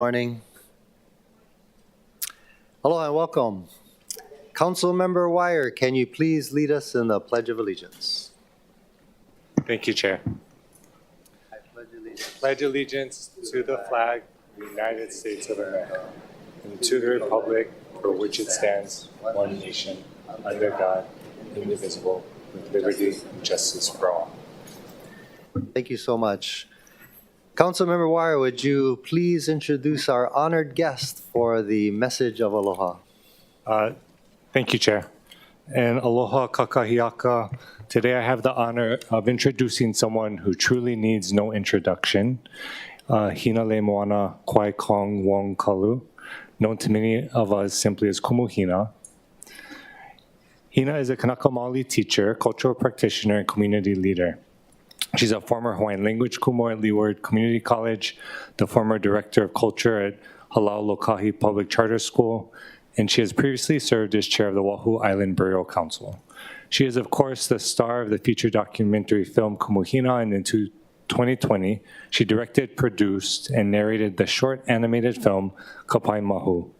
Morning. Hello and welcome. Councilmember Wire, can you please lead us in the Pledge of Allegiance? Thank you, Chair. I pledge allegiance. Pledge allegiance to the flag of the United States of America and to the republic for which it stands, one nation, under God, indivisible, with liberty and justice for all. Thank you so much. Councilmember Wire, would you please introduce our honored guest for the message of aloha? Thank you, Chair. And aloha kakahiaka. Today I have the honor of introducing someone who truly needs no introduction. Hina le moana kwai kong wong kalu, known to many of us simply as Kumu Hina. Hina is a Kanaka Maoli teacher, cultural practitioner, and community leader. She's a former Hawaiian language kumu at Leeward Community College, the former director of culture at Halau Lokahi Public Charter School, and she has previously served as chair of the Oahu Island Burial Council. She is, of course, the star of the feature documentary film Kumu Hina, and in 2020, she directed, produced, and narrated the short animated film Kapai Mahu.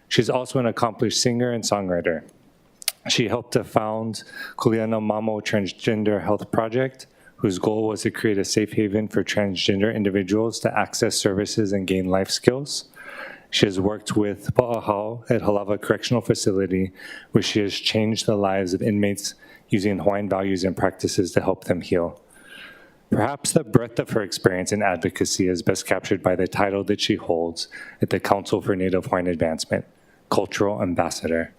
She's also an accomplished singer and songwriter. She helped to found Kuleana Mamo Transgender Health Project, whose goal was to create a safe haven for transgender individuals to access services and gain life skills. She has worked with Pa'ahau at Halava Correctional Facility, where she has changed the lives of inmates using Hawaiian values and practices to help them heal. Perhaps the breadth of her experience in advocacy is best captured by the title that she holds at the Council for Native Hawaiian Advancement, Cultural Ambassador.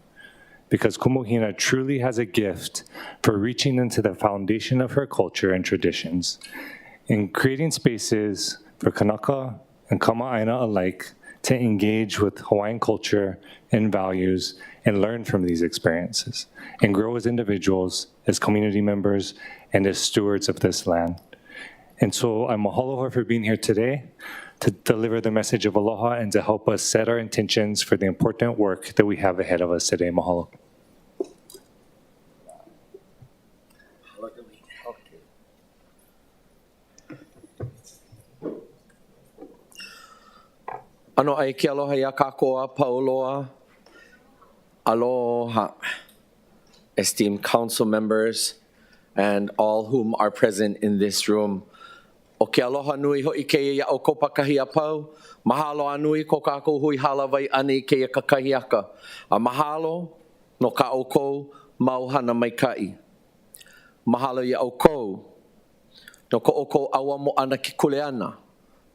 Because Kumu Hina truly has a gift for reaching into the foundation of her culture and traditions, in creating spaces for Kanaka and Kama'aina alike to engage with Hawaiian culture and values and learn from these experiences, and grow as individuals, as community members, and as stewards of this land. And so I mahalo her for being here today to deliver the message of aloha and to help us set our intentions for the important work that we have ahead of us today. Mahalo. Ano ai ke aloha ia kākoa pauloa. Aloha, esteemed council members and all whom are present in this room. O ke aloha nui ho'i keia o ko pakahi a pau. Mahalo anui ko kākou hui halawai ane keia kakahiaka. A mahalo no ka o kou mauhana maikai. Mahalo ia o kou no ko o kou awa mo ana ki kuleana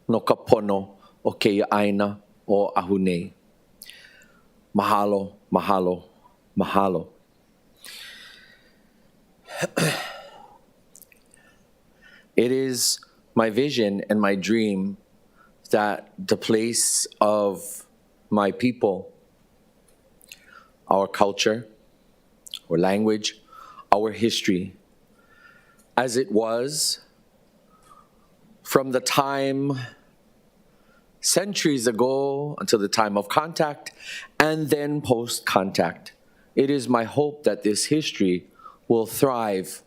no ka pono o keia aina o ahunei. Mahalo, mahalo, mahalo. It is my vision and my dream that the place of my people, our culture, our language, our history, as it was from the time centuries ago until the time of contact and then post-contact. It is my hope that this history will thrive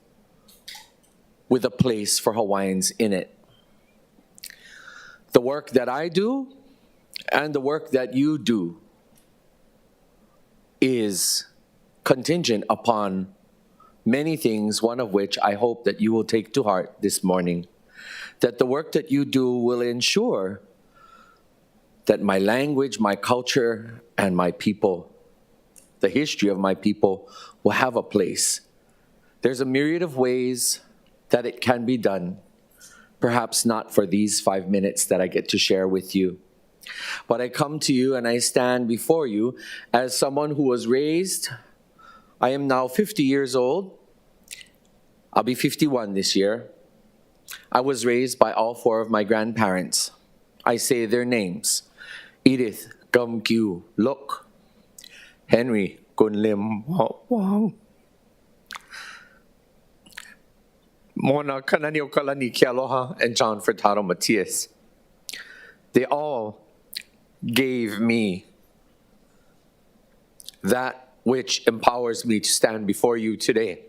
with a place for Hawaiians in it. The work that I do and the work that you do is contingent upon many things, one of which I hope that you will take to heart this morning. That the work that you do will ensure that my language, my culture, and my people, the history of my people, will have a place. There's a myriad of ways that it can be done, perhaps not for these 5 minutes that I get to share with you. But I come to you and I stand before you as someone who was raised. I am now 50 years old. I'll be 51 this year. I was raised by all four of my grandparents. I say their names: Edith Gum-Kyu Lok, Henry Gunlim Wang, Mona Kananio Kalani Kialoha, and John Furtado Matias. They all gave me that which empowers me to stand before you today.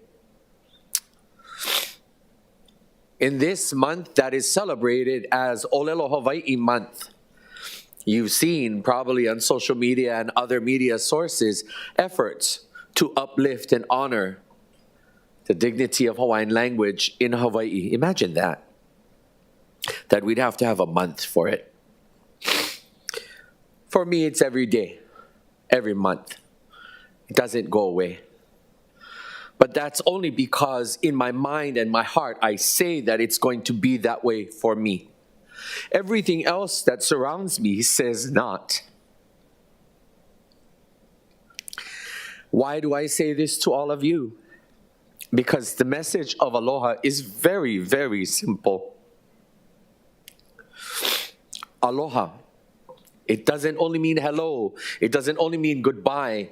In this month that is celebrated as Olelo Hawaii Month, You've seen probably on social media and other media sources efforts to uplift and honor the dignity of Hawaiian language in Hawaii. Imagine that we'd have to have a month for it. For me, it's every day, every month. It doesn't go away. But that's only because in my mind and my heart, I say that it's going to be that way for me. Everything else that surrounds me says not. Why do I say this to all of you? Because the message of aloha is very, very simple. Aloha. It doesn't only mean hello. It doesn't only mean goodbye.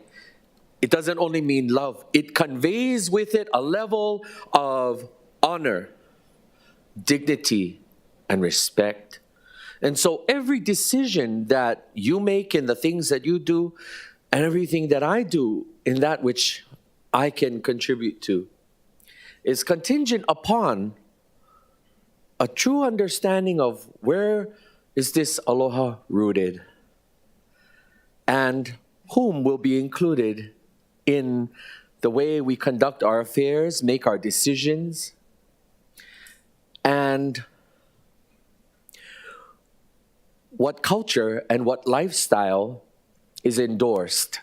It doesn't only mean love. It conveys with it a level of honor, dignity, and respect. And so every decision that you make in the things that you do, and everything that I do in that which I can contribute to, is contingent upon a true understanding of where is this aloha rooted, and whom will be included in the way we conduct our affairs, make our decisions, and what culture and what lifestyle is endorsed.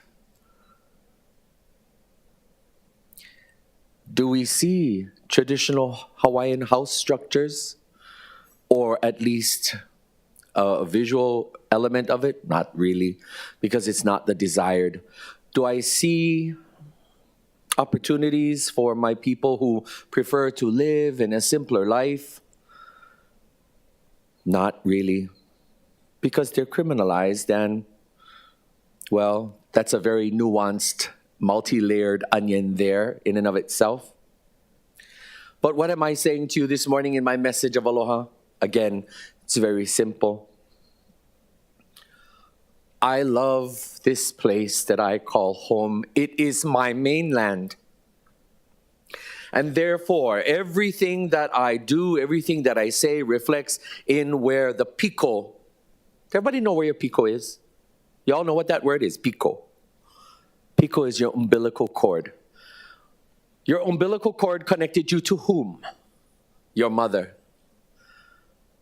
Do we see traditional Hawaiian house structures, or at least a visual element of it? Not really, because it's not the desired. Do I see opportunities for my people who prefer to live in a simpler life? Not really, because they're criminalized, and, well, that's a very nuanced, multi-layered onion there in and of itself. But what am I saying to you this morning in my message of aloha? Again, it's very simple. I love this place that I call home. It is my mainland. And therefore, everything that I do, everything that I say reflects in where the piko. Everybody know where your piko is? Y'all know what that word is, piko. Piko is your umbilical cord. Your umbilical cord connected you to whom? Your mother.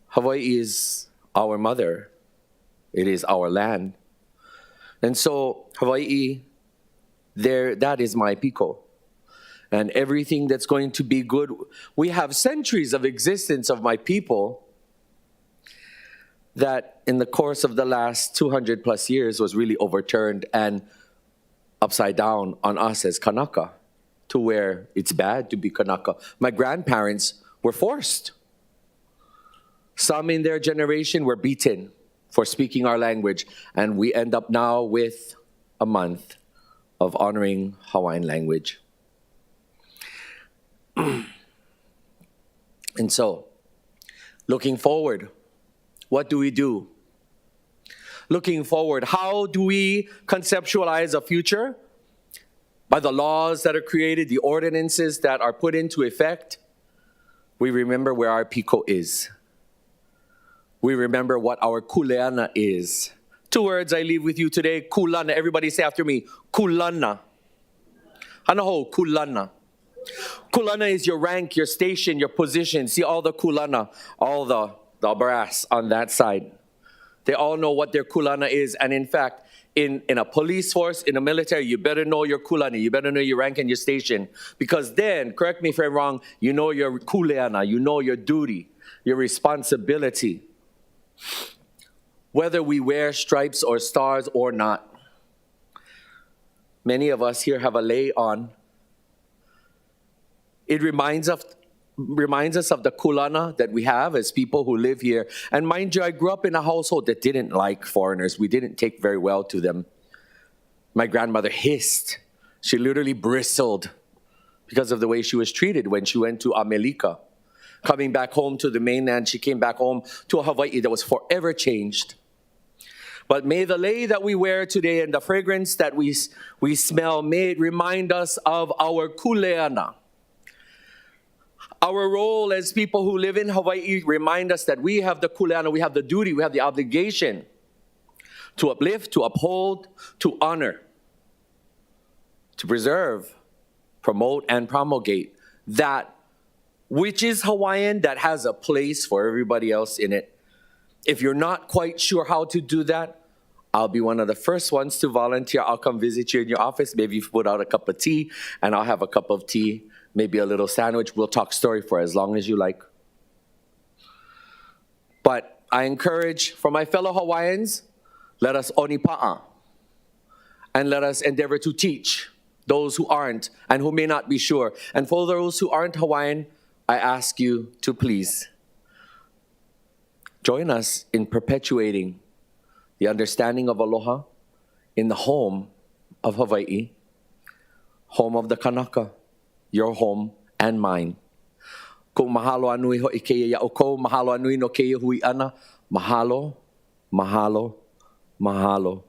Hawaii is our mother. It is our land. And so, Hawaii, that is my piko. And everything that's going to be good, we have centuries of existence of my people that in the course of the last 200 plus years was really overturned and upside down on us as Kanaka, to where it's bad to be Kanaka. My grandparents were forced. Some in their generation were beaten for speaking our language, and we end up now with a month of honoring Hawaiian language. And so, looking forward, what do we do? Looking forward, how do we conceptualize a future? By the laws that are created, the ordinances that are put into effect. We remember where our piko is. We remember what our kuleana is. 2 words I leave with you today, kulana. Everybody say after me, kulana. Hanaho, kulana. Kulana is your rank, your station, your position. See all the kulana, all the brass on that side. They all know what their kulana is. And in fact, in a police force, in a military, you better know your kulana. You better know your rank and your station. Because then, correct me if I'm wrong, you know your kuleana, you know your duty, your responsibility. Whether we wear stripes or stars or not. Many of us here have a lei on. It reminds us of the kulana that we have as people who live here. And mind you, I grew up in a household that didn't like foreigners. We didn't take very well to them. My grandmother hissed. She literally bristled because of the way she was treated when she went to America. Coming back home to the mainland, she came back home to a Hawaii that was forever changed. But may the lei that we wear today and the fragrance that we smell, may it remind us of our kuleana. Our role as people who live in Hawaii remind us that we have the kuleana, we have the duty, we have the obligation to uplift, to uphold, to honor, to preserve, promote, and promulgate that which is Hawaiian, that has a place for everybody else in it. If you're not quite sure how to do that, I'll be one of the first ones to volunteer. I'll come visit you in your office. Maybe you put out a cup of tea, and I'll have a cup of tea, maybe a little sandwich. We'll talk story for as long as you like. But I encourage, for my fellow Hawaiians, let us onipa'a, and let us endeavor to teach those who aren't and who may not be sure. And for those who aren't Hawaiian, I ask you to please join us in perpetuating the understanding of aloha in the home of Hawaii, home of the Kanaka, your home and mine. Kung mahalo anui ho ikeia ya oko, mahalo anui no keia hui ana, mahalo, mahalo, mahalo.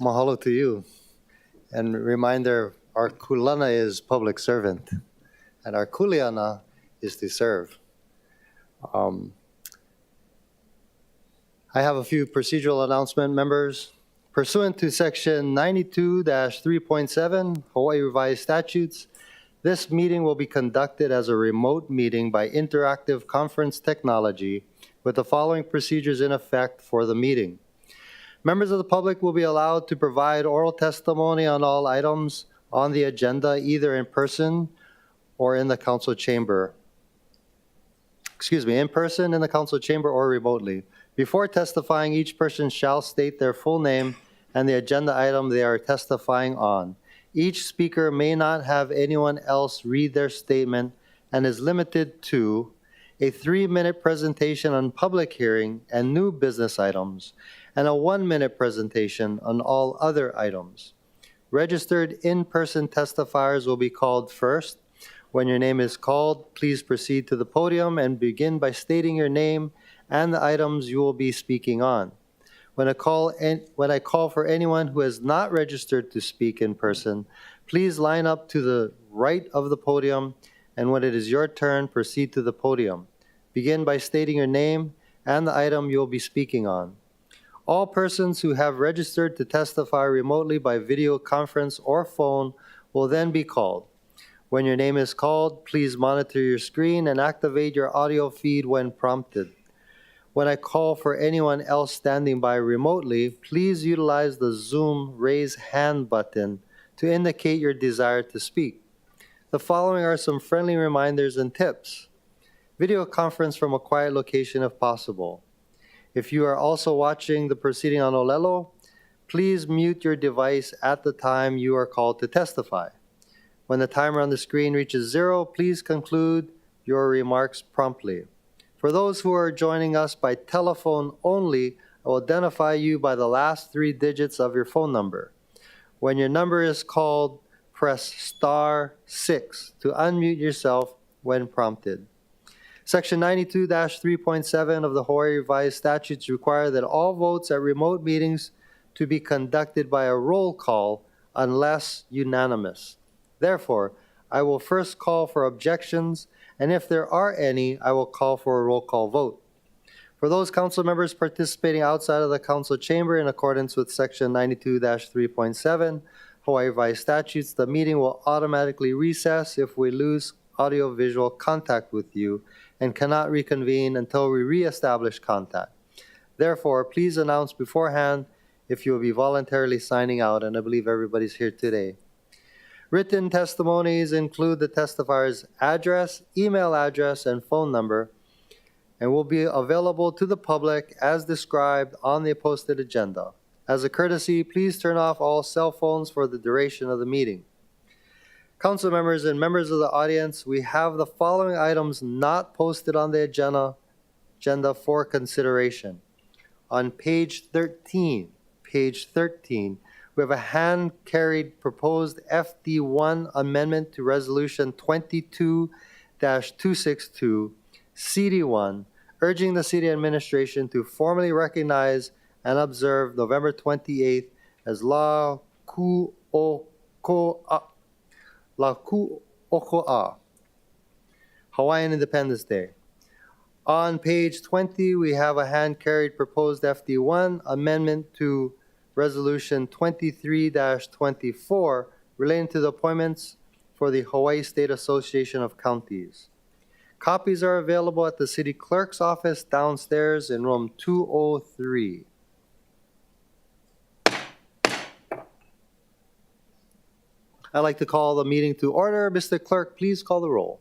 Mahalo to you. And reminder, our kulana is public servant, and our kuleana is to serve. I have a few procedural announcement, members. Pursuant to Section 92-3.7 Hawaii Revised Statutes, this meeting will be conducted as a remote meeting by interactive conference technology with the following procedures in effect for the meeting. Members of the public will be allowed to provide oral testimony on all items on the agenda, either in person or in the council chamber. In person in the council chamber or remotely. Before testifying, each person shall state their full name and the agenda item they are testifying on. Each speaker may not have anyone else read their statement and is limited to a 3-minute presentation on public hearing and new business items, and a 1-minute presentation on all other items. Registered in-person testifiers will be called first. When your name is called, please proceed to the podium and begin by stating your name and the items you will be speaking on. When I call for anyone who has not registered to speak in person, please line up to the right of the podium, and when it is your turn, proceed to the podium. Begin by stating your name and the item you will be speaking on. All persons who have registered to testify remotely by video conference or phone will then be called. When your name is called, please monitor your screen and activate your audio feed when prompted. When I call for anyone else standing by remotely, please utilize the Zoom raise hand button to indicate your desire to speak. The following are some friendly reminders and tips. Video conference from a quiet location if possible. If you are also watching the proceeding on Olelo, please mute your device at the time you are called to testify. When the timer on the screen reaches 0, please conclude your remarks promptly. For those who are joining us by telephone only, I will identify you by the last 3 digits of your phone number. When your number is called, press *6 to unmute yourself when prompted. Section 92-3.7 of the Hawaii Revised Statutes require that all votes at remote meetings to be conducted by a roll call unless unanimous. Therefore, I will first call for objections, and if there are any, I will call for a roll call vote. For those council members participating outside of the council chamber in accordance with Section 92-3.7 Hawaii Revised Statutes, the meeting will automatically recess if we lose audio-visual contact with you and cannot reconvene until we reestablish contact. Therefore, please announce beforehand if you will be voluntarily signing out, and I believe everybody's here today. Written testimonies include the testifier's address, email address, and phone number, and will be available to the public as described on the posted agenda. As a courtesy, please turn off all cell phones for the duration of the meeting. Council members and members of the audience, we have the following items not posted on the agenda for consideration. On page 13, we have a hand-carried proposed FD1 amendment to Resolution 22-262, CD1, urging the city administration to formally recognize and observe November 28th as La Ku'oko'a, Hawaiian Independence Day. On page 20, we have a hand-carried proposed FD1 amendment to Resolution 23-24 relating to the appointments for the Hawaii State Association of Counties. Copies are available at the city clerk's office downstairs in room 203. I'd like to call the meeting to order. Mr. Clerk, please call the roll.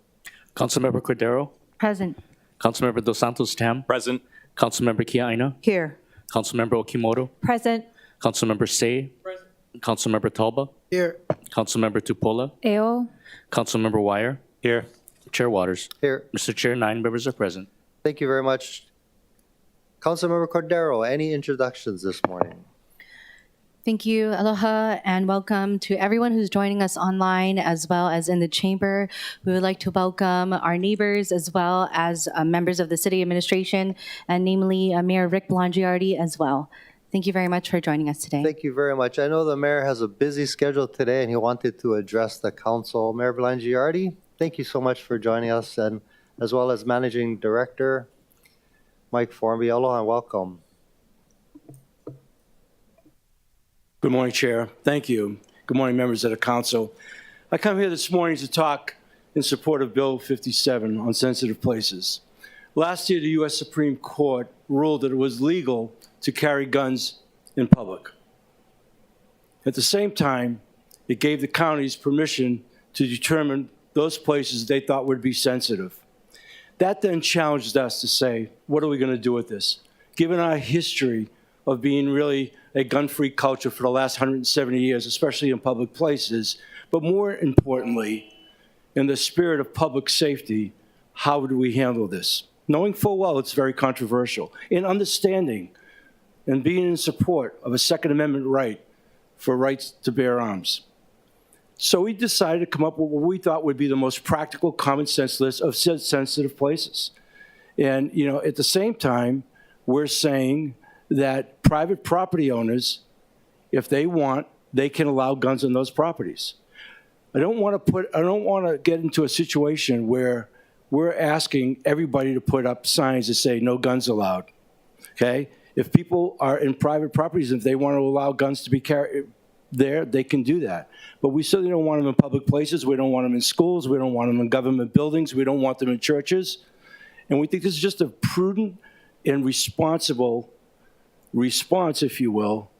Councilmember Cordero, Present. Councilmember Dos Santos Tam, Present. Councilmember Kiaina, Here. Councilmember Okimoto, Present. Councilmember Say, Councilmember Talba, Here. Councilmember Tupola, Eo. Councilmember Wire, Here. Chair Waters. Here. Mr. Chair, 9 members are present. Thank you very much. Councilmember Cordero, any introductions this morning? Thank you. Aloha and welcome to everyone who's joining us online as well as in the chamber. We would like to welcome our neighbors as well as members of the city administration, and namely Mayor Rick Blangiardi as well. Thank you very much for joining us today. Thank you very much. I know the mayor has a busy schedule today and he wanted to address the council. Mayor Blangiardi, thank you so much for joining us, and as well as Managing Director Mike Formby. Aloha and welcome. Good morning, Chair. Thank you. Good morning, members of the council. I come here this morning to talk in support of Bill 57 on sensitive places. Last year, the U.S. Supreme Court ruled that it was legal to carry guns in public. At the same time, it gave the counties permission to determine those places they thought would be sensitive. That then challenged us to say, what are we going to do with this? Given our history of being really a gun-free culture for the last 170 years, especially in public places, but more importantly, in the spirit of public safety, how do we handle this? Knowing full well it's very controversial, in understanding and being in support of a Second Amendment right for rights to bear arms. So we decided to come up with what we thought would be the most practical, common sense list of sensitive places. And, you know, at the same time, we're saying that private property owners, if they want, they can allow guns on those properties. I don't want to get into a situation where we're asking everybody to put up signs that say no guns allowed. Okay? If people are in private properties, if they want to allow guns to be carried there, they can do that. But we certainly don't want them in public places. We don't want them in schools. We don't want them in government buildings. We don't want them in churches. And we think this is just a prudent and responsible response, if you will,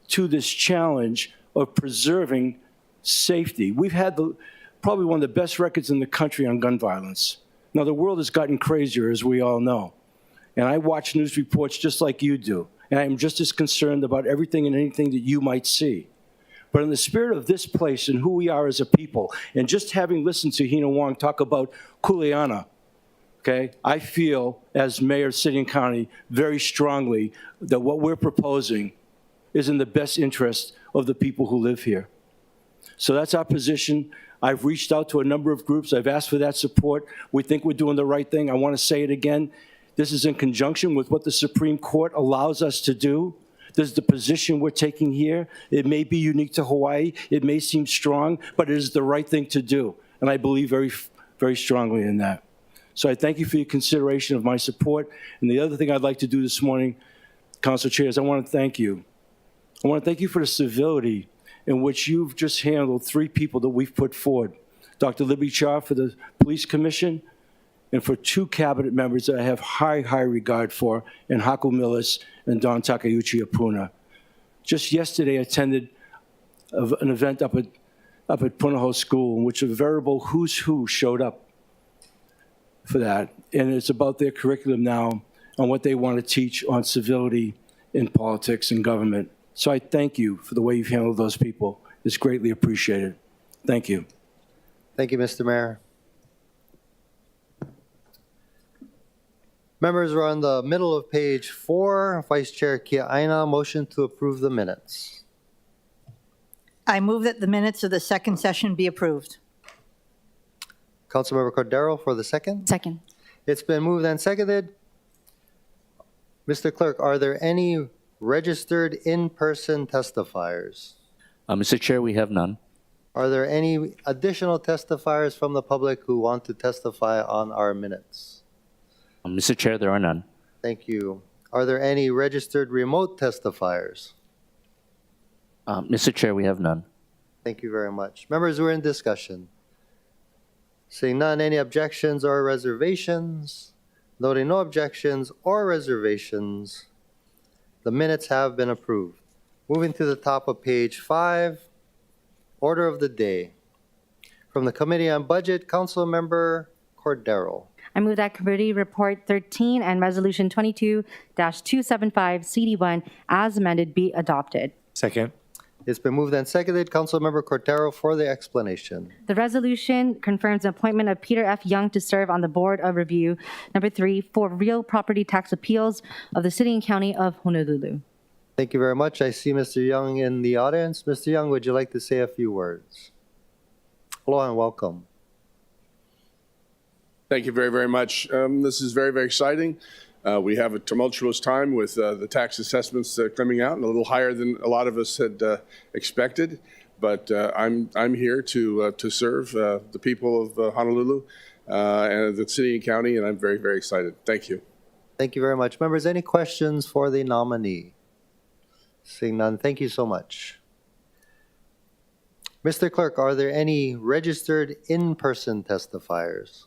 to this challenge of preserving safety. We've had probably one of the best records in the country on gun violence. Now, the world has gotten crazier, as we all know. And I watch news reports just like you do. And I'm just as concerned about everything and anything that you might see. But in the spirit of this place and who we are as a people, and just having listened to Hina Wong talk about Kuleana, okay, I feel, as mayor of City and County, very strongly that what we're proposing is in the best interest of the people who live here. So that's our position. I've reached out to a number of groups. I've asked for that support. We think we're doing the right thing. I want to say it again. This is in conjunction with what the Supreme Court allows us to do. This is the position we're taking here. It may be unique to Hawaii. It may seem strong, but it is the right thing to do. And I believe very, very strongly in that. So I thank you for your consideration of my support. And the other thing I'd like to do this morning, Council Chair, is I want to thank you. I want to thank you for the civility in which you've just handled 3 people that we've put forward. Dr. Libby Cha for the Police Commission, and for 2 cabinet members that I have high, high regard for, and Haku Millis and Don Takeuchi Apuna. Just yesterday, I attended an event up at Punahou School in which a veritable who's who showed up for that. And it's about their curriculum now and what they want to teach on civility in politics and government. So I thank you for the way you've handled those people. It's greatly appreciated. Thank you. Thank you, Mr. Mayor. Members, we're on the middle of page 4. Vice Chair Kiaina, motion to approve the minutes. I move that the minutes of the second session be approved. Councilmember Cordero for the second. Second. It's been moved and seconded. Mr. Clerk, are there any registered in-person testifiers? Mr. Chair, we have none. Are there any additional testifiers from the public who want to testify on our minutes? Mr. Chair, there are none. Thank you. Are there any registered remote testifiers? Mr. Chair, we have none. Thank you very much. Members, we're in discussion. Seeing none, any objections or reservations? Noting no objections or reservations, the minutes have been approved. Moving to the top of page 5, order of the day. From the Committee on Budget, Councilmember Cordero. I move that Committee Report 13 and Resolution 22-275 CD1 as amended be adopted. Second. It's been moved and seconded. Councilmember Cordero for the explanation. The resolution confirms the appointment of Peter F. Young to serve on the Board of Review, number 3, for real property tax appeals of the City and County of Honolulu. Thank you very much. I see Mr. Young in the audience. Mr. Young, would you like to say a few words? Hello and welcome. Thank you very, very much. This is very, very exciting. We have a tumultuous time with the tax assessments coming out and a little higher than a lot of us had expected. But I'm here to serve the people of Honolulu and the city and county, and I'm very, very excited. Thank you. Thank you very much. Members, any questions for the nominee? Seeing none, thank you so much. Mr. Clerk, are there any registered in-person testifiers?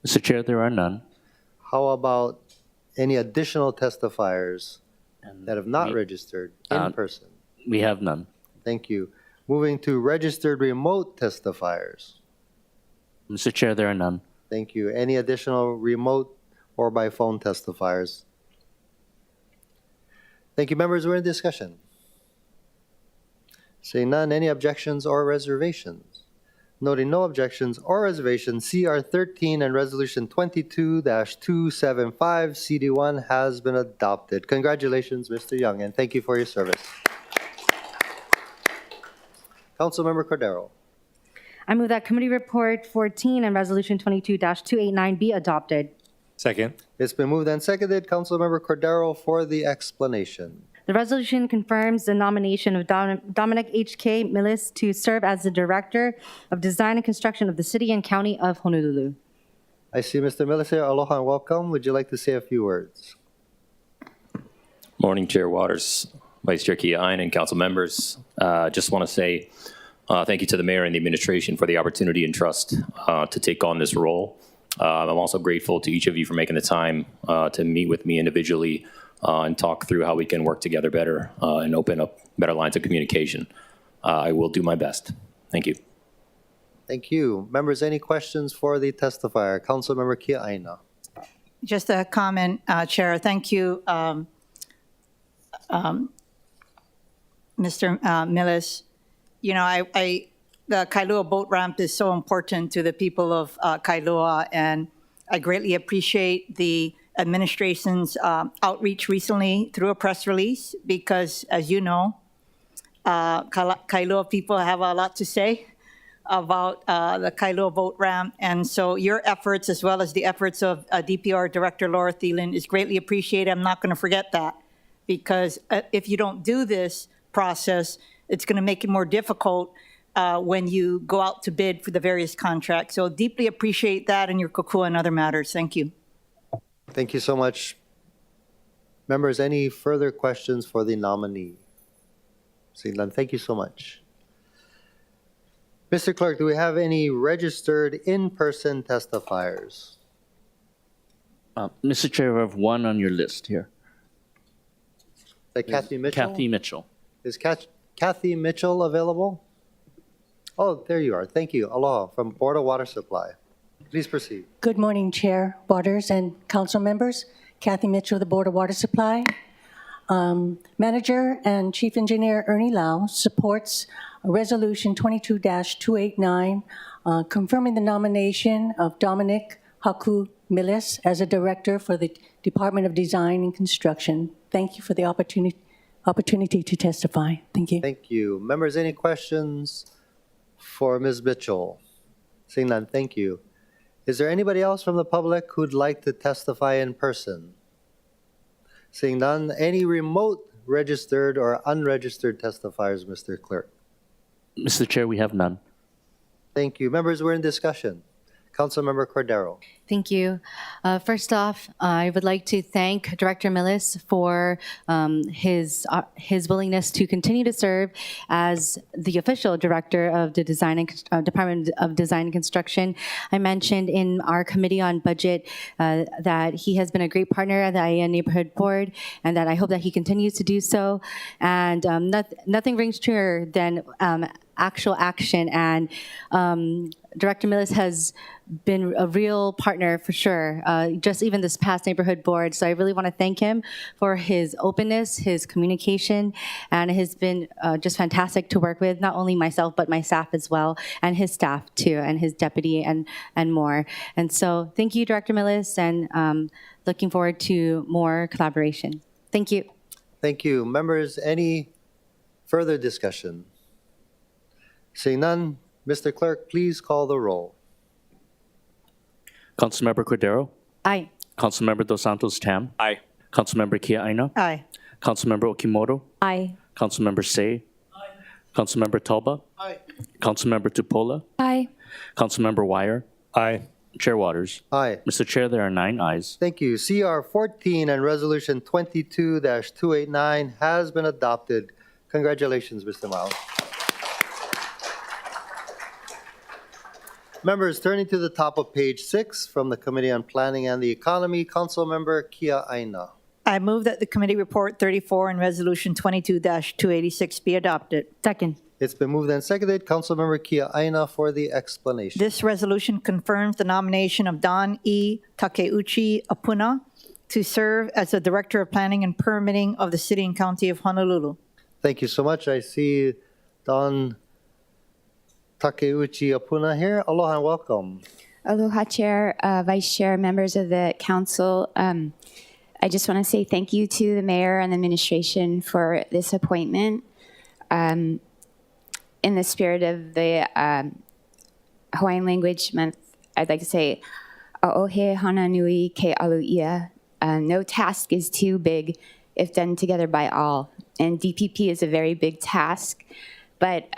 Mr. Chair, there are none. How about any additional testifiers that have not registered in person? We have none. Thank you. Moving to registered remote testifiers. Mr. Chair, there are none. Thank you. Any additional remote or by phone testifiers? Thank you, members. We're in discussion. Seeing none, any objections or reservations? Noting no objections or reservations, CR 13 and Resolution 22-275 CD1 has been adopted. Congratulations, Mr. Young, and thank you for your service. Councilmember Cordero. I move that Committee Report 14 and Resolution 22-289 be adopted. Second. It's been moved and seconded. Councilmember Cordero for the explanation. The resolution confirms the nomination of Dominic H.K. Millis to serve as the Director of Design and Construction of the City and County of Honolulu. I see Mr. Millis here. Aloha and welcome. Would you like to say a few words? Morning, Chair Waters, Vice Chair Kia'ain, and council members. Just want to say thank you to the mayor and the administration for the opportunity and trust to take on this role. I'm also grateful to each of you for making the time to meet with me individually and talk through how we can work together better and open up better lines of communication. I will do my best. Thank you. Thank you. Members, any questions for the testifier? Councilmember Kia'ain. Just a comment, Chair. Thank you, Mr. Millis. You know, the Kailua boat ramp is so important to the people of Kailua, and I greatly appreciate the administration's outreach recently through a press release because, as you know, Kailua people have a lot to say about the Kailua boat ramp. And so your efforts, as well as the efforts of DPR Director Laura Thielen, is greatly appreciated. I'm not going to forget that because if you don't do this process, it's going to make it more difficult when you go out to bid for the various contracts. So deeply appreciate that and your kokua and other matters. Thank you. Thank you so much. Members, any further questions for the nominee? Seeing none, thank you so much. Mr. Clerk, do we have any registered in-person testifiers? Mr. Chair, we have one on your list here. Kathy Mitchell? Kathy Mitchell. Is Kathy Mitchell available? Oh, there you are. Thank you. Aloha from Board of Water Supply. Please proceed. Good morning, Chair Waters and council members. Kathy Mitchell, the Board of Water Supply. Manager and Chief Engineer Ernie Lau supports Resolution 22-289, confirming the nomination of Dominic Haku Millis as a Director for the Department of Design and Construction. Thank you for the opportunity to testify. Thank you. Thank you. Members, any questions for Ms. Mitchell? Seeing none, thank you. Is there anybody else from the public who'd like to testify in person? Seeing none, any remote registered or unregistered testifiers, Mr. Clerk? Mr. Chair, we have none. Thank you. Members, we're in discussion. Councilmember Cordero. Thank you. First off, I would like to thank Director Millis for his willingness to continue to serve as the official director of the Department of Design and Construction. I mentioned in our committee on budget that he has been a great partner at the IAN Neighborhood Board, and that I hope that he continues to do so. And nothing rings truer than actual action, and Director Millis has been a real partner for sure, just even this past neighborhood board. So I really want to thank him for his openness, his communication, and it has been just fantastic to work with, not only myself, but my staff as well, and his staff too, and his deputy and more. And so thank you, Director Millis, and looking forward to more collaboration. Thank you. Thank you. Members, any further discussion? Seeing none, Mr. Clerk, please call the roll. Councilmember Cordero? Aye. Councilmember Dos Santos Tam? Aye. Councilmember Kia Aina? Aye. Councilmember Okimoto? Aye. Councilmember Say? Aye. Councilmember Talba? Aye. Councilmember Tupola? Aye. Councilmember Wire? Aye. Chair Waters? Aye. Mr. Chair, there are 9 ayes. Thank you. CR 14 and Resolution 22-289 has been adopted. Congratulations, Mr. Miles. Members, turning to the top of page 6 from the Committee on Planning and the Economy, Councilmember Kia Aina. I move that the committee report 34 and resolution 22-286 be adopted. Second. It's been moved and seconded. Councilmember Kia Aina for the explanation. This resolution confirms the nomination of Don E. Takeuchi Apuna to serve as the Director of Planning and Permitting of the City and County of Honolulu. Thank you so much. I see Don Takeuchi Apuna here. Aloha and welcome. Aloha, Chair, Vice Chair, members of the council. I just want to say thank you to the mayor and the administration for this appointment. In the spirit of the Hawaiian Language Month, I'd like to say, A'ohe hana nui ke alu'ia. No task is too big if done together by all. And DPP is a very big task, but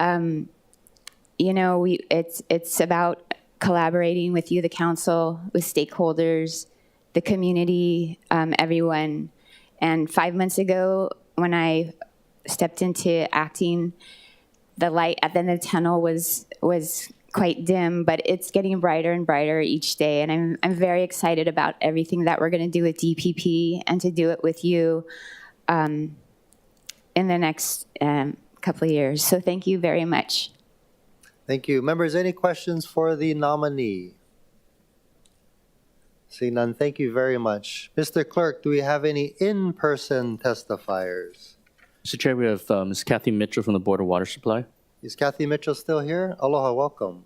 you know, it's about collaborating with you, the council, with stakeholders, the community, everyone. And 5 months ago, when I stepped into acting, the light at the end of the tunnel was quite dim, but it's getting brighter and brighter each day. And I'm very excited about everything that we're going to do with DPP and to do it with you in the next couple of years. So thank you very much. Thank you. Members, any questions for the nominee? Seeing none, thank you very much. Mr. Clerk, do we have any in-person testifiers? Mr. Chair, we have Ms. Kathy Mitchell from the Board of Water Supply. Is Kathy Mitchell still here? Aloha, welcome.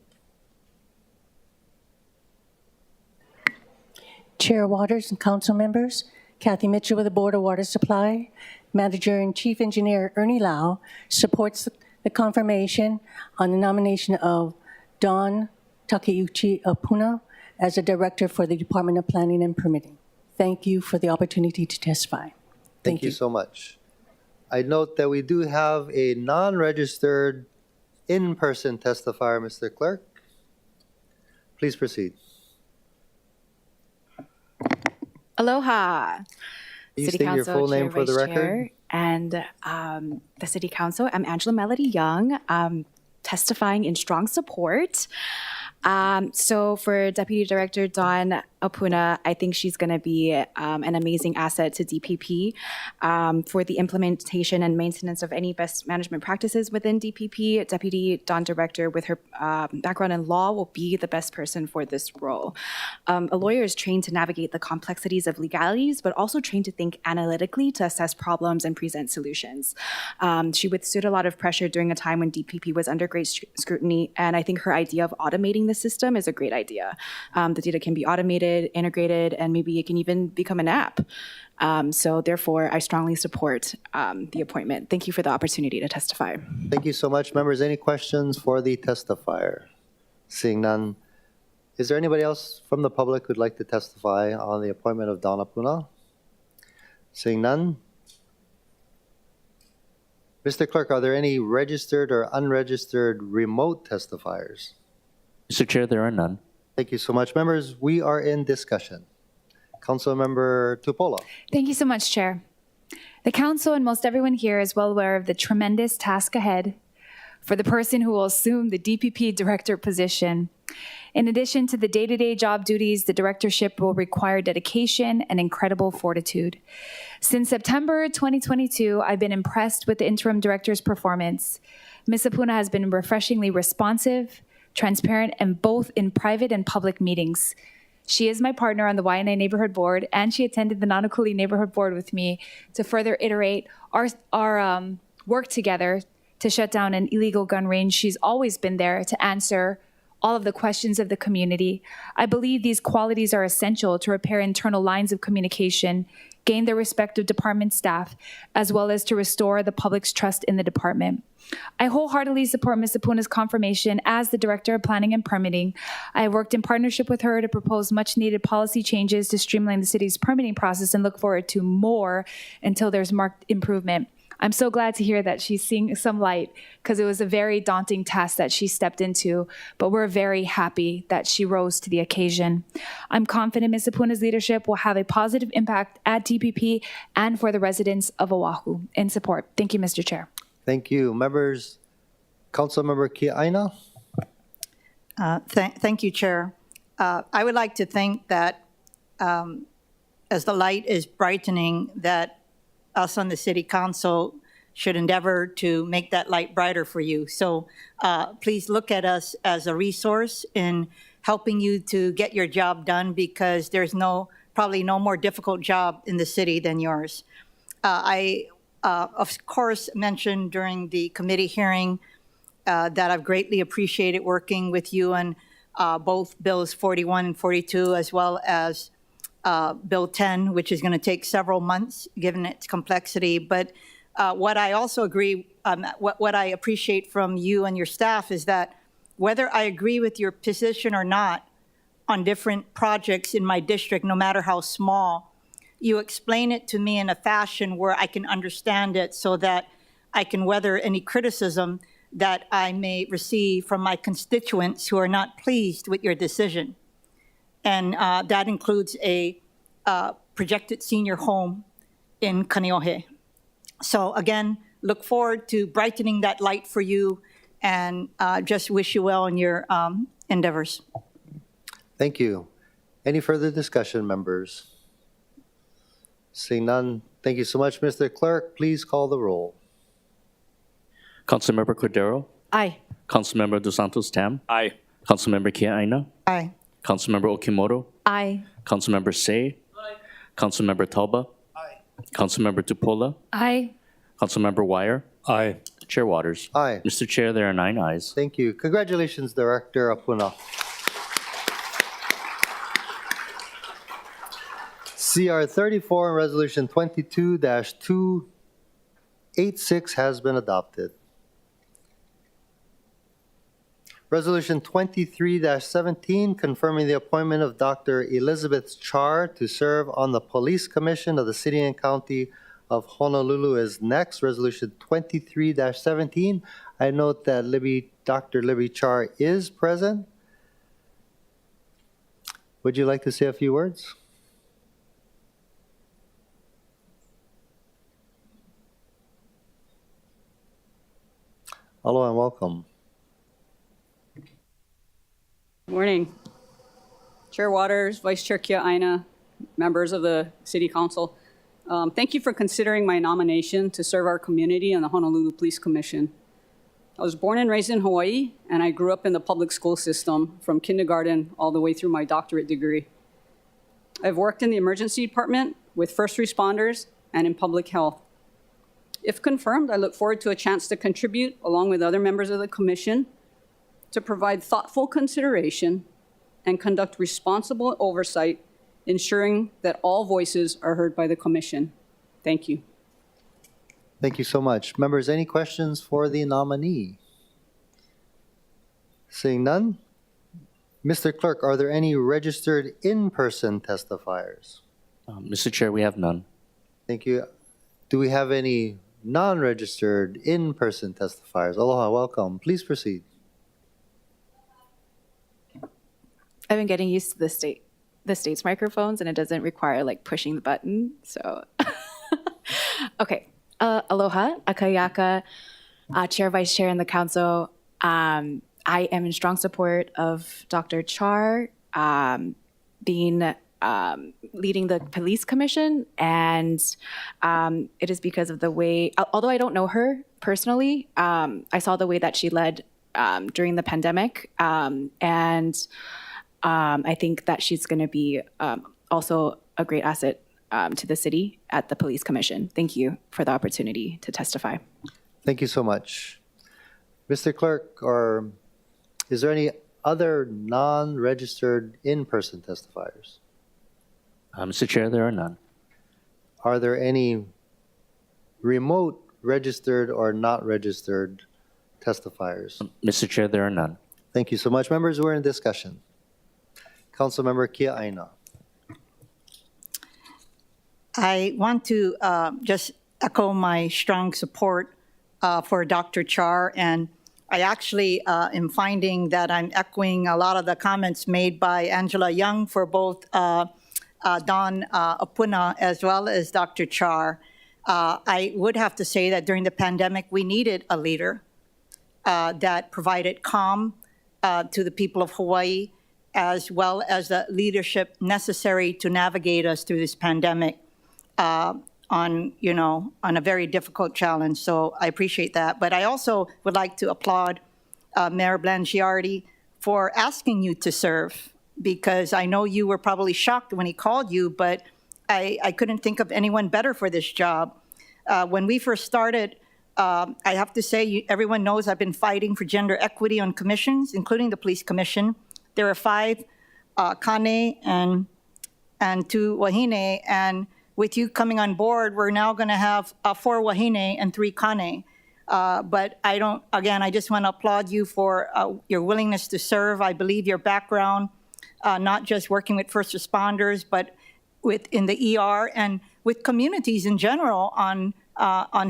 Chair Waters and council members, Kathy Mitchell with the Board of Water Supply. Manager and Chief Engineer Ernie Lau supports the confirmation on the nomination of Don Takeuchi Apuna as a director for the Department of Planning and Permitting. Thank you for the opportunity to testify. Thank you so much. I note that we do have a non-registered in-person testifier, Mr. Clerk. Please proceed. Aloha. Can you City state your Council full Chair, name for the Vice record? Chair, and the City Council. I'm Angela Melody Young, testifying in strong support. So for Deputy Director Dawn Apuna, I think she's going to be an amazing asset to DPP for the implementation and maintenance of any best management practices within DPP. Deputy Dawn Director, with her background in law, will be the best person for this role. A lawyer is trained to navigate the complexities of legalities, but also trained to think analytically to assess problems and present solutions. She withstood a lot of pressure during a time when DPP was under great scrutiny, and I think her idea of automating the system is a great idea. The data can be automated, integrated, and maybe it can even become an app. So therefore, I strongly support the appointment. Thank you for the opportunity to testify. Thank you so much. Members, any questions for the testifier? Seeing none. Is there anybody else from the public who'd like to testify on the appointment of Dawn Apuna? Seeing none. Mr. Clerk, are there any registered or unregistered remote testifiers? Mr. Chair, there are none. Thank you so much. Members, we are in discussion. Councilmember Tupola. Thank you so much, Chair. The Council and most everyone here is well aware of the tremendous task ahead for the person who will assume the DPP Director position. In addition to the day-to-day job duties, the directorship will require dedication and incredible fortitude. Since September 2022, I've been impressed with the interim director's performance. Ms. Apuna has been refreshingly responsive, transparent, and both in private and public meetings. She is my partner on the Waianae Neighborhood Board, and she attended the Nanakuli Neighborhood Board with me to further iterate our work together to shut down an illegal gun range. She's always been there to answer all of the questions of the community. I believe these qualities are essential to repair internal lines of communication, gain the respect of department staff, as well as to restore the public's trust in the department. I wholeheartedly support Ms. Apuna's confirmation as the Director of Planning and Permitting. I have worked in partnership with her to propose much-needed policy changes to streamline the city's permitting process and look forward to more until there's marked improvement. I'm so glad to hear that she's seeing some light because it was a very daunting task that she stepped into, but we're very happy that she rose to the occasion. I'm confident Ms. Apuna's leadership will have a positive impact at DPP and for the residents of Oahu. In support. Thank you, Mr. Chair. Thank you. Members, Councilmember Kiaina. Thank you, Chair. I would like to think that as the light is brightening, that us on the City Council should endeavor to make that light brighter for you. So please look at us as a resource in helping you to get your job done, because there's probably no more difficult job in the city than yours. I, of course, mentioned during the committee hearing that I've greatly appreciated working with you on both Bills 41 and 42, as well as Bill 10, which is going to take several months given its complexity. But what I also agree, what I appreciate from you and your staff is that whether I agree with your position or not on different projects in my district, no matter how small, you explain it to me in a fashion where I can understand it so that I can weather any criticism that I may receive from my constituents who are not pleased with your decision. And that includes a projected senior home in Kaneohe. So again, look forward to brightening that light for you, and just wish you well in your endeavors. Thank you. Any further discussion, members? Seeing none, thank you so much. Mr. Clerk, please call the roll. Councilmember Cordero? Aye. Councilmember Dos Santos Tam? Aye. Councilmember Kiaina? Aye. Councilmember Okimoto? Aye. Councilmember Say? Aye. Councilmember Talba? Aye. Councilmember Tupola? Aye. Councilmember Wire? Aye. Chair Waters? Aye. Mr. Chair, there are 9 ayes. Thank you. Congratulations, Director Apuna. CR 34 and Resolution 22-286 has been adopted. Resolution 23-17, confirming the appointment of Dr. Elizabeth Char to serve on the Police Commission of the City and County of Honolulu is next. Resolution 23-17. I note that Dr. Libby Char is present. Would you like to say a few words? Hello and welcome. Morning. Chair Waters, Vice Chair Kiaina, members of the City Council. Thank you for considering my nomination to serve our community on the Honolulu Police Commission. I was born and raised in Hawaii, and I grew up in the public school system from kindergarten all the way through my doctorate degree. I've worked in the emergency department with first responders and in public health. If confirmed, I look forward to a chance to contribute, along with other members of the commission, to provide thoughtful consideration and conduct responsible oversight, ensuring that all voices are heard by the commission. Thank you. Thank you so much. Members, any questions for the nominee? Seeing none, Mr. Clerk, are there any registered in-person testifiers? Mr. Chair, we have none. Thank you. Do we have any non-registered in-person testifiers. Aloha, welcome. Please proceed. I've been getting used to the state's microphones, and it doesn't require like pushing the button. So, okay. Aloha, Akayaka, Chair, Vice Chair, and the Council. I am in strong support of Dr. Char being leading the police commission, and it is because of the way, although I don't know her personally, I saw the way that she led during the pandemic, and I think that she's going to be also a great asset to the city at the police commission. Thank you for the opportunity to testify. Thank you so much. Mr. Clerk, or is there any other non-registered in-person testifiers? Mr. Chair, there are none. Are there any remote registered or not registered testifiers? Mr. Chair, there are none. Thank you so much. Members, we're in discussion. Councilmember Kia Aina. I want to just echo my strong support for Dr. Char, and I actually am finding that I'm echoing a lot of the comments made by Angela Young for both Don Apuna as well as Dr. Char. I would have to say that during the pandemic, we needed a leader that provided calm to the people of Hawaii, as well as the leadership necessary to navigate us through this pandemic on a very difficult challenge. So I appreciate that. But I also would like to applaud Mayor Blangiardi for asking you to serve, because I know you were probably shocked when he called you, but I couldn't think of anyone better for this job. When we first started, I have to say, everyone knows I've been fighting for gender equity on commissions, including the police commission. There are 5 Kane and 2 Wahine, and with you coming on board, we're now going to have 4 Wahine and 3 Kane. But I just want to applaud you for your willingness to serve. I believe your background, not just working with first responders, but in the ER and with communities in general on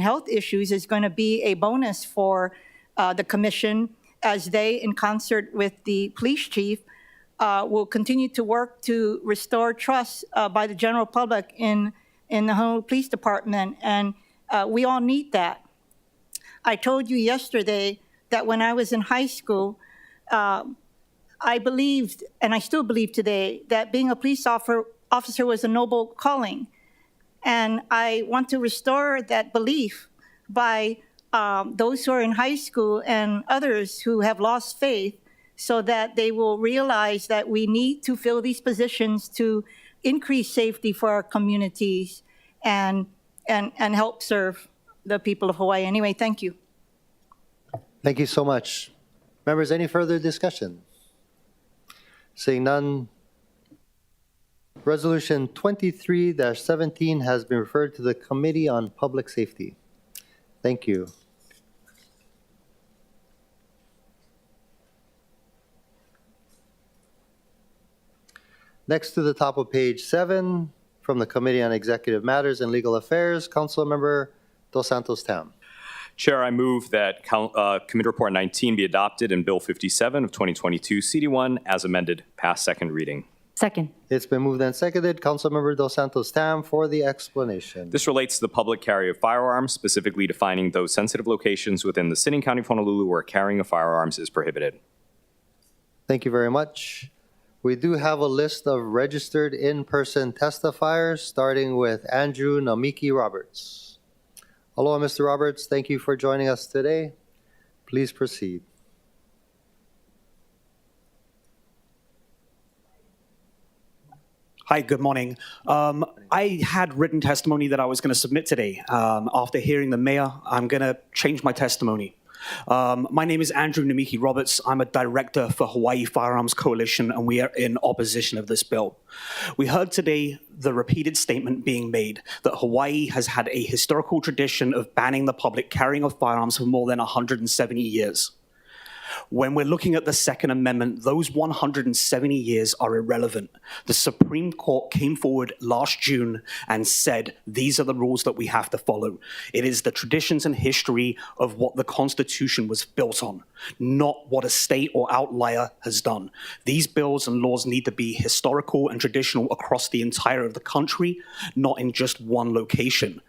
health issues, is going to be a bonus for the commission, as they, in concert with the police chief, will continue to work to restore trust by the general public in the Honolulu Police Department. And we all need that. I told you yesterday that when I was in high school, I believed, and I still believe today, that being a police officer was a noble calling. And I want to restore that belief by those who are in high school and others who have lost faith, so that they will realize that we need to fill these positions to increase safety for our communities and help serve the people of Hawaii. Anyway, thank you. Thank you so much. Members, any further discussion? Seeing none, Resolution 23-17 has been referred to the Committee on Public Safety. Thank you. Next to the top of page 7, from the Committee on Executive Matters and Legal Affairs, Councilmember Dos Santos Tam. Chair, I move that Committee Report 19 be adopted and Bill 57 of 2022 CD1 as amended pass second reading. Second. It's been moved and seconded. Councilmember Dos Santos Tam for the explanation. This relates to the public carry of firearms, specifically defining those sensitive locations within the city and county of Honolulu where carrying of firearms is prohibited. Thank you very much. We do have a list of registered in-person testifiers, starting with Andrew Namiki Roberts. Hello, Mr. Roberts. Thank you for joining us today. Please proceed. Hi, good morning. I had written testimony that I was going to submit today. After hearing the mayor, I'm going to change my testimony. My name is Andrew Namiki Roberts. I'm a director for Hawaii Firearms Coalition, and we are in opposition of this bill. We heard today the repeated statement being made that Hawaii has had a historical tradition of banning the public carrying of firearms for more than 170 years. When we're looking at the Second Amendment, those 170 years are irrelevant. The Supreme Court came forward last June and said, these are the rules that we have to follow. It is the traditions and history of what the Constitution was built on, not what a state or outlier has done. These bills and laws need to be historical and traditional across the entire of the country, not in just one location.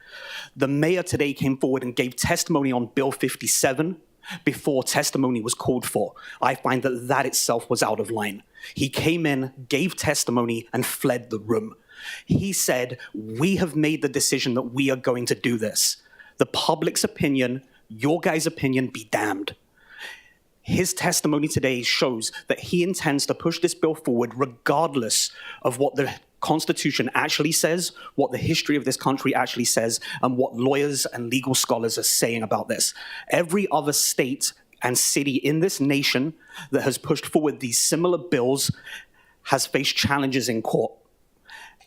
The mayor today came forward and gave testimony on Bill 57 before testimony was called for. I find that that itself was out of line. He came in, gave testimony, and fled the room. He said, we have made the decision that we are going to do this. The public's opinion, your guys' opinion, be damned. His testimony today shows that he intends to push this bill forward regardless of what the Constitution actually says, what the history of this country actually says, and what lawyers and legal scholars are saying about this. Every other state and city in this nation that has pushed forward these similar bills has faced challenges in court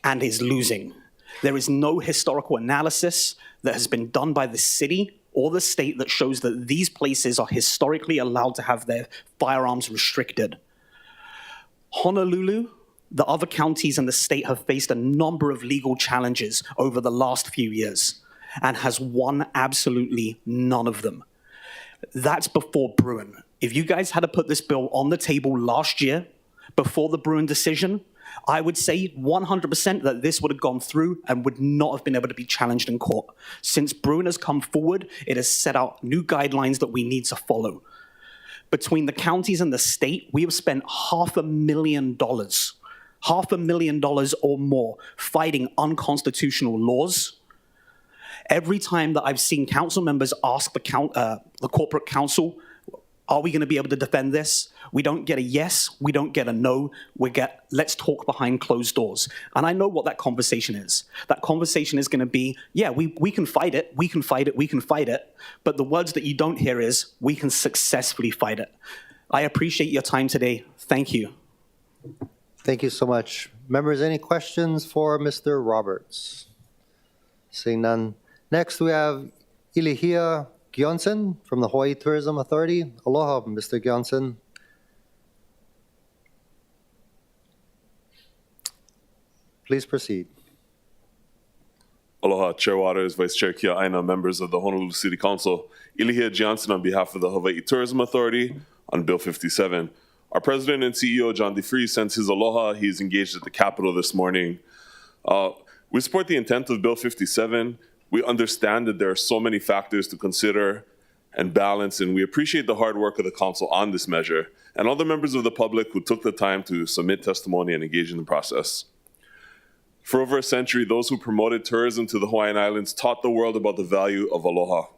and is losing. There is no historical analysis that has been done by the city or the state that shows that these places are historically allowed to have their firearms restricted. Honolulu, the other counties in the state have faced a number of legal challenges over the last few years and has won absolutely none of them. That's before Bruin. If you guys had to put this bill on the table last year, before the Bruin decision, I would say 100% that this would have gone through and would not have been able to be challenged in court. Since Bruin has come forward, it has set out new guidelines that we need to follow. Between the counties and the state, we have spent $500,000 or more fighting unconstitutional laws. Every time that I've seen council members ask the corporate council, are we going to be able to defend this? We don't get a yes, we don't get a no, we get let's talk behind closed doors. And I know what that conversation is. That conversation is going to be, yeah, we can fight it, we can fight it, we can fight it. But the words that you don't hear is, we can successfully fight it. I appreciate your time today. Thank you. Thank you so much. Members, any questions for Mr. Roberts? Seeing none. Next, we have Ilihia Gionson from the Hawaii Tourism Authority. Aloha, Mr. Gionson. Please proceed. Aloha, Chair Waters, Vice Chair Kia Aina, members of the Honolulu City Council. Ilihia Johnson on behalf of the Hawaii Tourism Authority on Bill 57. Our President and CEO, John DeFries, sends his aloha. He's engaged at the Capitol this morning. We support the intent of Bill 57. We understand that there are so many factors to consider and balance, and we appreciate the hard work of the Council on this measure and all the members of the public who took the time to submit testimony and engage in the process. For over a century, those who promoted tourism to the Hawaiian Islands taught the world about the value of aloha.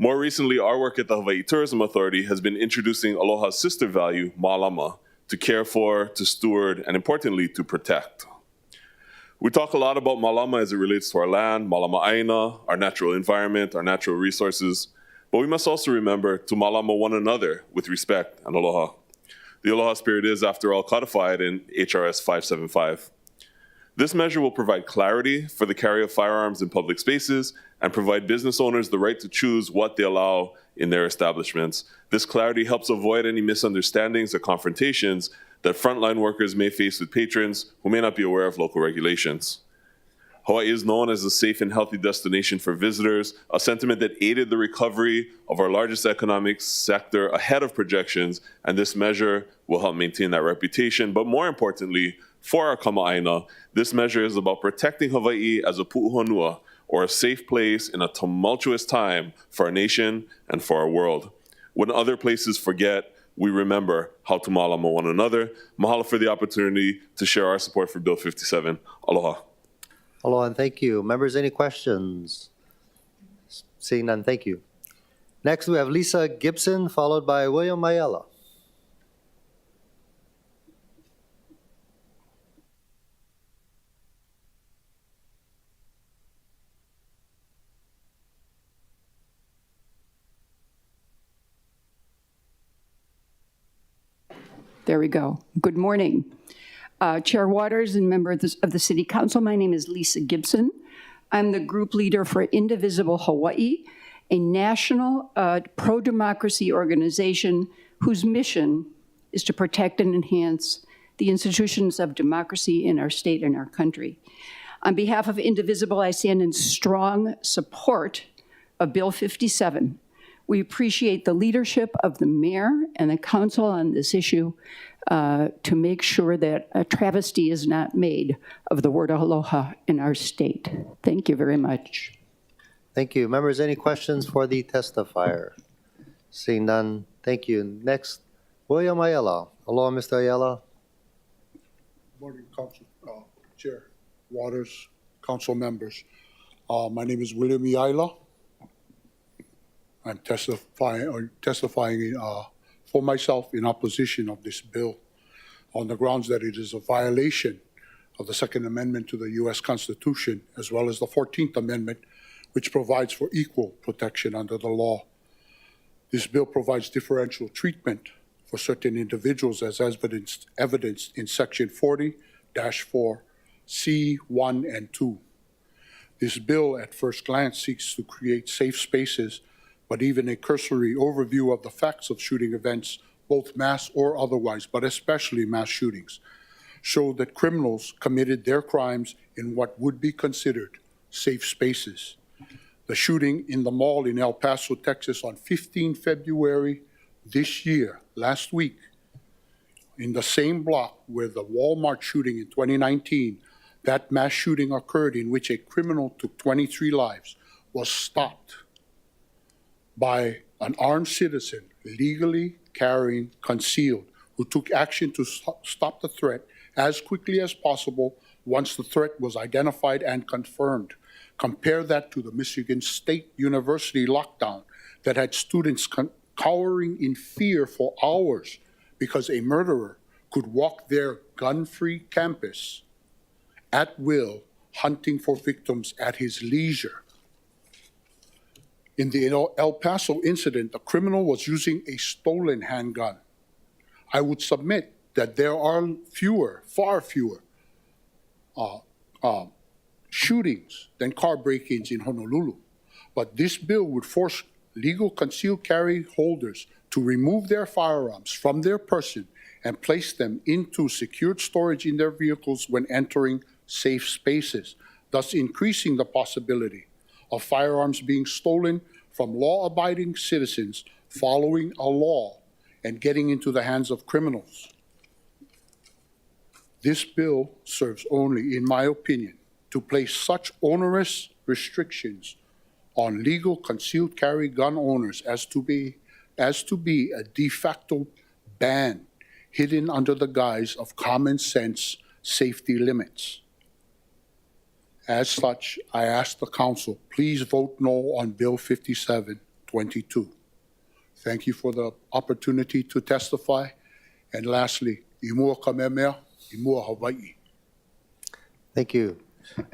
More recently, our work at the Hawaii Tourism Authority has been introducing aloha's sister value, malama, to care for, to steward, and importantly, to protect. We talk a lot about malama as it relates to our land, malama aina, our natural environment, our natural resources, but we must also remember to malama one another with respect and aloha. The aloha spirit is, after all, codified in HRS 575. This measure will provide clarity for the carry of firearms in public spaces and provide business owners the right to choose what they allow in their establishments. This clarity helps avoid any misunderstandings or confrontations that frontline workers may face with patrons who may not be aware of local regulations. Hawaii is known as a safe and healthy destination for visitors, a sentiment that aided the recovery of our largest economic sector ahead of projections, and this measure will help maintain that reputation. But more importantly, for our kama'aina, this measure is about protecting Hawaii as a pu'uhonua, or a safe place in a tumultuous time for our nation and for our world. When other places forget, we remember how to malama one another. Mahalo for the opportunity to share our support for Bill 57. Aloha. Aloha and thank you. Members, any questions? Seeing none, thank you. Next, we have Lisa Gibson, followed by William Mayala. There we go. Good morning. Chair Waters and members of the City Council, my name is Lisa Gibson. I'm the group leader for Indivisible Hawaii, a national pro-democracy organization whose mission is to protect and enhance the institutions of democracy in our state and our country. On behalf of Indivisible, I stand in strong support of Bill 57. We appreciate the leadership of the mayor and the council on this issue to make sure that a travesty is not made of the word aloha in our state. Thank you very much. Thank you. Members, any questions for the testifier? Seeing none, thank you. Next, William Ayala. Aloha, Mr. Ayala. Morning, Council Chair Waters, Council members. My name is William Ayala. I'm testifying for myself in opposition of this bill on the grounds that it is a violation of the Second Amendment to the U.S. Constitution, as well as the 14th Amendment, which provides for equal protection under the law. This bill provides differential treatment for certain individuals as evidenced in Section 40-4, C1 and 2. This bill at first glance seeks to create safe spaces, but even a cursory overview of the facts of shooting events, both mass or otherwise, but especially mass shootings, show that criminals committed their crimes in what would be considered safe spaces. The shooting in the mall in El Paso, Texas on 15 February this year, last week, in the same block where the Walmart shooting in 2019, that mass shooting occurred in which a criminal took 23 lives, was stopped by an armed citizen legally carrying concealed, who took action to stop the threat as quickly as possible once the threat was identified and confirmed. Compare that to the Michigan State University lockdown that had students cowering in fear for hours because a murderer could walk their gun-free campus at will, hunting for victims at his leisure. In the El Paso incident, the criminal was using a stolen handgun. I would submit that there are far fewer shootings than car break-ins in Honolulu. But this bill would force legal concealed carry holders to remove their firearms from their person and place them into secured storage in their vehicles when entering safe spaces, thus increasing the possibility of firearms being stolen from law-abiding citizens following a law and getting into the hands of criminals. This bill serves only, in my opinion, to place such onerous restrictions on legal concealed carry gun owners as to be a de facto ban hidden under the guise of common sense safety limits. As such, I ask the Council, please vote no on Bill 5722. Thank you for the opportunity to testify. And lastly, Imua Kamemea, Imua Hawaii. Thank you.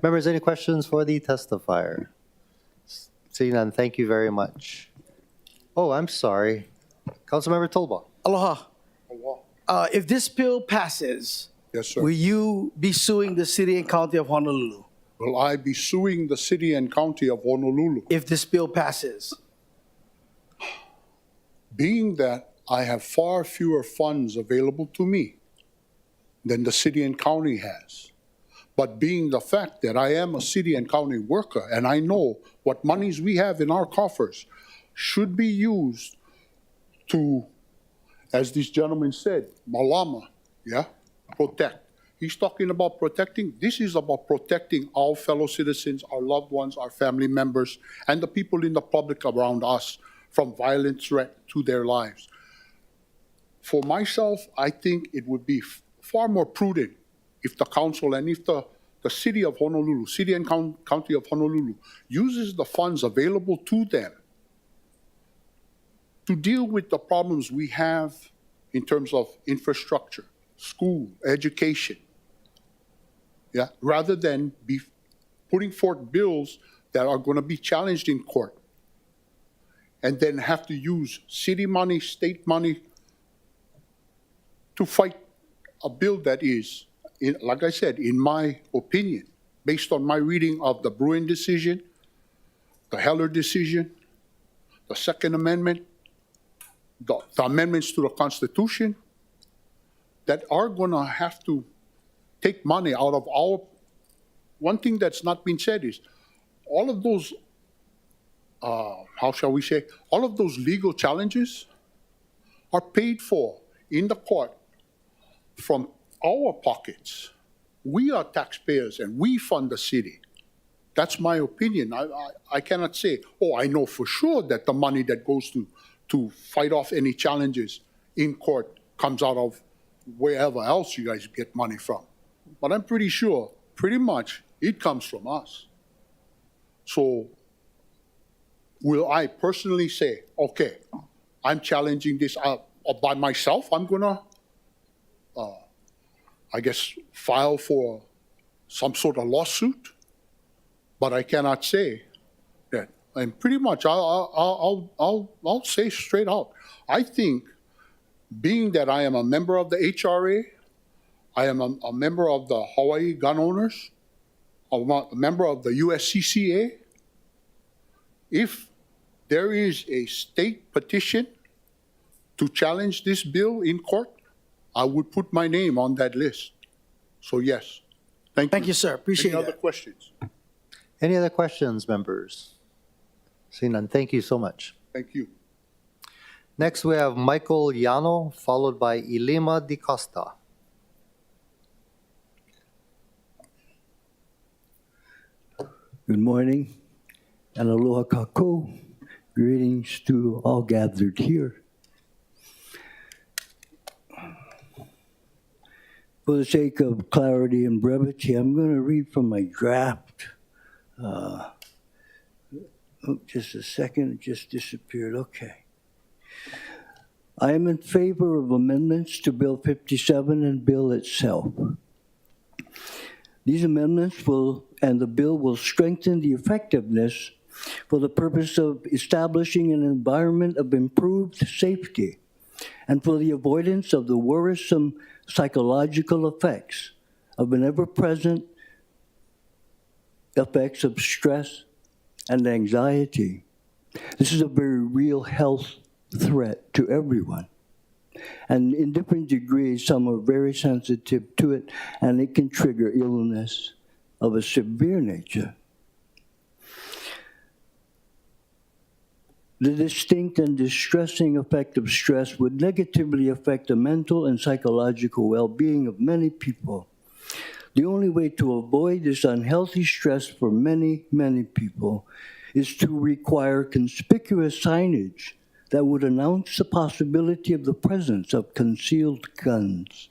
Members, any questions for the testifier? Seeing none, thank you very much. Oh, I'm sorry. Councilmember Tolba. Aloha. If this bill passes, yes, sir, will you be suing the city and county of Honolulu? Will I be suing the city and county of Honolulu? If this bill passes. Being that I have far fewer funds available to me than the city and county has, but being the fact that I am a city and county worker and I know what monies we have in our coffers should be used to, as this gentleman said, malama, yeah, protect. He's talking about protecting. This is about protecting our fellow citizens, our loved ones, our family members, and the people in the public around us from violent threat to their lives. For myself, I think it would be far more prudent if the council and if the city of Honolulu, city and county of Honolulu, uses the funds available to them to deal with the problems we have in terms of infrastructure, school, education, yeah, rather than be putting forth bills that are going to be challenged in court and then have to use city money, state money to fight a bill that is, like I said, in my opinion, based on my reading of the Bruin decision, the Heller decision, the Second Amendment, the amendments to the Constitution that are going to have to take money out of our. One thing that's not been said is all of those, how shall we say, all of those legal challenges are paid for in the court from our pockets. We are taxpayers and we fund the city. That's my opinion. I cannot say, oh, I know for sure that the money that goes to fight off any challenges in court comes out of wherever else you guys get money from. But I'm pretty sure, pretty much, it comes from us. So will I personally say, okay, I'm challenging this by myself? I'm gonna, I guess, file for some sort of lawsuit, but I cannot say that. And pretty much, I'll say straight out. I think, being that I am a member of the HRA, I am a member of the Hawaii Gun Owners, I'm a member of the USCCA. If there is a state petition to challenge this bill in court, I would put my name on that list. So yes, thank you. Thank you, sir. Appreciate it. Any other questions? Any other questions, members? Seeing none, thank you so much. Thank you. Next, we have Michael Yano, followed by Ilima Di Costa. Good morning, and aloha kako. Greetings to all gathered here. For the sake of clarity and brevity, I'm going to read from my draft. Just a second, it just disappeared. Okay. I am in favor of amendments to Bill 57 and bill itself. These amendments and the bill will strengthen the effectiveness for the purpose of establishing an environment of improved safety and for the avoidance of the worrisome psychological effects of an ever-present effects of stress and anxiety. This is a very real health threat to everyone. And in different degrees, some are very sensitive to it, and it can trigger illness of a severe nature. The distinct and distressing effect of stress would negatively affect the mental and psychological well-being of many people. The only way to avoid this unhealthy stress for many, many people is to require conspicuous signage that would announce the possibility of the presence of concealed guns.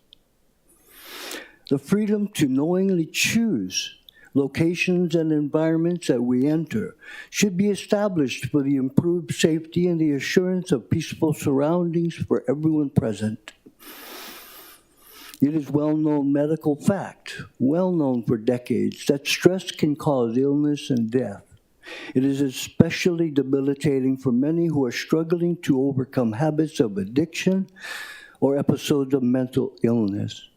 The freedom to knowingly choose locations and environments that we enter should be established for the improved safety and the assurance of peaceful surroundings for everyone present. It is well-known medical fact, well known for decades, that stress can cause illness and death. It is especially debilitating for many who are struggling to overcome habits of addiction or episodes of mental illness.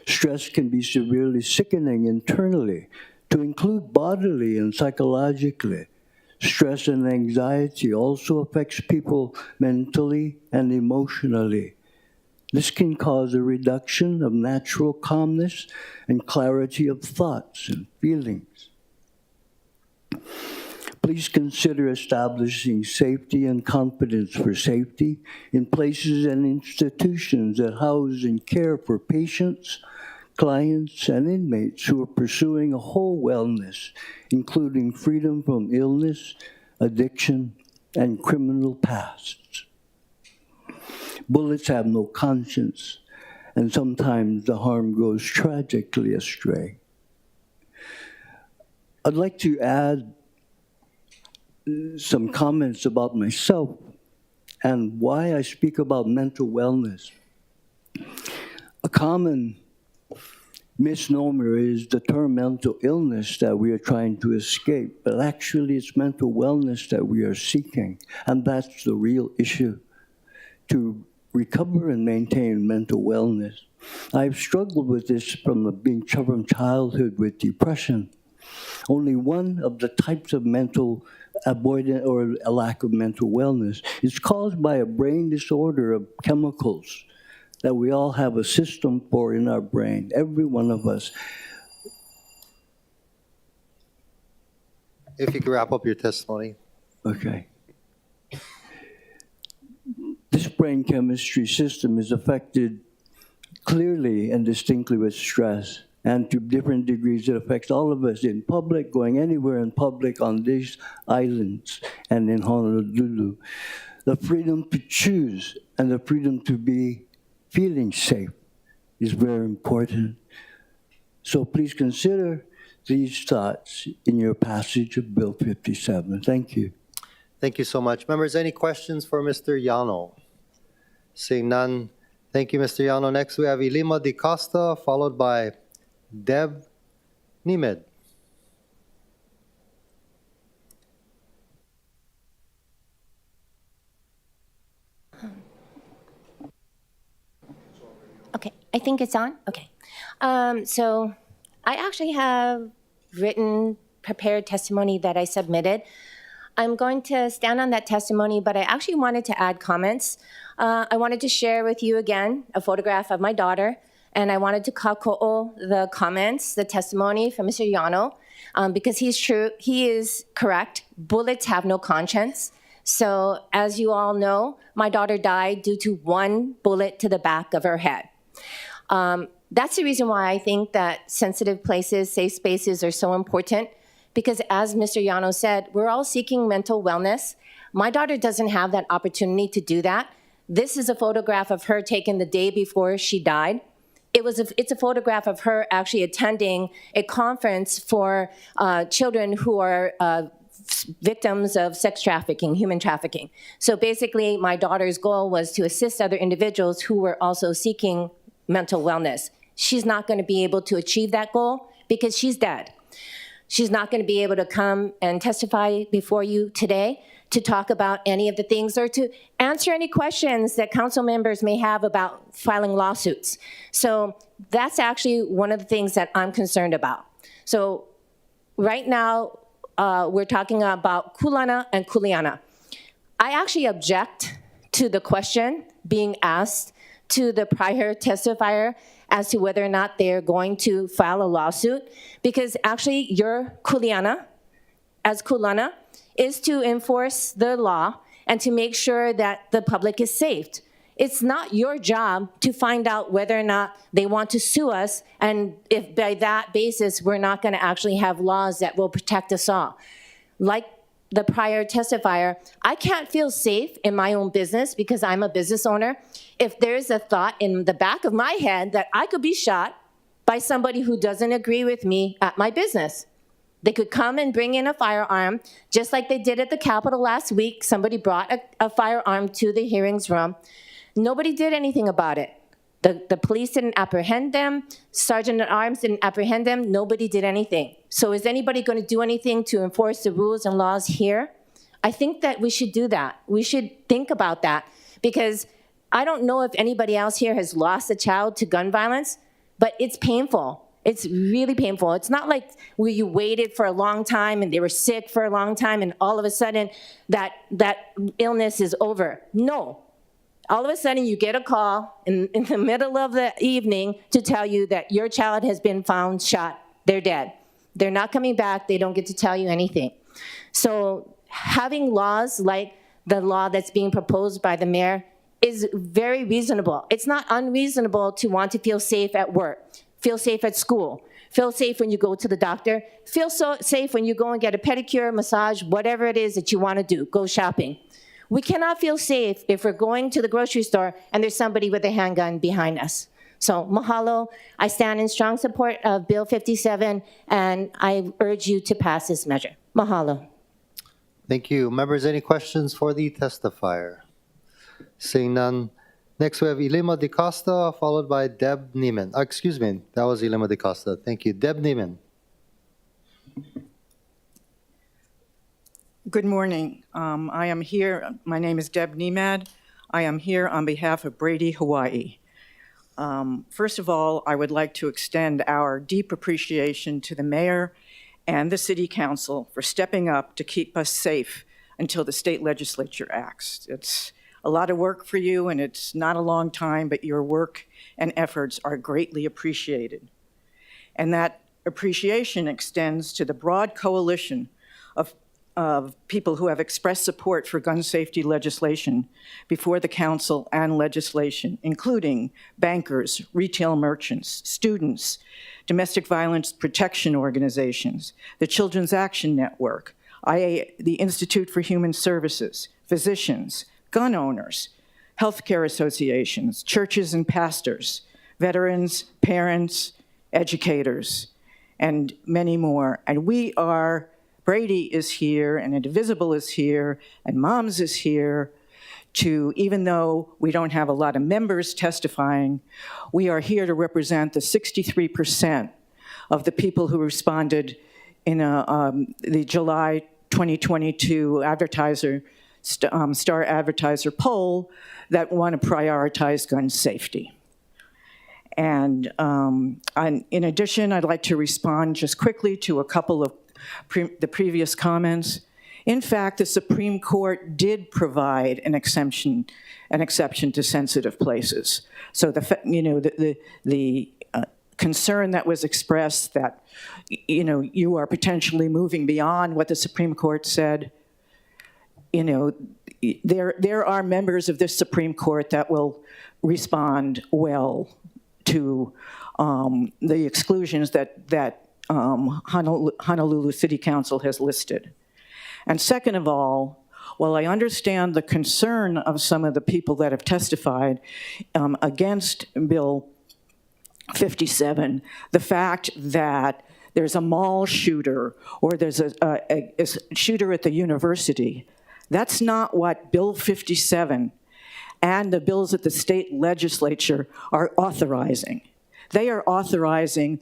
Stress can be severely sickening internally, to include bodily and psychologically. Stress and anxiety also affects people mentally and emotionally. This can cause a reduction of natural calmness and clarity of thoughts and feelings. Please consider establishing safety and confidence for safety in places and institutions that house and care for patients, clients, and inmates who are pursuing a whole wellness, including freedom from illness, addiction, and criminal pasts. Bullets have no conscience, and sometimes the harm goes tragically astray. I'd like to add some comments about myself and why I speak about mental wellness. A common misnomer is the term mental illness that we are trying to escape, but actually it's mental wellness that we are seeking, and that's the real issue, to recover and maintain mental wellness. I've struggled with this from childhood with depression. Only one of the types of mental avoidance or a lack of mental wellness. It's caused by a brain disorder of chemicals that we all have a system for in our brain, every one of us. If you could wrap up your testimony. Okay. This brain chemistry system is affected clearly and distinctly with stress, and to different degrees it affects all of us in public, going anywhere in public on these islands and in Honolulu. The freedom to choose and the freedom to be feeling safe is very important. So please consider these thoughts in your passage of Bill 57. Thank you. Thank you so much. Members, any questions for Mr. Yano? Seeing none, thank you, Mr. Yano. Next, we have Ilima Di Costa, followed by Deb Nimed. Okay, I think it's on. Okay. So I actually have prepared testimony that I submitted. I'm going to stand on that testimony, but I actually wanted to add comments. I wanted to share with you again a photograph of my daughter, and I wanted to kako'o the comments, the testimony from Mr. Yano, because he's true. He is correct. Bullets have no conscience. So as you all know, my daughter died due to one bullet to the back of her head. That's the reason why I think that sensitive places, safe spaces are so important, because as Mr. Yano said, we're all seeking mental wellness. My daughter doesn't have that opportunity to do that. This is a photograph of her taken the day before she died. It's a photograph of her actually attending a conference for children who are victims of sex trafficking, human trafficking. So basically, my daughter's goal was to assist other individuals who were also seeking mental wellness. She's not going to be able to achieve that goal because she's dead. She's not going to be able to come and testify before you today to talk about any of the things or to answer any questions that council members may have about filing lawsuits. So that's actually one of the things that I'm concerned about. So right now, we're talking about Kulana and Kuleana. I actually object to the question being asked to the prior testifier as to whether or not they're going to file a lawsuit, because actually your Kuleana, as Kulana, is to enforce the law and to make sure that the public is safe. It's not your job to find out whether or not they want to sue us, and if by that basis we're not going to actually have laws that will protect us all. Like the prior testifier, I can't feel safe in my own business because I'm a business owner if there's a thought in the back of my head that I could be shot by somebody who doesn't agree with me at my business. They could come and bring in a firearm, just like they did at the Capitol last week. Somebody brought a firearm to the hearings room. Nobody did anything about it. The police didn't apprehend them. Sergeant at Arms didn't apprehend them. Nobody did anything. So is anybody going to do anything to enforce the rules and laws here? I think that we should do that. We should think about that, because I don't know if anybody else here has lost a child to gun violence, but it's painful. It's really painful. It's not like where you waited for a long time and they were sick for a long time and all of a sudden that illness is over. No. All of a sudden you get a call in the middle of the evening to tell you that your child has been found shot. They're dead. They're not coming back. They don't get to tell you anything. So having laws like the law that's being proposed by the mayor is very reasonable. It's not unreasonable to want to feel safe at work, feel safe at school, feel safe when you go to the doctor, feel so safe when you go and get a pedicure, massage, whatever it is that you want to do, go shopping. We cannot feel safe if we're going to the grocery store and there's somebody with a handgun behind us. So mahalo. I stand in strong support of Bill 57, and I urge you to pass this measure. Mahalo. Thank you. Members, any questions for the testifier? Seeing none. Next, we have Ilima Di Costa, followed by Deb Neiman. Excuse me, that was Ilima Di Costa. Thank you. Deb Neiman. Good morning. I am here. My name is Deb Nemad. I am here on behalf of Brady, Hawaii. First of all, I would like to extend our deep appreciation to the mayor and the City Council for stepping up to keep us safe until the state legislature acts. It's a lot of work for you, and it's not a long time, but your work and efforts are greatly appreciated. And that appreciation extends to the broad coalition of people who have expressed support for gun safety legislation before the council and legislation, including bankers, retail merchants, students, domestic violence protection organizations, the Children's Action Network, the Institute for Human Services, physicians, gun owners, healthcare associations, churches and pastors, veterans, parents, educators, and many more. And Brady is here, and Indivisible is here, and Moms is here even though we don't have a lot of members testifying, we are here to represent the 63% of the people who responded in the July 2022 Star Advertiser poll that want to prioritize gun safety. And in addition, I'd like to respond just quickly to a couple of the previous comments. In fact, the Supreme Court did provide an exception to sensitive places. So the concern that was expressed that you are potentially moving beyond what the Supreme Court said, there are members of this Supreme Court that will respond well to the exclusions that Honolulu City Council has listed. And second of all, while I understand the concern of some of the people that have testified against Bill 57, the fact that there's a mall shooter or there's a shooter at the university, that's not what Bill 57 and the bills at the state legislature are authorizing. They are authorizing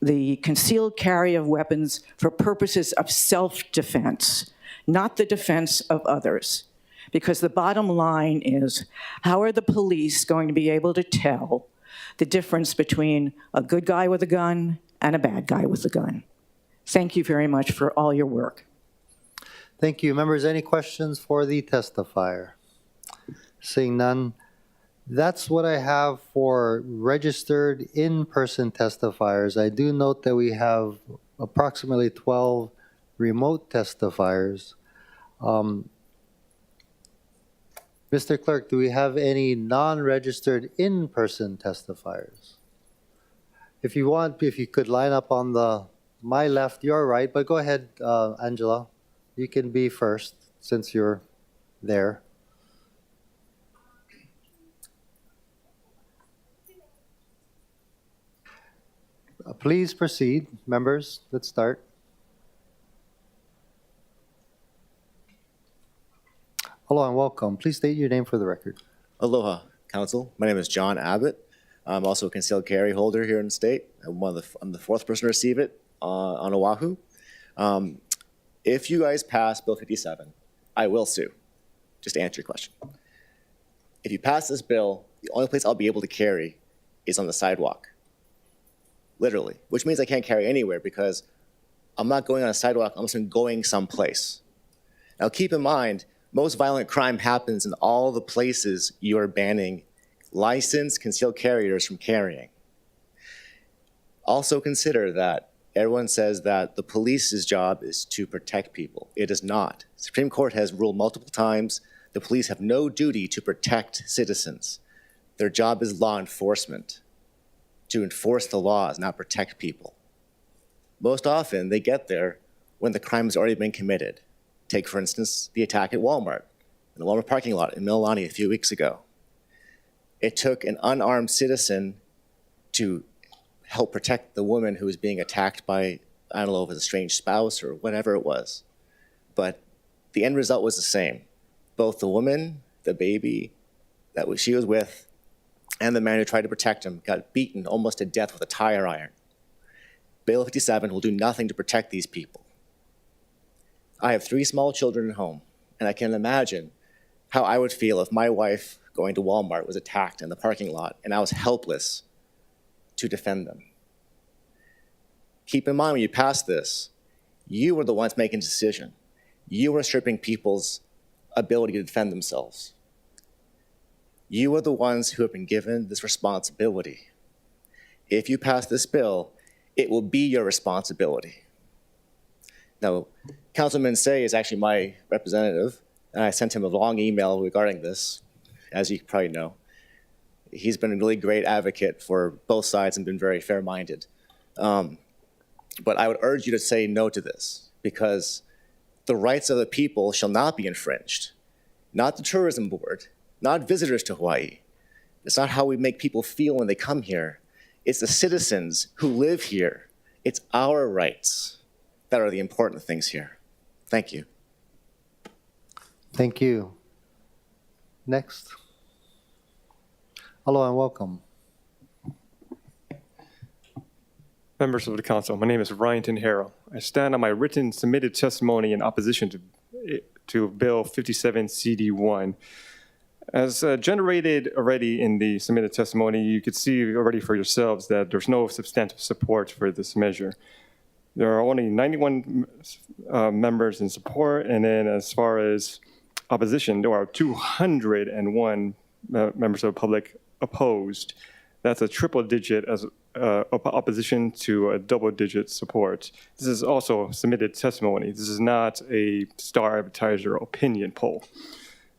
the concealed carry of weapons for purposes of self-defense, not the defense of others. Because the bottom line is, how are the police going to be able to tell the difference between a good guy with a gun and a bad guy with a gun? Thank you very much for all your work. Thank you. Members, any questions for the testifier? Seeing none, that's what I have for registered in-person testifiers. I do note that we have approximately 12 remote testifiers. Mr. Clerk, do we have any non-registered in-person testifiers? If you want, if you could line up on my left, your right, but go ahead, Angela. You can be first since you're there. Please proceed, members. Let's start. Hello and welcome. Please state your name for the record. Aloha, Council. My name is John Abbott. I'm also a concealed carry holder here in the state. I'm the fourth person to receive it on Oahu. If you guys pass Bill 57, I will sue. Just to answer your question. If you pass this bill, the only place I'll be able to carry is on the sidewalk. Literally, which means I can't carry anywhere because I'm not going on a sidewalk, I'm just going someplace. Now keep in mind, most violent crime happens in all the places you are banning licensed concealed carriers from carrying. Also consider that everyone says that the police's job is to protect people. It is not. The Supreme Court has ruled multiple times the police have no duty to protect citizens. Their job is law enforcement, to enforce the laws, not protect people. Most often, they get there when the crime has already been committed. Take, for instance, the attack at Walmart, in the Walmart parking lot in Mililani a few weeks ago. It took an unarmed citizen to help protect the woman who was being attacked by, I don't know if it was a strange spouse or whatever it was. But the end result was the same. Both the woman, the baby that she was with, and the man who tried to protect him got beaten almost to death with a tire iron. Bill 57 will do nothing to protect these people. I have 3 small children at home, and I can imagine how I would feel if my wife going to Walmart was attacked in the parking lot and I was helpless to defend them. Keep in mind when you pass this, You were the ones making the decision. You were stripping people's ability to defend themselves. You are the ones who have been given this responsibility. If you pass this bill, it will be your responsibility. Now, Councilman Say is actually my representative, and I sent him a long email regarding this, as you probably know. He's been a really great advocate for both sides and been very fair-minded. But I would urge you to say no to this, because the rights of the people shall not be infringed. Not the tourism board, not visitors to Hawaii. It's not how we make people feel when they come here. It's the citizens who live here. It's our rights that are the important things here. Thank you. Thank you. Next. Hello and welcome. Members of the council, my name is Ryan Tinhero. I stand on my written submitted testimony in opposition to Bill 57 CD1. As generated already in the submitted testimony, you could see already for yourselves that there's no substantive support for this measure. There are only 91 members in support, and then as far as opposition, there are 201 members of the public opposed. That's a triple digit as opposition to a double digit support. This is also submitted testimony. This is not a Star Advertiser opinion poll.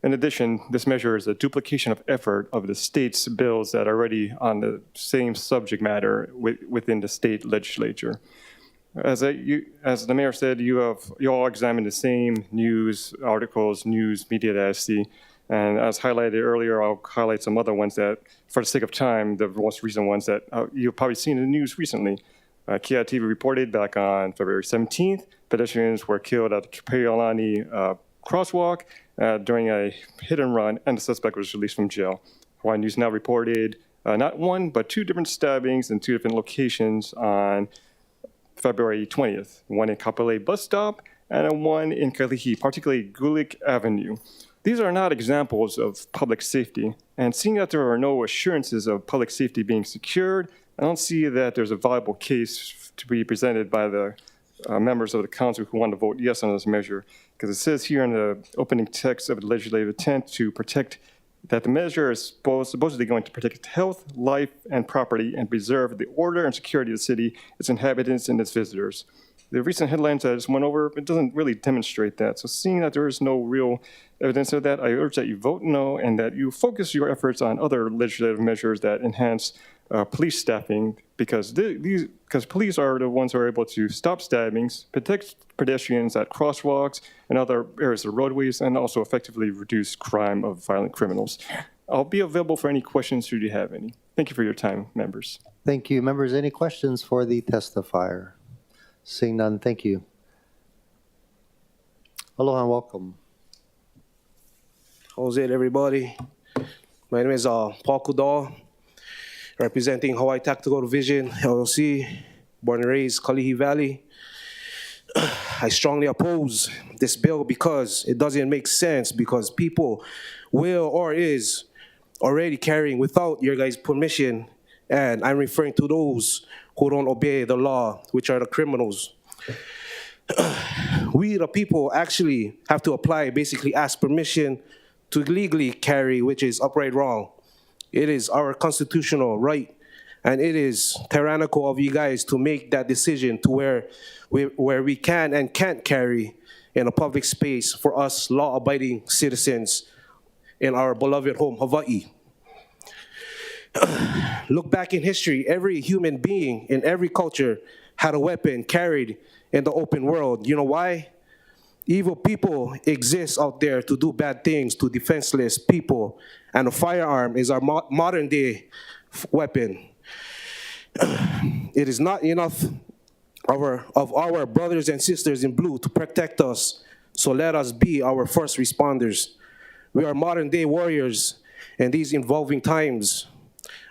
In addition, this measure is a duplication of effort of the state's bills that are already on the same subject matter within the state legislature. As the mayor said, you all examined the same news articles, news media that I see. And as highlighted earlier, I'll highlight some other ones that, for the sake of time, the most recent ones that you've probably seen in the news recently. Kia TV reported back on February 17th, pedestrians were killed at the Kepeolani crosswalk during a hit and run, and the suspect was released from jail. Hawaii News Now reported not one, but two different stabbings in two different locations on February 20th, one in Kapolei bus stop and one in Kalihi, particularly Gulick Avenue. These are not examples of public safety, and seeing that there are no assurances of public safety being secured, I don't see that there's a viable case to be presented by the members of the council who want to vote yes on this measure, because it says here in the opening text of the legislative intent to protect that the measure is supposedly going to protect health, life, and property and preserve the order and security of the city, its inhabitants, and its visitors. The recent headlines I just went over, it doesn't really demonstrate that. So seeing that there is no real evidence of that, I urge that you vote no and that you focus your efforts on other legislative measures that enhance police staffing, because police are the ones who are able to stop stabbings, protect pedestrians at crosswalks and other areas of roadways, and also effectively reduce crime of violent criminals. I'll be available for any questions should you have any. Thank you for your time, members. Thank you. Members, any questions for the testifier? Seeing none, thank you. Aloha and welcome. How's it, everybody? My name is Paul Kudal, representing Hawaii Tactical Division, LLC, born and raised Kalihi Valley. I strongly oppose this bill because it doesn't make sense, because people will or is already carrying without your guys' permission, and I'm referring to those who don't obey the law, which are the criminals. We, the people, actually have to apply, basically ask permission to legally carry, which is upright wrong. It is our constitutional right, and it is tyrannical of you guys to make that decision to where we can and can't carry in a public space for us law-abiding citizens in our beloved home, Hawaii. Look back in history, every human being in every culture had a weapon carried in the open world. You know why? Evil people exist out there to do bad things to defenseless people, and a firearm is our modern day weapon. It is not enough of our brothers and sisters in blue to protect us, so let us be our first responders. We are modern day warriors in these evolving times,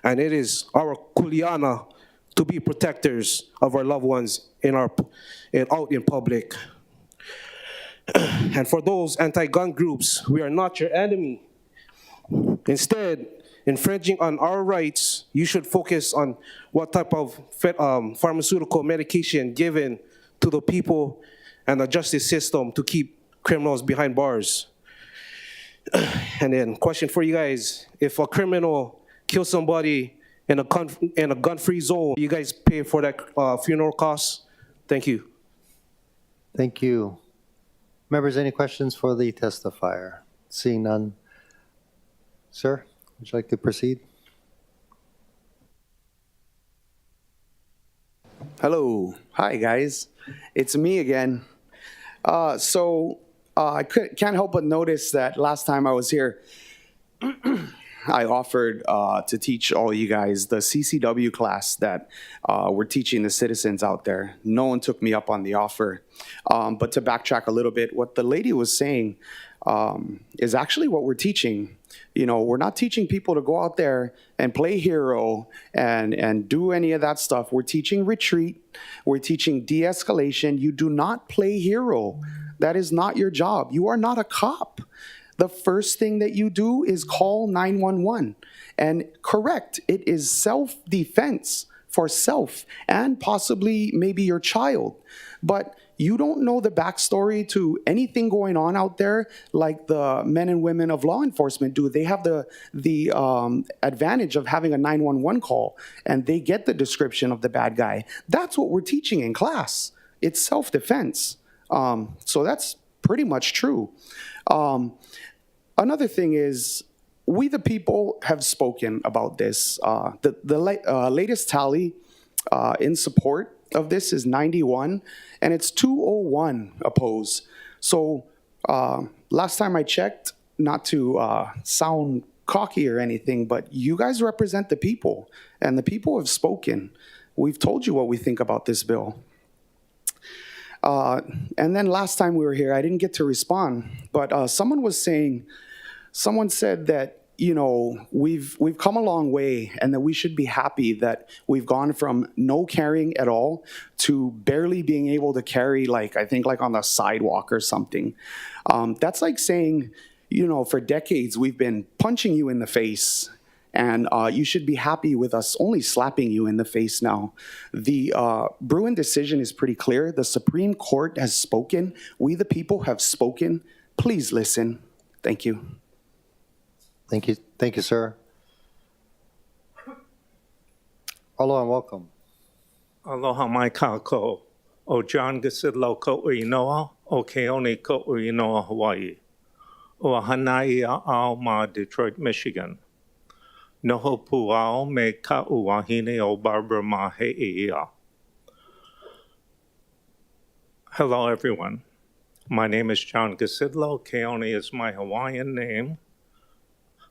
and it is our kuleana to be protectors of our loved ones out in public. And for those anti-gun groups, we are not your enemy. Instead, infringing on our rights, you should focus on what type of pharmaceutical medication given to the people and the justice system to keep criminals behind bars. And then, question for you guys: if a criminal kills somebody in a gun-free zone, you guys pay for that funeral costs? Thank you. Thank you. Members, any questions for the testifier? Seeing none. Sir, would you like to proceed? Hello. Hi, guys. It's me again. I can't help but notice that last time I was here, I offered to teach all you guys the CCW class that we're teaching the citizens out there. No one took me up on the offer. But to backtrack a little bit, what the lady was saying is actually what we're teaching. You know, we're not teaching people to go out there and play hero and do any of that stuff. We're teaching retreat. We're teaching de-escalation. You do not play hero. That is not your job. You are not a cop. The first thing that you do is call 911. And correct, it is self-defense for self and possibly maybe your child. But you don't know the backstory to anything going on out there like the men and women of law enforcement do. They have the advantage of having a 911 call, and they get the description of the bad guy. That's what we're teaching in class. It's self-defense. So that's pretty much true. Another thing is, we the people have spoken about this. The latest tally in support of this is 91, and it's 201 opposed. So last time I checked, not to sound cocky or anything, but you guys represent the people, and the people have spoken. We've told you what we think about this bill. And then last time we were here, I didn't get to respond, but someone said that, you know, we've come a long way and that we should be happy that we've gone from no carrying at all to barely being able to carry, like, I think like on the sidewalk or something. That's like saying, you know, for decades we've been punching you in the face, and you should be happy with us only slapping you in the face now. The Bruin decision is pretty clear. The Supreme Court has spoken. We the people have spoken. Please listen. Thank you. Thank you. Thank you, sir. Aloha and welcome. Aloha mai kako. O John Gasidlo ko uinoa, o Keone ko uinoa Hawaii. O Hanai ao ma Detroit, Michigan. Noho puao me ka uahine o Barbara ma he'ia. Hello, everyone. My name is John Gasidlo. Keone is my Hawaiian name.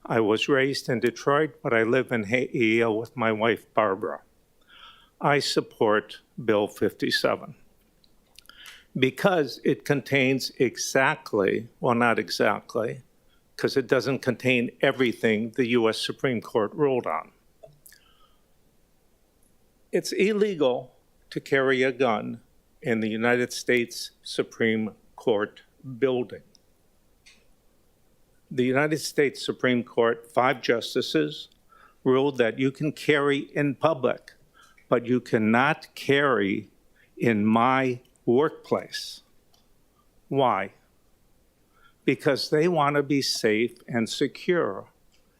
I was raised in Detroit, but I live in He'ia with my wife, Barbara. I support Bill 57 because it contains exactly, well, not exactly, because it doesn't contain everything the U.S. Supreme Court ruled on. It's illegal to carry a gun in the United States Supreme Court building. The United States Supreme Court, 5 justices, ruled that you can carry in public, but you cannot carry in my workplace. Why? Because they want to be safe and secure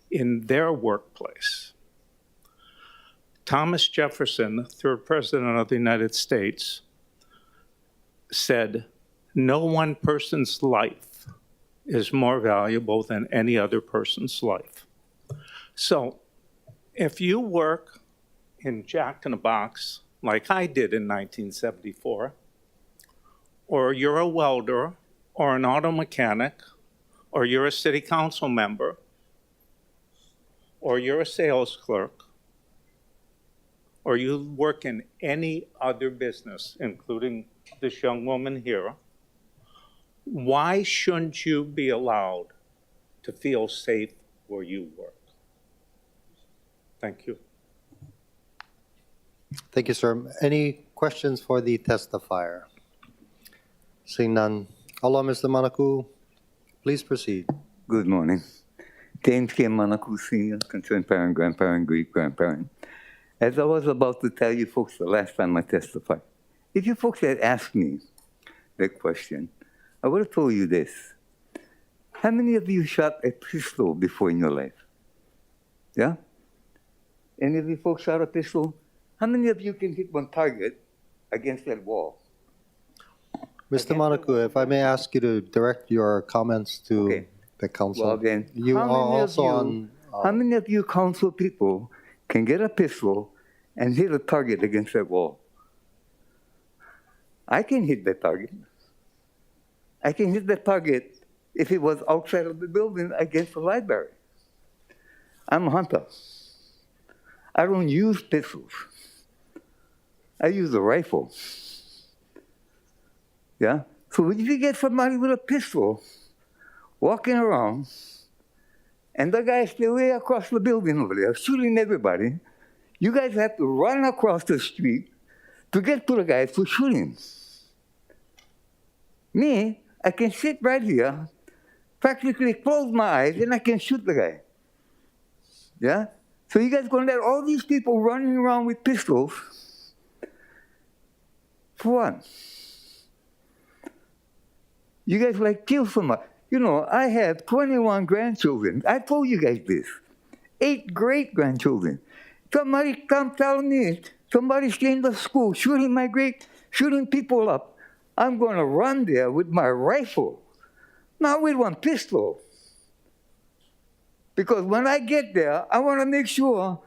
in their workplace. Thomas Jefferson, 3rd President of the United States, said, "No one person's life is more valuable than any other person's life." So if you work in Jack in the Box, like I did in 1974, or you're a welder, or an auto mechanic, or you're a city council member, or you're a sales clerk, or you work in any other business, including this young woman here, why shouldn't you be allowed to feel safe where you work? Thank you. Thank you, sir. Any questions for the testifier? Seeing none. Aloha, Mr. Manaku. Please proceed. Good morning. James K. Manaku Sr., concerned parent, grandparent, great-grandparent. As I was about to tell you folks the last time I testified, if you folks had asked me that question, I would have told you this. How many of you shot a pistol before in your life? Yeah? Any of you folks shot a pistol? How many of you can hit one target against that wall? Mr. Monaco, if I may ask you to direct your comments to the council. Well, then, You are also how many of you council people can get a pistol and hit a target against that wall? I can hit that target. I can hit that target if it was outside of the building against the library. I'm a hunter. I don't use pistols. I use a rifle. Yeah? So if you get somebody with a pistol walking around, and the guy's still way across the building over there shooting everybody, you guys have to run across the street to get to the guy to shoot him. Me, I can sit right here, practically close my eyes, and I can shoot the guy. Yeah? So you guys gonna let all these people running around with pistols for what? You guys like kill somebody. You know, I have 21 grandchildren. I told you guys this. 8 great-grandchildren. Somebody come tell me, somebody's in the school shooting people up. I'm going to run there with my rifle, not with one pistol. Because when I get there, I want to make sure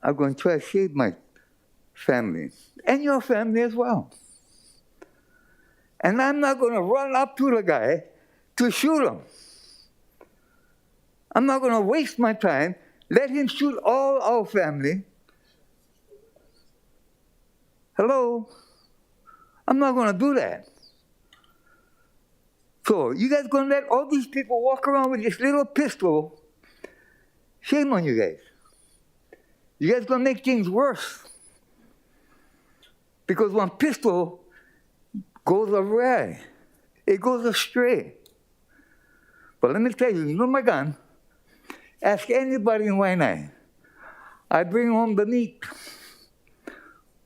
I'm going to try to save my family and your family as well. And I'm not going to run up to the guy to shoot him. I'm not going to waste my time. Let him shoot all our family. Hello? I'm not going to do that. So you guys going to let all these people walk around with this little pistol? Shame on you guys. You guys going to make things worse. Because one pistol goes awry. It goes astray. But let me tell you, you know my gun? Ask anybody in Waianae. I bring home the meat.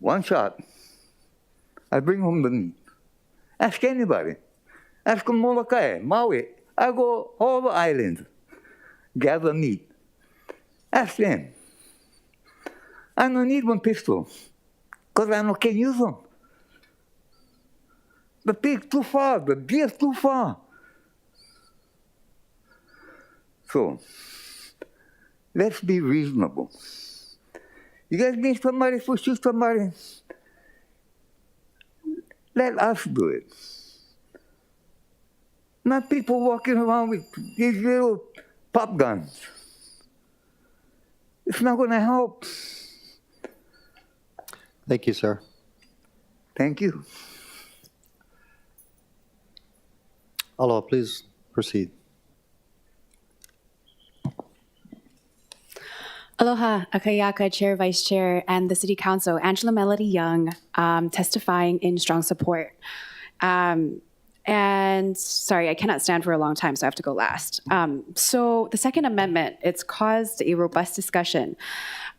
One shot. I bring home the meat. Ask anybody. Ask Molokai, Maui. I go all the islands, gather meat. Ask them. I don't need one pistol, because I can't use them. The pig too far, the deer too far. So, let's be reasonable. You guys need somebody to shoot somebody? Let us do it. Not people walking around with these little pop guns. It's not going to help. Thank you, sir. Thank you. Aloha, please proceed. Aloha, Akayaka, Chair, Vice Chair, and the City Council. Angela Melody Young, testifying in strong support. And sorry, I cannot stand for a long time, so I have to go last. So the Second Amendment, it's caused a robust discussion.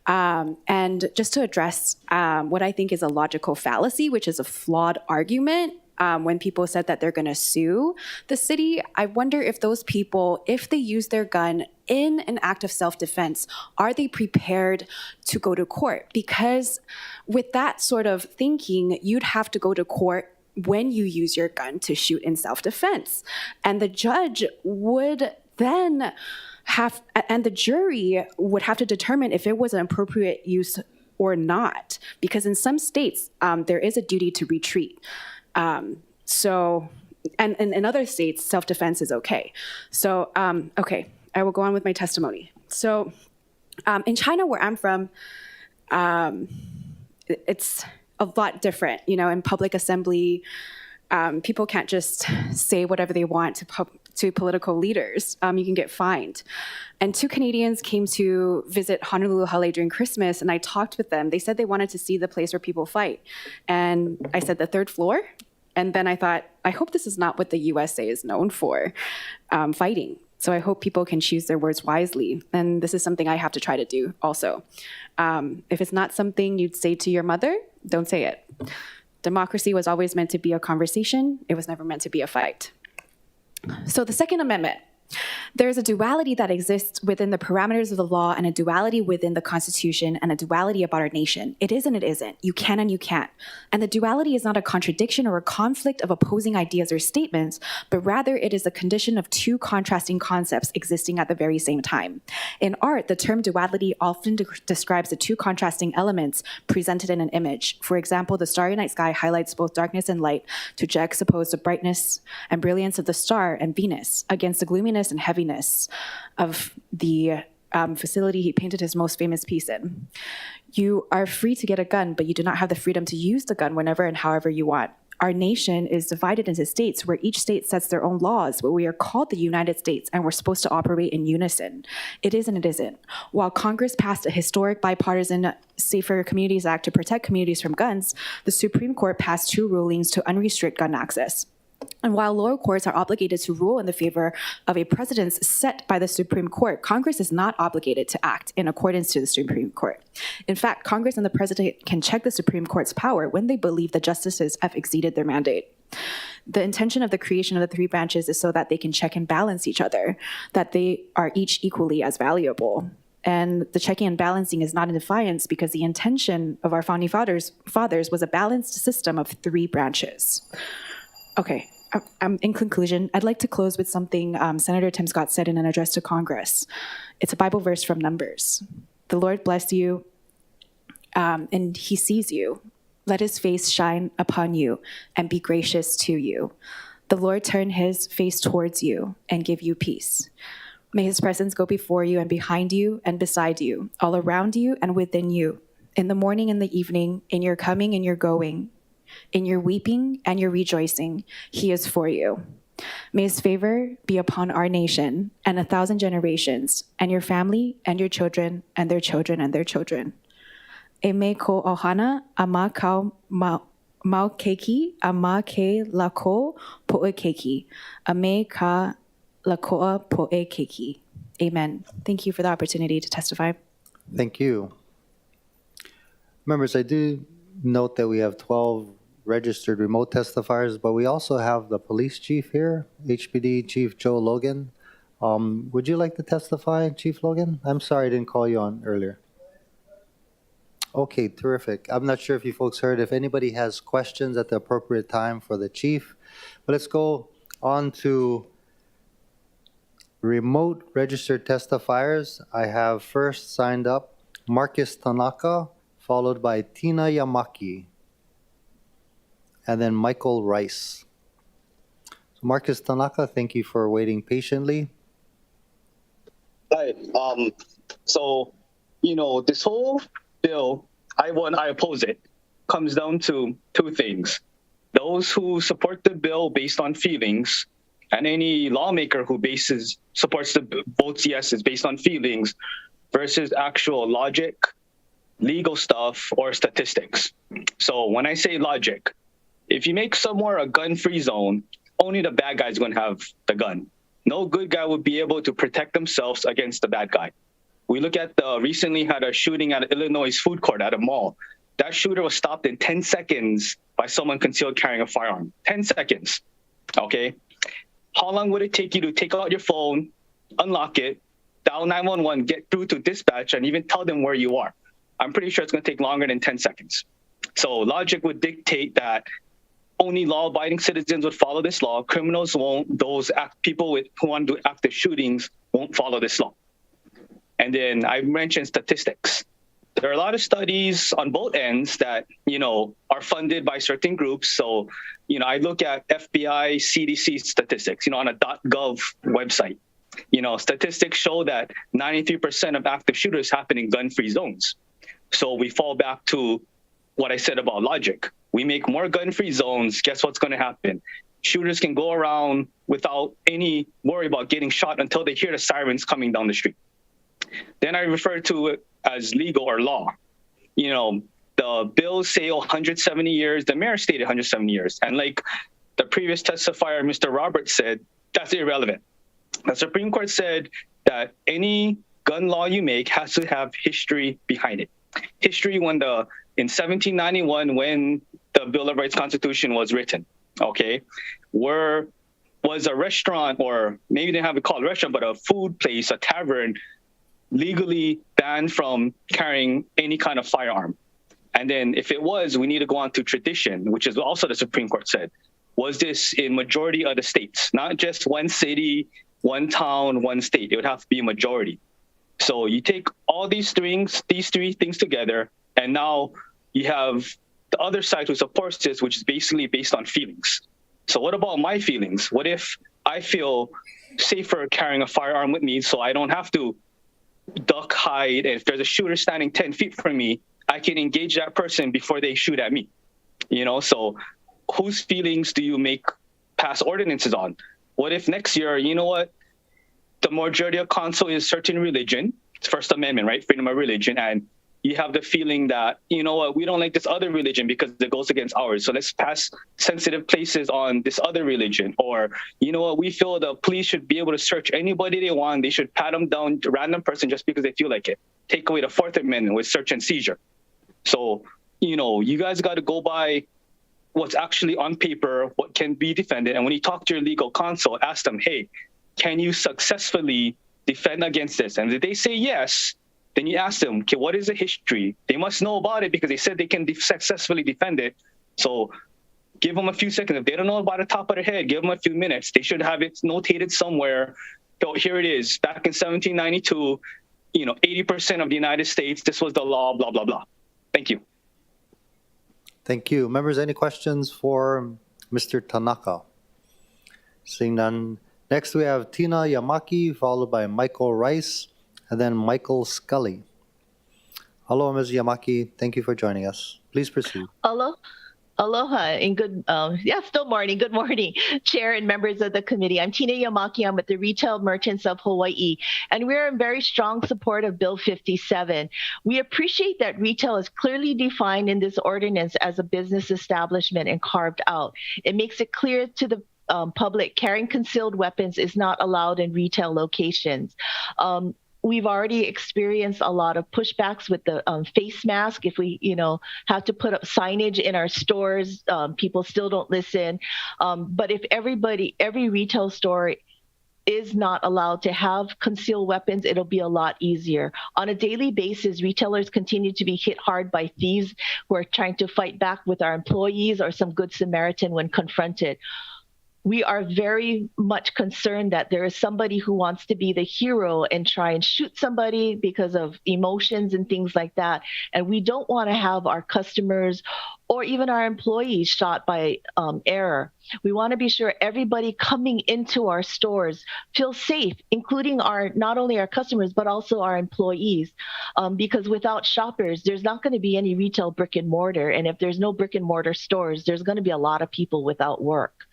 And just to address what I think is a logical fallacy, which is a flawed argument, when people said that they're going to sue the city, I wonder if those people, if they use their gun in an act of self-defense, are they prepared to go to court? Because with that sort of thinking, you'd have to go to court when you use your gun to shoot in self-defense. And the judge would then have, and the jury would have to determine if it was an appropriate use or not. Because in some states, there is a duty to retreat. So, and in other states, self-defense is okay. So, okay, I will go on with my testimony. So, in China, where I'm from, it's a lot different. You know, in public assembly, people can't just say whatever they want to political leaders. You can get fined. And 2 Canadians came to visit Honolulu Hale during Christmas, and I talked with them. They said they wanted to see the place where people fight. And I said, the 3rd floor? And then I thought, I hope this is not what the USA is known for, fighting. So I hope people can choose their words wisely. And this is something I have to try to do also. If it's not something you'd say to your mother, don't say it. Democracy was always meant to be a conversation. It was never meant to be a fight. So the Second Amendment. There's a duality that exists within the parameters of the law and a duality within the Constitution and a duality about our nation. It is and it isn't. You can and you can't. And the duality is not a contradiction or a conflict of opposing ideas or statements, but rather it is a condition of two contrasting concepts existing at the very same time. In art, the term duality often describes the two contrasting elements presented in an image. For example, the starry night sky highlights both darkness and light to juxtapose the brightness and brilliance of the star and Venus against the gloominess and heaviness of the facility he painted his most famous piece in. You are free to get a gun, but you do not have the freedom to use the gun whenever and however you want. Our nation is divided into states where each state sets their own laws, but we are called the United States and we're supposed to operate in unison. It is and it isn't. While Congress passed a historic bipartisan Safer Communities Act to protect communities from guns, the Supreme Court passed 2 rulings to unrestrict gun access. And while lower courts are obligated to rule in the favor of a precedence set by the Supreme Court, Congress is not obligated to act in accordance to the Supreme Court. In fact, Congress and the President can check the Supreme Court's power when they believe the justices have exceeded their mandate. The intention of the creation of the 3 branches is so that they can check and balance each other, that they are each equally as valuable. And the checking and balancing is not in defiance because the intention of our founding fathers was a balanced system of 3 branches. Okay, in conclusion, I'd like to close with something Senator Tim Scott said in an address to Congress. It's a Bible verse from Numbers. The Lord bless you, and he sees you. Let his face shine upon you and be gracious to you. The Lord turn his face towards you and give you peace. May his presence go before you and behind you and beside you, all around you and within you, in the morning and the evening, in your coming and your going, in your weeping and your rejoicing, he is for you. May his favor be upon our nation and 1,000 generations, and your family and your children and their children and their children. E me ko ohana ama kau mau keiki ama ke lako poe keiki. Ame ka lakoa poe keiki. Amen. Thank you for the opportunity to testify. Thank you. Members, I do note that we have 12 registered remote testifiers, but we also have the police chief here, HPD Chief Joe Logan. Would you like to testify, Chief Logan? I'm sorry I didn't call you on earlier. Okay, terrific. I'm not sure if you folks heard, if anybody has questions at the appropriate time for the chief. But let's go on to remote registered testifiers. I have first signed up Marcus Tanaka, followed by Tina Yamaki, and then Michael Rice. So Marcus Tanaka, thank you for waiting patiently. Hi. So, this whole bill, I oppose it, comes down to 2 things. Those who support the bill based on feelings, and any lawmaker who supports the votes yes is based on feelings versus actual logic, legal stuff, or statistics. So when I say logic, if you make somewhere a gun-free zone, only the bad guy's going to have the gun. No good guy would be able to protect themselves against the bad guy. We look at recently had a shooting at Illinois food court at a mall. That shooter was stopped in 10 seconds by someone concealed carrying a firearm. 10 seconds, okay? How long would it take you to take out your phone, unlock it, dial 911, get through to dispatch, and even tell them where you are? I'm pretty sure it's going to take longer than 10 seconds. So logic would dictate that only law-abiding citizens would follow this law. Criminals won't. Those people who want to do active shootings won't follow this law. And then I mentioned statistics. There are a lot of studies on both ends that, are funded by certain groups. So, I look at FBI, CDC statistics, on a .gov website. Statistics show that 93% of active shooters happen in gun-free zones. So we fall back to what I said about logic. We make more gun-free zones, guess what's going to happen? Shooters can go around without any worry about getting shot until they hear the sirens coming down the street. Then I refer to it as legal or law. The bills say 170 years, the mayor stated 170 years. And like the previous testifier, Mr. Roberts said, that's irrelevant. The Supreme Court said that any gun law you make has to have history behind it. History when the in 1791 when the Bill of Rights Constitution was written, okay, was a restaurant, or maybe they didn't have it called a restaurant, but a food place, a tavern, legally banned from carrying any kind of firearm? And then if it was, we need to go on to tradition, which is also the Supreme Court said. Was this in majority of the states, not just one city, one town, one state? It would have to be a majority. So you take all these three things together, and now you have the other side who supports this, which is basically based on feelings. So what about my feelings? What if I feel safer carrying a firearm with me so I don't have to duck, hide, and if there's a shooter standing 10 feet from me, I can engage that person before they shoot at me? So whose feelings do you make pass ordinances on? What if next year, the majority of council is certain religion, it's First Amendment, right? Freedom of religion. And you have the feeling that, we don't like this other religion because it goes against ours. So let's pass sensitive places on this other religion. Or, we feel the police should be able to search anybody they want. They should pat them down to a random person just because they feel like it. Take away the Fourth Amendment with search and seizure. So, you guys got to go by what's actually on paper, what can be defended. And when you talk to your legal counsel, ask them, hey, can you successfully defend against this? And if they say yes, then you ask them, okay, what is the history? They must know about it because they said they can successfully defend it. So give them a few seconds. If they don't know about the top of their head, give them a few minutes. They should have it notated somewhere. So here it is. Back in 1792, 80% of the United States, this was the law, blah, blah, blah. Thank you. Thank you. Members, any questions for Mr. Tanaka? Seeing none. Next, we have Tina Yamaki, followed by Michael Rice, and then Michael Scully. Hello, Ms. Yamaki. Thank you for joining us. Please proceed. Aloha and still morning. Good morning, Chair and members of the committee. I'm Tina Yamaki. I'm with the Retail Merchants of Hawaii, and we're in very strong support of Bill 57. We appreciate that retail is clearly defined in this ordinance as a business establishment and carved out. It makes it clear to the public carrying concealed weapons is not allowed in retail locations. We've already experienced a lot of pushbacks with the face mask. If we, have to put up signage in our stores, people still don't listen. But if every retail store is not allowed to have concealed weapons, it'll be a lot easier. On a daily basis, retailers continue to be hit hard by thieves who are trying to fight back with our employees or some good Samaritan when confronted. We are very much concerned that there is somebody who wants to be the hero and try and shoot somebody because of emotions and things like that. And we don't want to have our customers or even our employees shot by error. We want to be sure everybody coming into our stores feels safe, including not only our customers, but also our employees. Because without shoppers, there's not going to be any retail brick and mortar. And if there's no brick and mortar stores, there's going to be a lot of people without work.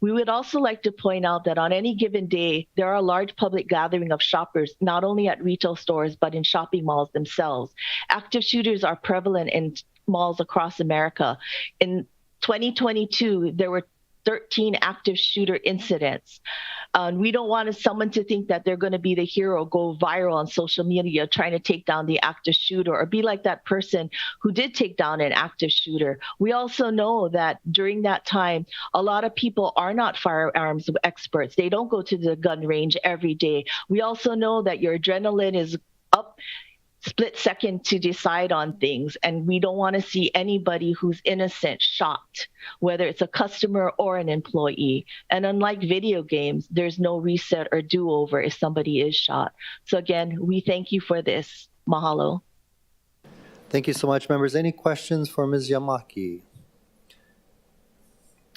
We would also like to point out that on any given day, there are a large public gathering of shoppers, not only at retail stores, but in shopping malls themselves. Active shooters are prevalent in malls across America. In 2022, there were 13 active shooter incidents. We don't want someone to think that they're going to be the hero, go viral on social media trying to take down the active shooter or be like that person who did take down an active shooter. We also know that during that time, a lot of people are not firearms experts. They don't go to the gun range every day. We also know that your adrenaline is up split second to decide on things. And we don't want to see anybody who's innocent shot, whether it's a customer or an employee. And unlike video games, there's no reset or do-over if somebody is shot. So again, we thank you for this. Mahalo. Thank you so much, members. Any questions for Ms. Yamaki?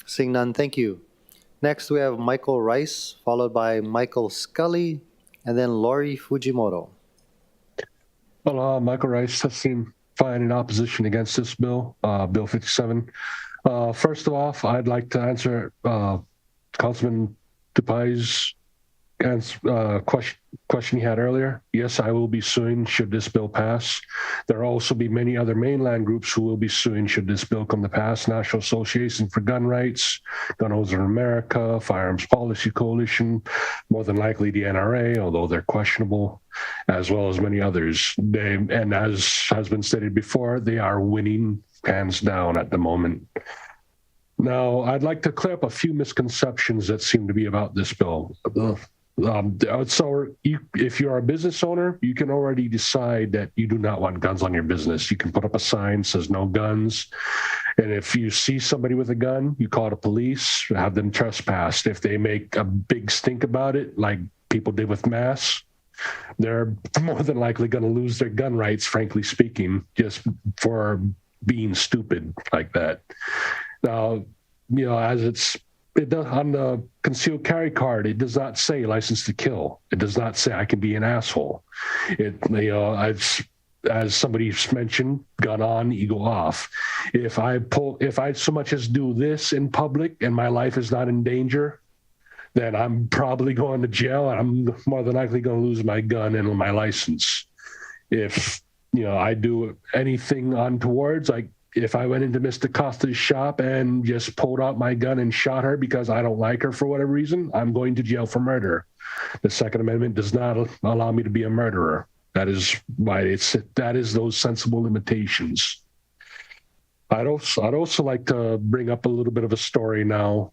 Seeing none, thank you. Next, we have Michael Rice, followed by Michael Scully, and then Lori Fujimoto. Well, Michael Rice, testifying in opposition against this bill, Bill 57. First of all, I'd like to answer Councilman Tupai's question you had earlier, yes, I will be suing should this bill pass. There will also be many other mainland groups who will be suing should this bill come to pass. National Association for Gun Rights, Gun Owners of America, Firearms Policy Coalition, more than likely the NRA, although they're questionable, as well as many others. And as has been stated before, they are winning hands down at the moment. Now, I'd like to clear up a few misconceptions that seem to be about this bill. If you're a business owner, you can already decide that you do not want guns on your business. You can put up a sign that says no guns. And if you see somebody with a gun, you call the police, have them trespassed. If they make a big stink about it, like people did with masks, they're more than likely going to lose their gun rights, frankly speaking, just for being stupid like that. Now, as it does on the concealed carry card, it does not say license to kill. It does not say I can be an asshole. As somebody mentioned, gun on, ego off. If I so much as do this in public and my life is not in danger, then I'm probably going to jail and I'm more than likely going to lose my gun and my license. If, I do anything untowards, like if I went into Mr. Costa's shop and just pulled out my gun and shot her because I don't like her for whatever reason, I'm going to jail for murder. The Second Amendment does not allow me to be a murderer. That is why that is those sensible limitations. I'd also like to bring up a little bit of a story now.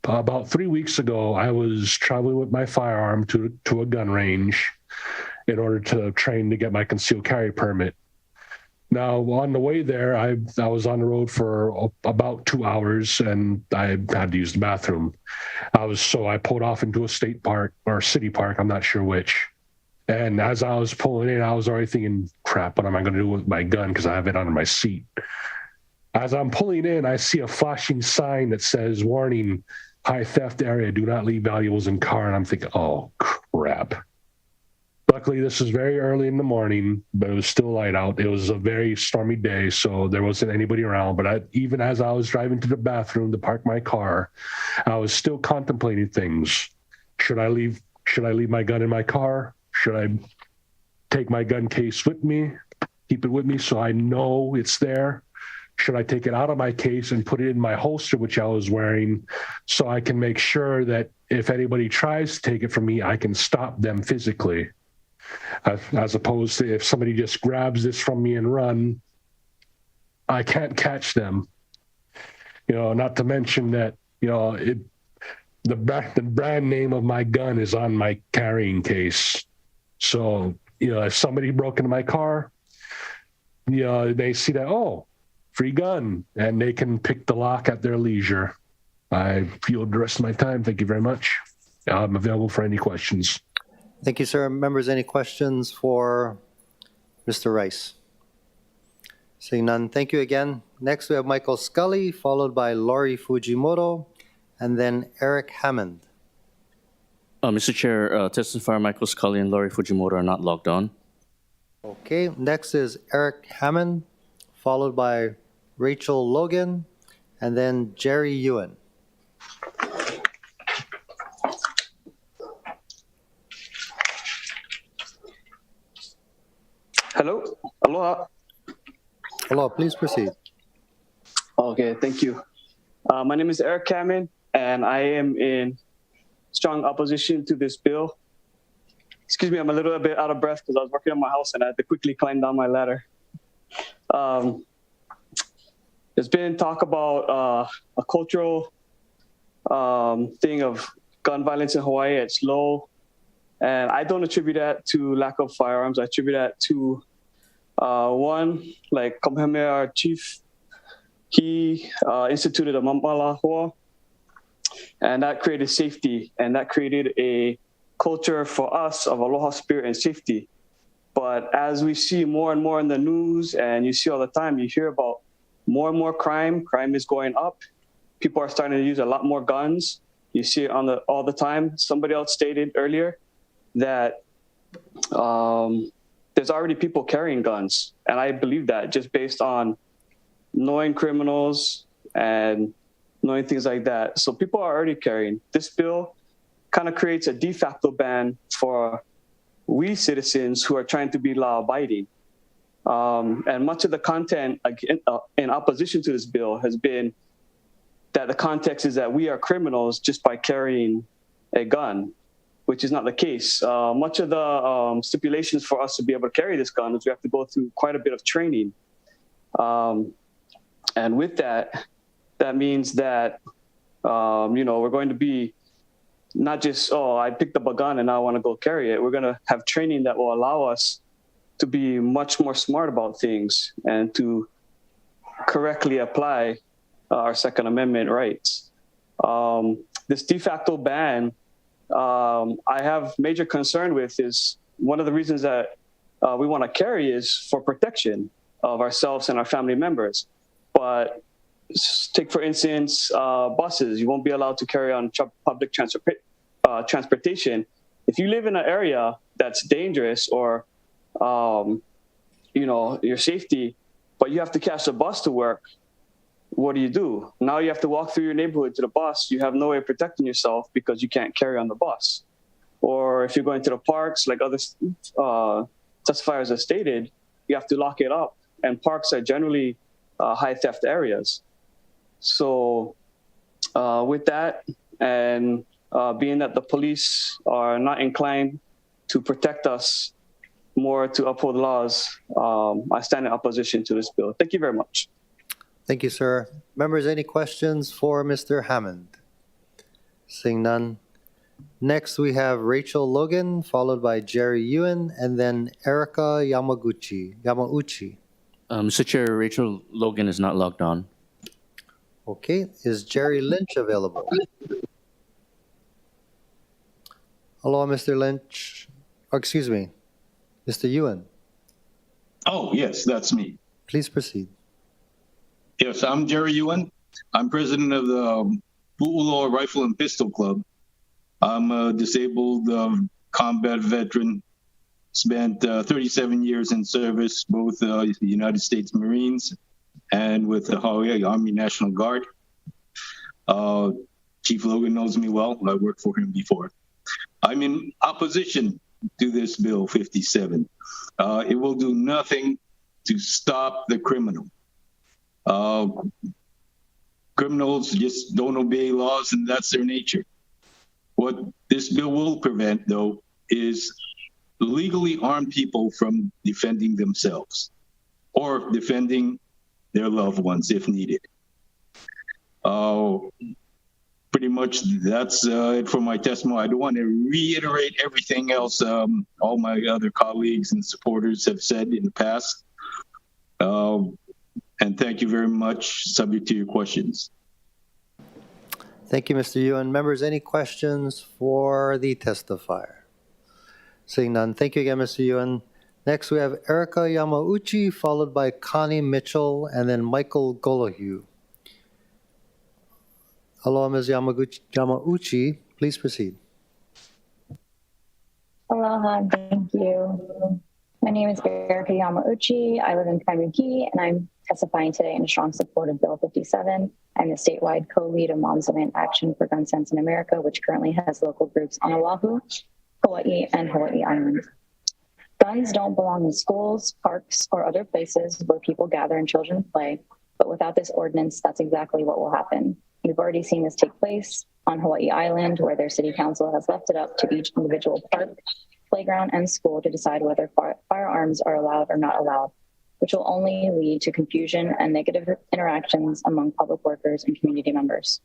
About 3 weeks ago, I was traveling with my firearm to a gun range in order to train to get my concealed carry permit. Now, on the way there, I was on the road for about 2 hours, and I had to use the bathroom. I pulled off into a state park or city park, I'm not sure which. And as I was pulling in, I was already thinking, crap, what am I going to do with my gun? Because I have it under my seat. As I'm pulling in, I see a flashing sign that says, warning, high theft area, do not leave valuables in car. And I'm thinking, oh, crap. Luckily, this is very early in the morning, but it was still light out. It was a very stormy day, so there wasn't anybody around. But even as I was driving to the bathroom to park my car, I was still contemplating things. Should I leave my gun in my car? Should I take my gun case with me, keep it with me so I know it's there? Should I take it out of my case and put it in my holster, which I was wearing, so I can make sure that if anybody tries to take it from me, I can stop them physically? As opposed to if somebody just grabs this from me and run, I can't catch them. Not to mention that, the brand name of my gun is on my carrying case. So, if somebody broke into my car, they see that, oh, free gun, and they can pick the lock at their leisure. I yield the rest of my time. Thank you very much. I'm available for any questions. Thank you, sir. Members, any questions for Mr. Rice? Seeing none, thank you again. Next, we have Michael Scully, followed by Lori Fujimoto, and then Eric Hammond. Mr. Chair, testifier Michael Scully and Lori Fujimoto are not logged on. Okay, next is Eric Hammond, followed by Rachel Logan, and then Jerry Ewan. Hello. Aloha. Hello, please proceed. Okay, thank you. My name is Eric Kamen, and I am in strong opposition to this bill. Excuse me, I'm a little bit out of breath because I was working on my house and I had to quickly climb down my ladder. There's been talk about a cultural thing of gun violence in Hawaii. It's low. And I don't attribute that to lack of firearms. I attribute that to one, like Kamehameha, our chief, he instituted a mamala, and that created safety, and that created a culture for us of aloha spirit and safety. But as we see more and more in the news, and you see all the time, you hear about more and more crime. Crime is going up. People are starting to use a lot more guns. You see it all the time. Somebody else stated earlier that there's already people carrying guns. And I believe that just based on knowing criminals and knowing things like that. So people are already carrying. This bill kind of creates a de facto ban for we citizens who are trying to be law-abiding. And much of the content in opposition to this bill has been that the context is that we are criminals just by carrying a gun, which is not the case. Much of the stipulations for us to be able to carry this gun is we have to go through quite a bit of training. And with that, that means that, we're going to be not just, I picked up a gun and now I want to go carry it. We're going to have training that will allow us to be much more smart about things and to correctly apply our Second Amendment rights. This de facto ban, I have major concern with is one of the reasons that we want to carry is for protection of ourselves and our family members. But take, for instance, buses. You won't be allowed to carry on public transportation. If you live in an area that's dangerous or, your safety, but you have to catch the bus to work, what do? Now you have to walk through your neighborhood to the bus. You have no way of protecting yourself because you can't carry on the bus. Or if you're going to the parks, like other testifiers have stated, you have to lock it up. And parks are generally high theft areas. So with that, and being that the police are not inclined to protect us more to uphold laws, I stand in opposition to this bill. Thank you very much. Thank you, sir. Members, any questions for Mr. Hammond? Seeing none. Next, we have Rachel Logan, followed by Jerry Ewan, and then Erica Yamauchi. Mr. Chair, Rachel Logan is not logged on. Okay, is Jerry Lynch available? Hello, Mr. Lynch. Oh, excuse me, Mr. Ewan. Oh, yes, that's me. Please proceed. Yes, I'm Jerry Ewan. I'm president of the Pu'uloa Rifle and Pistol Club. I'm a disabled combat veteran, spent 37 years in service, both the United States Marines and with the Hawaii Army National Guard. Chief Logan knows me well. I worked for him before. I'm in opposition to this Bill 57. It will do nothing to stop the criminal. Criminals just don't obey laws, and that's their nature. What this bill will prevent, though, is legally armed people from defending themselves or defending their loved ones if needed. Pretty much that's it for my testimony. I don't want to reiterate everything else all my other colleagues and supporters have said in the past. And thank you very much, subject to your questions. Thank you, Mr. Ewan. Members, any questions for the testifier? Seeing none. Thank you again, Mr. Ewan. Next, we have Erica Yamauchi, followed by Connie Mitchell, and then Michael Golohue. Hello, Ms. Yamauchi. Please proceed. Aloha, thank you. My name is Erica Yamauchi. I live in Kaimuki, and I'm testifying today in strong support of Bill 57. I'm the statewide co-lead of Moms Demand Action for Gun Sense in America, which currently has local groups on Oahu, Hawaii, and Hawaii Island. Guns don't belong in schools, parks, or other places where people gather and children play, but without this ordinance, that's exactly what will happen. We've already seen this take place on Hawaii Island, where their city council has left it up to each individual park, playground, and school to decide whether firearms are allowed or not allowed, which will only lead to confusion and negative interactions among public workers and community members.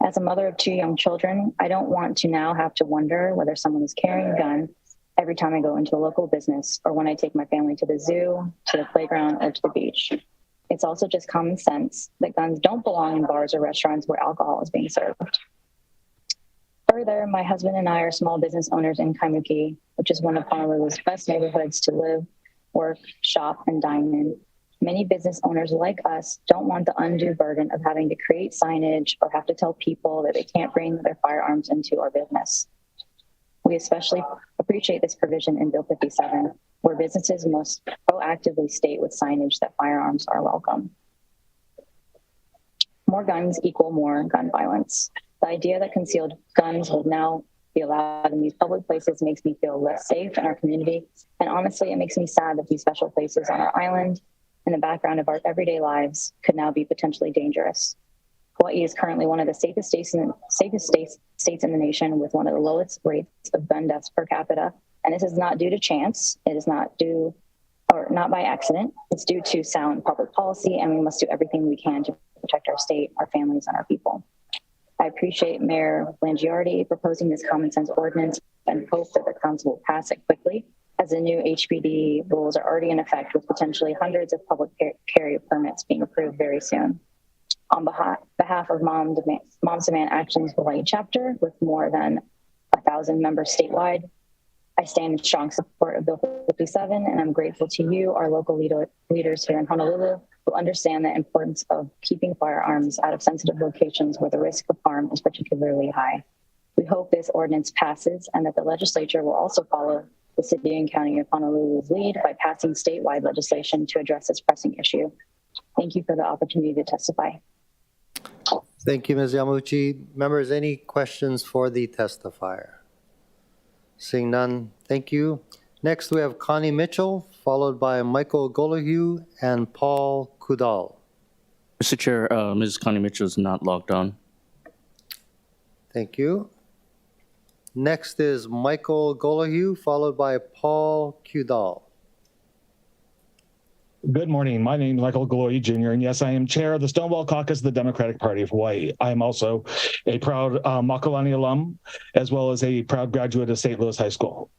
As a mother of 2 young children, I don't want to now have to wonder whether someone is carrying a gun every time I go into a local business or when I take my family to the zoo, to the playground, or to the beach. It's also just common sense that guns don't belong in bars or restaurants where alcohol is being served. Further, my husband and I are small business owners in Kaimuki, which is one of Honolulu's best neighborhoods to live, work, shop, and dine in. Many business owners like us don't want the undue burden of having to create signage or have to tell people that they can't bring their firearms into our business. We especially appreciate this provision in Bill 57, where businesses must proactively state with signage that firearms are welcome. More guns equal more gun violence. The idea that concealed guns will now be allowed in these public places makes me feel less safe in our community. And honestly, it makes me sad that these special places on our island, in the background of our everyday lives, could now be potentially dangerous. Hawaii is currently one of the safest states in the nation, with one of the lowest rates of gun deaths per capita. And this is not due to chance. It is not by accident. It's due to sound public policy, and we must do everything we can to protect our state, our families, and our people. I appreciate Mayor Blangiardi proposing this common sense ordinance and hope that the council will pass it quickly, as the new HPD rules are already in effect, with potentially hundreds of public carry permits being approved very soon. On behalf of Moms Demand Action's Hawaii chapter, with more than 1,000 members statewide, I stand in strong support of Bill 57, and I'm grateful to you, our local leaders here in Honolulu, who understand the importance of keeping firearms out of sensitive locations where the risk of harm is particularly high. We hope this ordinance passes and that the legislature will also follow the City and County of Honolulu's lead by passing statewide legislation to address this pressing issue. Thank you for the opportunity to testify. Thank you, Ms. Yamauchi. Members, any questions for the testifier? Seeing none, thank you. Next, we have Connie Mitchell, followed by Michael Golohue and Paul Kudal. Mr. Chair, Ms. Connie Mitchell is not logged on. Thank you. Next is Michael Golohue, followed by Paul Kudal. Good morning. My name is Michael Glory Jr., and yes, I am chair of the Stonewall Caucus of the Democratic Party of Hawaii. I am also a proud Makalani alum, as well as a proud graduate of St. Louis High School.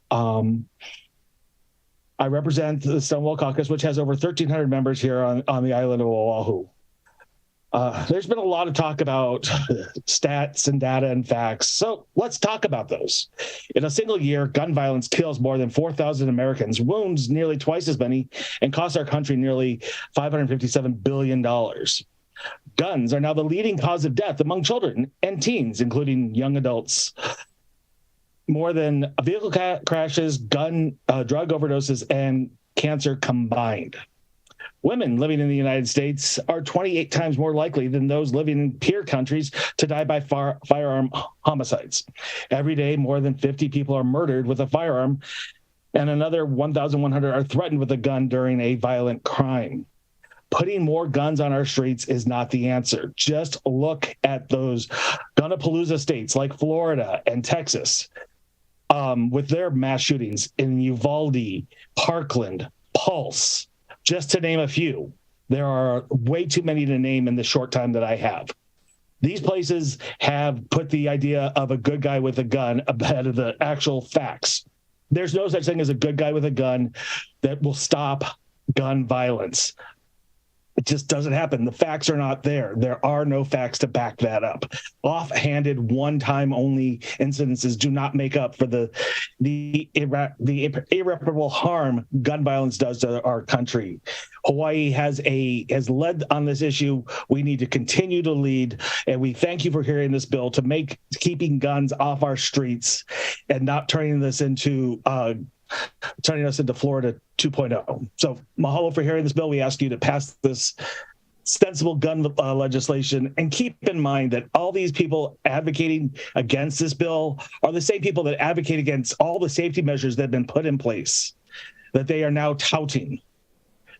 I represent the Stonewall Caucus, which has over 1,300 members here on the island of Oahu. There's been a lot of talk about stats and data and facts, so let's talk about those. In a single year, gun violence kills more than 4,000 Americans, wounds nearly twice as many, and costs our country nearly $557 billion. Guns are now the leading cause of death among children and teens, including young adults. More than vehicle crashes, drug overdoses, and cancer combined. Women living in the United States are 28 times more likely than those living in peer countries to die by firearm homicides. Every day, more than 50 people are murdered with a firearm, and another 1,100 are threatened with a gun during a violent crime. Putting more guns on our streets is not the answer. Just look at those gunapalooza states like Florida and Texas with their mass shootings in Uvalde, Parkland, Pulse, just to name a few. There are way too many to name in the short time that I have. These places have put the idea of a good guy with a gun ahead of the actual facts. There's no such thing as a good guy with a gun that will stop gun violence. It just doesn't happen. The facts are not there. There are no facts to back that up. Offhanded, one-time only incidences do not make up for the irreparable harm gun violence does to our country. Hawaii has led on this issue. We need to continue to lead, and we thank you for hearing this bill to make keeping guns off our streets and not turning us into Florida 2.0. So mahalo for hearing this bill. We ask you to pass this sensible gun legislation, and keep in mind that all these people advocating against this bill are the same people that advocate against all the safety measures that have been put in place that they are now touting.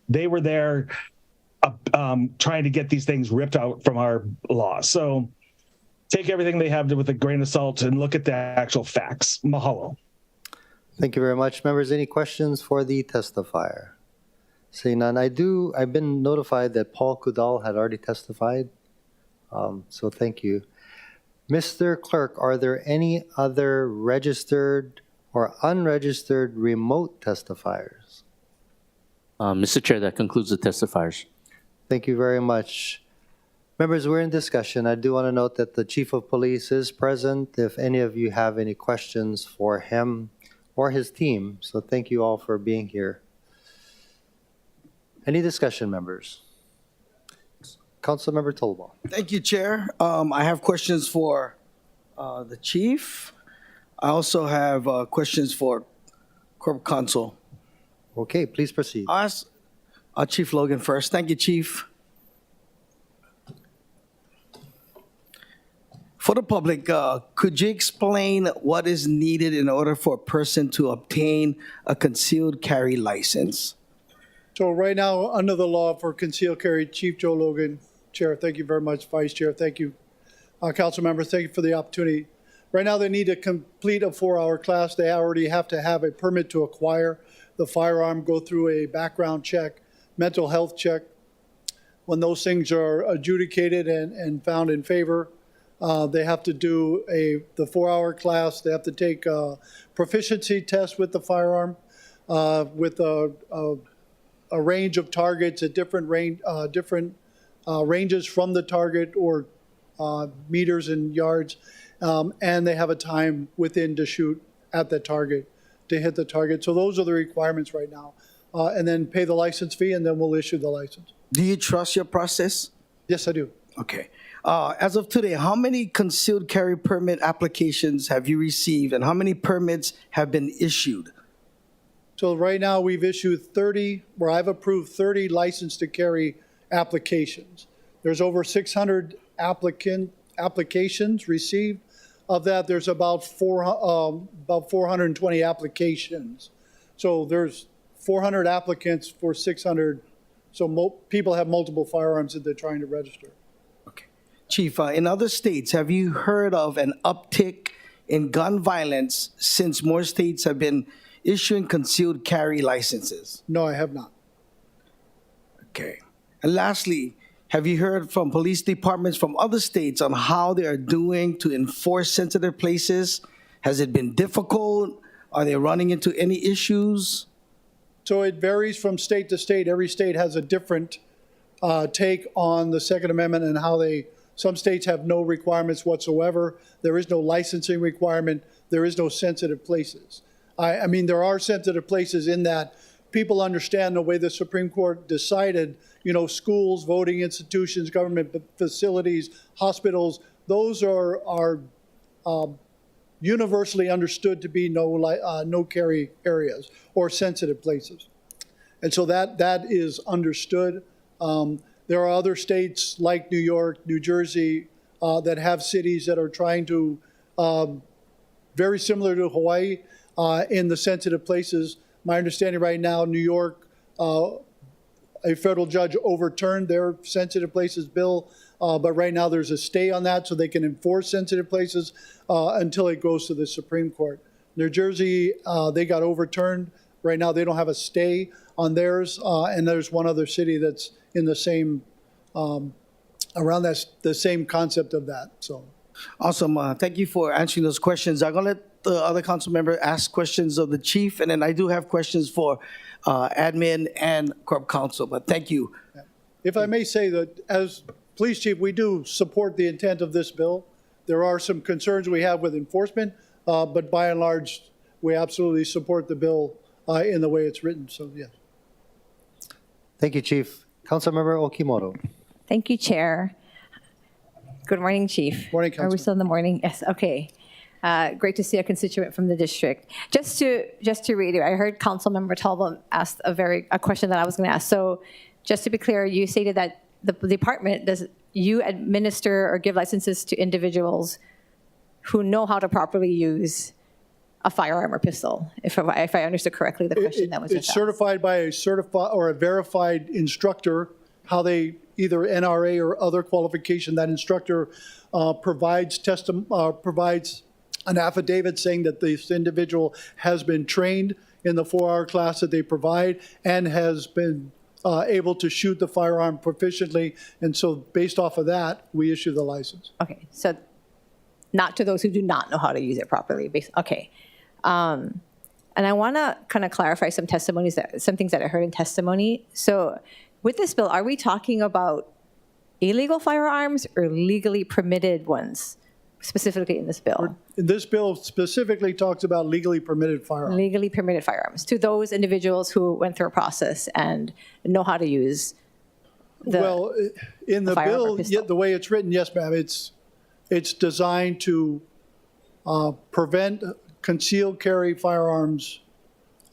They were there trying to get these things ripped out from our law. So take everything they have with a grain of salt and look at the actual facts. Mahalo. Thank you very much. Members, any questions for the testifier? Seeing none, I've been notified that Paul Kudal had already testified, so thank you. Mr. Clerk, are there any other registered or unregistered remote testifiers? Mr. Chair, that concludes the testifiers. Thank you very much. Members, we're in discussion. I do want to note that the Chief of Police is present if any of you have any questions for him or his team. So thank you all for being here. Any discussion, members? Councilmember Tolba. Thank you, Chair. I have questions for the Chief. I also have questions for Corporate Counsel. Okay, please proceed. I'll ask Chief Logan first. Thank you, Chief. For the public, could you explain what is needed in order for a person to obtain a concealed carry license? So right now, under the law for concealed carry, Chief Joe Logan, Chair, thank you very much, Vice Chair, thank you. Council members, thank you for the opportunity. Right now, they need to complete a 4-hour class. They already have to have a permit to acquire the firearm, go through a background check, mental health check. When those things are adjudicated and found in favor, they have to do the 4-hour class. They have to take a proficiency test with the firearm, with a range of targets at different ranges from the target or meters and yards, and they have a time within to shoot at the target, to hit the target. So those are the requirements right now. And then pay the license fee, and then we'll issue the license. Do you trust your process? Yes, I do. Okay. As of today, how many concealed carry permit applications have you received, and how many permits have been issued? So right now, we've issued 30, where I've approved 30 license to carry applications. There's over 600 applications received. Of that, there's about 420 applications. So there's 400 applicants for 600. So people have multiple firearms that they're trying to register. Chief, in other states, have you heard of an uptick in gun violence since more states have been issuing concealed carry licenses? No, I have not. Okay. And lastly, have you heard from police departments from other states on how they are doing to enforce sensitive places? Has it been difficult? Are they running into any issues? So it varies from state to state. Every state has a different take on the Second Amendment and how some states have no requirements whatsoever. There is no licensing requirement. There is no sensitive places. I mean, there are sensitive places in that people understand the way the Supreme Court decided, schools, voting institutions, government facilities, hospitals, those are universally understood to be no carry areas or sensitive places. And so that is understood. There are other states like New York, New Jersey, that have cities that are trying to, very similar to Hawaii, in the sensitive places. My understanding right now, New York, a federal judge overturned their sensitive places bill, but right now there's a stay on that so they can enforce sensitive places until it goes to the Supreme Court. New Jersey, they got overturned. Right now they don't have a stay on theirs, and there's one other city that's in the same, around the same concept of that. So, awesome. Thank you for answering those questions. I'm going to let the other council member ask questions of the chief, and then I do have questions for admin and corp counsel, but thank you. If I may say that as police chief, we do support the intent of this bill. There are some concerns we have with enforcement, but by and large, we absolutely support the bill in the way it's written. So, yes. Thank you, Chief. Councilmember Okimoto. Thank you, Chair. Good morning, Chief. Morning, Are we still in the morning? Yes, okay. Great to see a constituent from the district. Just to read, I heard Councilmember Talbot ask a question that I was going to ask. So just to be clear, you stated that the department, you administer or give licenses to individuals who know how to properly use a firearm or pistol, if I understood correctly the question that was It's asked. certified by a certified or a verified instructor, how they either NRA or other qualification. That instructor provides an affidavit saying that this individual has been trained in the 4-hour class that they provide and has been able to shoot the firearm proficiently. And so based off of that, we issue the license. Okay, so not to those who do not know how to use it properly. Okay. And I want to kind of clarify some things that I heard in testimony. So with this bill, are we talking about illegal firearms or legally permitted ones, specifically in this bill? This bill specifically talks about legally permitted firearms. Legally permitted firearms to those individuals who went through a process and know how to use well, in the bill, the way it's written, yes, ma'am, it's designed to prevent concealed carry firearms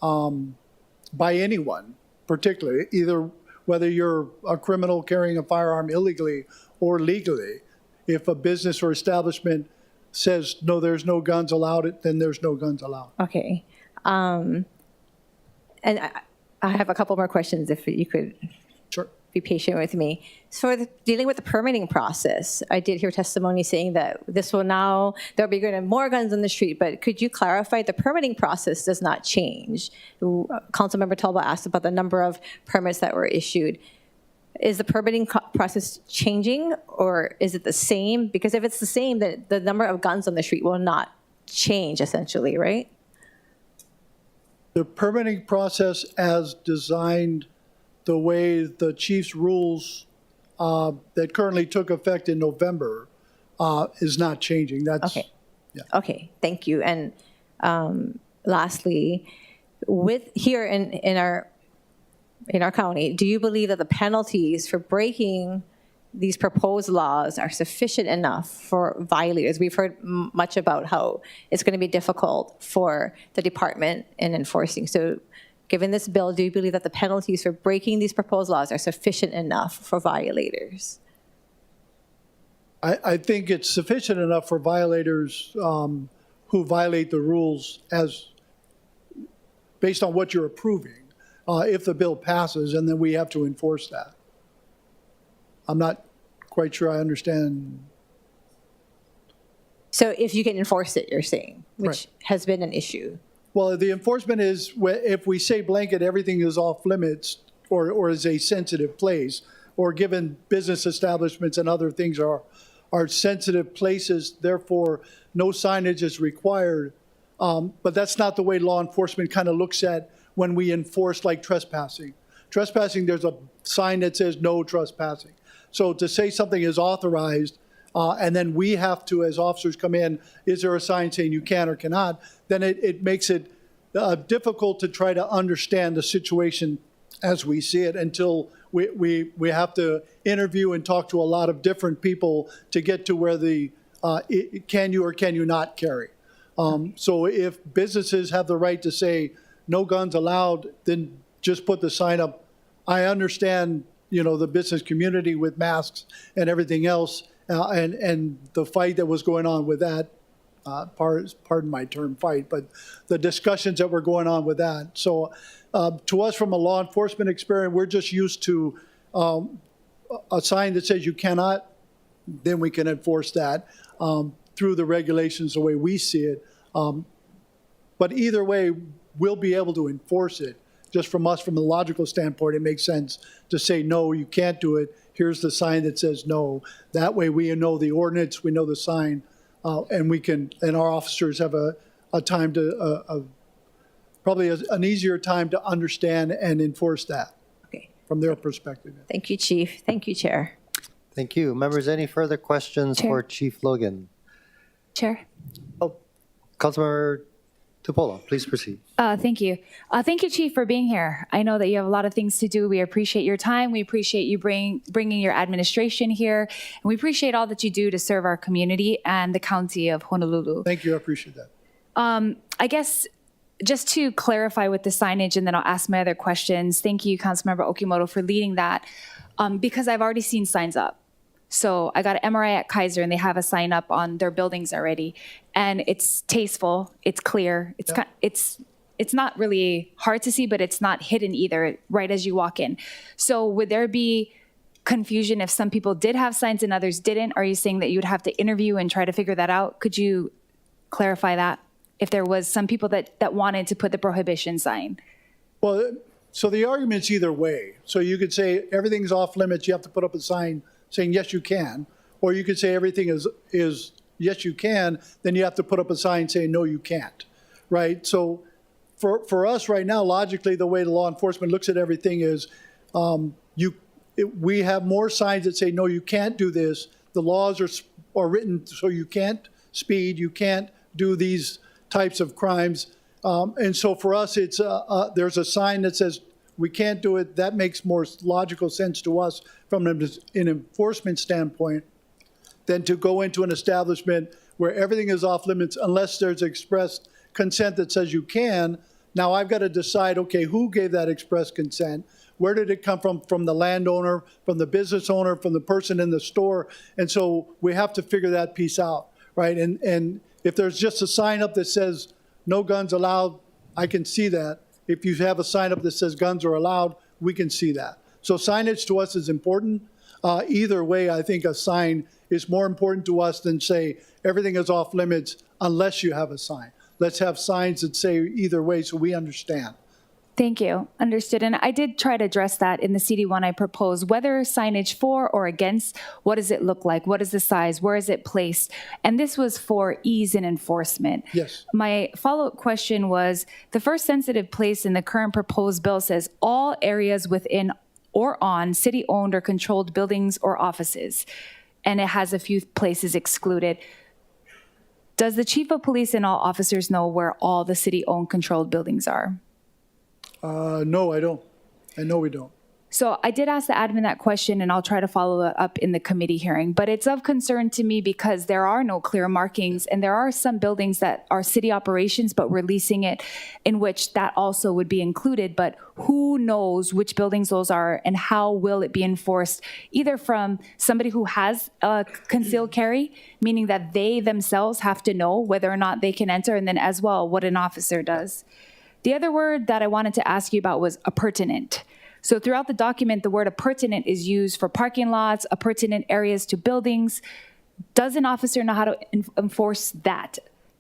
by anyone, particularly, either whether you're a criminal carrying a firearm illegally or legally. if a business or establishment says, no, there's no guns allowed, then there's no guns allowed. Okay. And I have a couple more questions if you could be patient with me. So dealing with the permitting process, I did hear testimony saying that there'll be going to more guns on the street, but could you clarify the permitting process does not change? Councilmember Talbot asked about the number of permits that were issued. Is the permitting process changing or is it the same? Because if it's the same, then the number of guns on the street will not change essentially, right? The permitting process as designed the way the chief's rules that currently took effect in November is not changing. That's okay. Yeah. Okay, thank you. And lastly, with here in our county, do you believe that the penalties for breaking these proposed laws are sufficient enough for violators? We've heard much about how it's going to be difficult for the department in enforcing. So given this bill, do you believe that the penalties for breaking these proposed laws are sufficient enough for violators? I think it's sufficient enough for violators who violate the rules as based on what you're approving. If the bill passes, and then we have to enforce that. I'm not quite sure I understand. So if you can enforce it, you're saying, which has been an issue. Well, the enforcement is if we say blanket, everything is off limits or is a sensitive place, or given business establishments and other things are sensitive places, therefore no signage is required. But that's not the way law enforcement kind of looks at when we enforce like trespassing. Trespassing, there's a sign that says no trespassing. So to say something is authorized, and then we have to, as officers, come in, is there a sign saying you can or cannot, then it makes it difficult to try to understand the situation as we see it until we have to interview and talk to a lot of different people to get to where the can you or can you not carry. So if businesses have the right to say no guns allowed, then just put the sign up. I understand, the business community with masks and everything else, and the fight that was going on with that, pardon my term fight, but the discussions that were going on with that. So to us from a law enforcement experience, we're just used to a sign that says you cannot, then we can enforce that through the regulations the way we see it. But either way, we'll be able to enforce it. Just from us, from a logical standpoint, it makes sense to say, no, you can't do it. Here's the sign that says no. That way we know the ordinance, we know the sign, and our officers have a time to, probably an easier time to understand and enforce that from their perspective. Thank you, Chief. Thank you, Chair. Thank you. Members, any further questions for Chief Logan? Chair. Oh, Councilmember Tupola, please proceed. Thank you. Thank you, Chief, for being here. I know that you have a lot of things to do. We appreciate your time. We appreciate you bringing your administration here. And we appreciate all that you do to serve our community and the county of Honolulu. Thank you. I appreciate that. I guess just to clarify with the signage, and then I'll ask my other questions. Thank you, Councilmember Okimoto, for leading that, because I've already seen signs up. So I got an MRI at Kaiser, and they have a sign up on their buildings already, and it's tasteful, it's clear, it's not really hard to see, but it's not hidden either, right as you walk in. So would there be confusion if some people did have signs and others didn't? Are you saying that you would have to interview and try to figure that out? Could you clarify that? If there was some people that wanted to put the prohibition sign? Well, so the argument's either way. So you could say everything's off limits, you have to put up a sign saying yes you can, or you could say everything is yes you can, then you have to put up a sign saying no you can't, right? So for us right now, logically, the way the law enforcement looks at everything is we have more signs that say no you can't do this. The laws are written so you can't speed, you can't do these types of crimes, and so for us it's there's a sign that says we can't do it. That makes more logical sense to us from an enforcement standpoint than to go into an establishment where everything is off limits unless there's expressed consent that says you can. Now I've got to decide, okay, who gave that express consent? Where did it come from? From the landowner, from the business owner, from the person in the store? And so we have to figure that piece out, right? And if there's just a sign up that says no guns allowed, I can see that. If you have a sign up that says guns are allowed, we can see that. So signage to us is important. Either way, I think a sign is more important to us than say everything is off limits unless you have a sign. Let's have signs that say either way so we understand. Thank you. Understood. And I did try to address that in the CD1 I proposed, whether signage for or against, what does it look like? What is the size? Where is it placed? And this was for ease in enforcement. Yes. My follow-up question was, the first sensitive place in the current proposed bill says all areas within or on city-owned or controlled buildings or offices. And it has a few places excluded. Does the chief of police and all officers know where all the city-owned controlled buildings are? No, I don't. I know we don't. So I did ask the admin that question, and I'll try to follow it up in the committee hearing. But it's of concern to me because there are no clear markings, and there are some buildings that are city operations, but we're leasing it, in which that also would be included. But who knows which buildings those are, and how will it be enforced? Either from somebody who has a concealed carry, meaning that they themselves have to know whether or not they can enter, and then as well what an officer does. The other word that I wanted to ask you about was appurtenant. So throughout the document, the word appurtenant is used for parking lots, appurtenant areas to buildings. Does an officer know how to enforce that?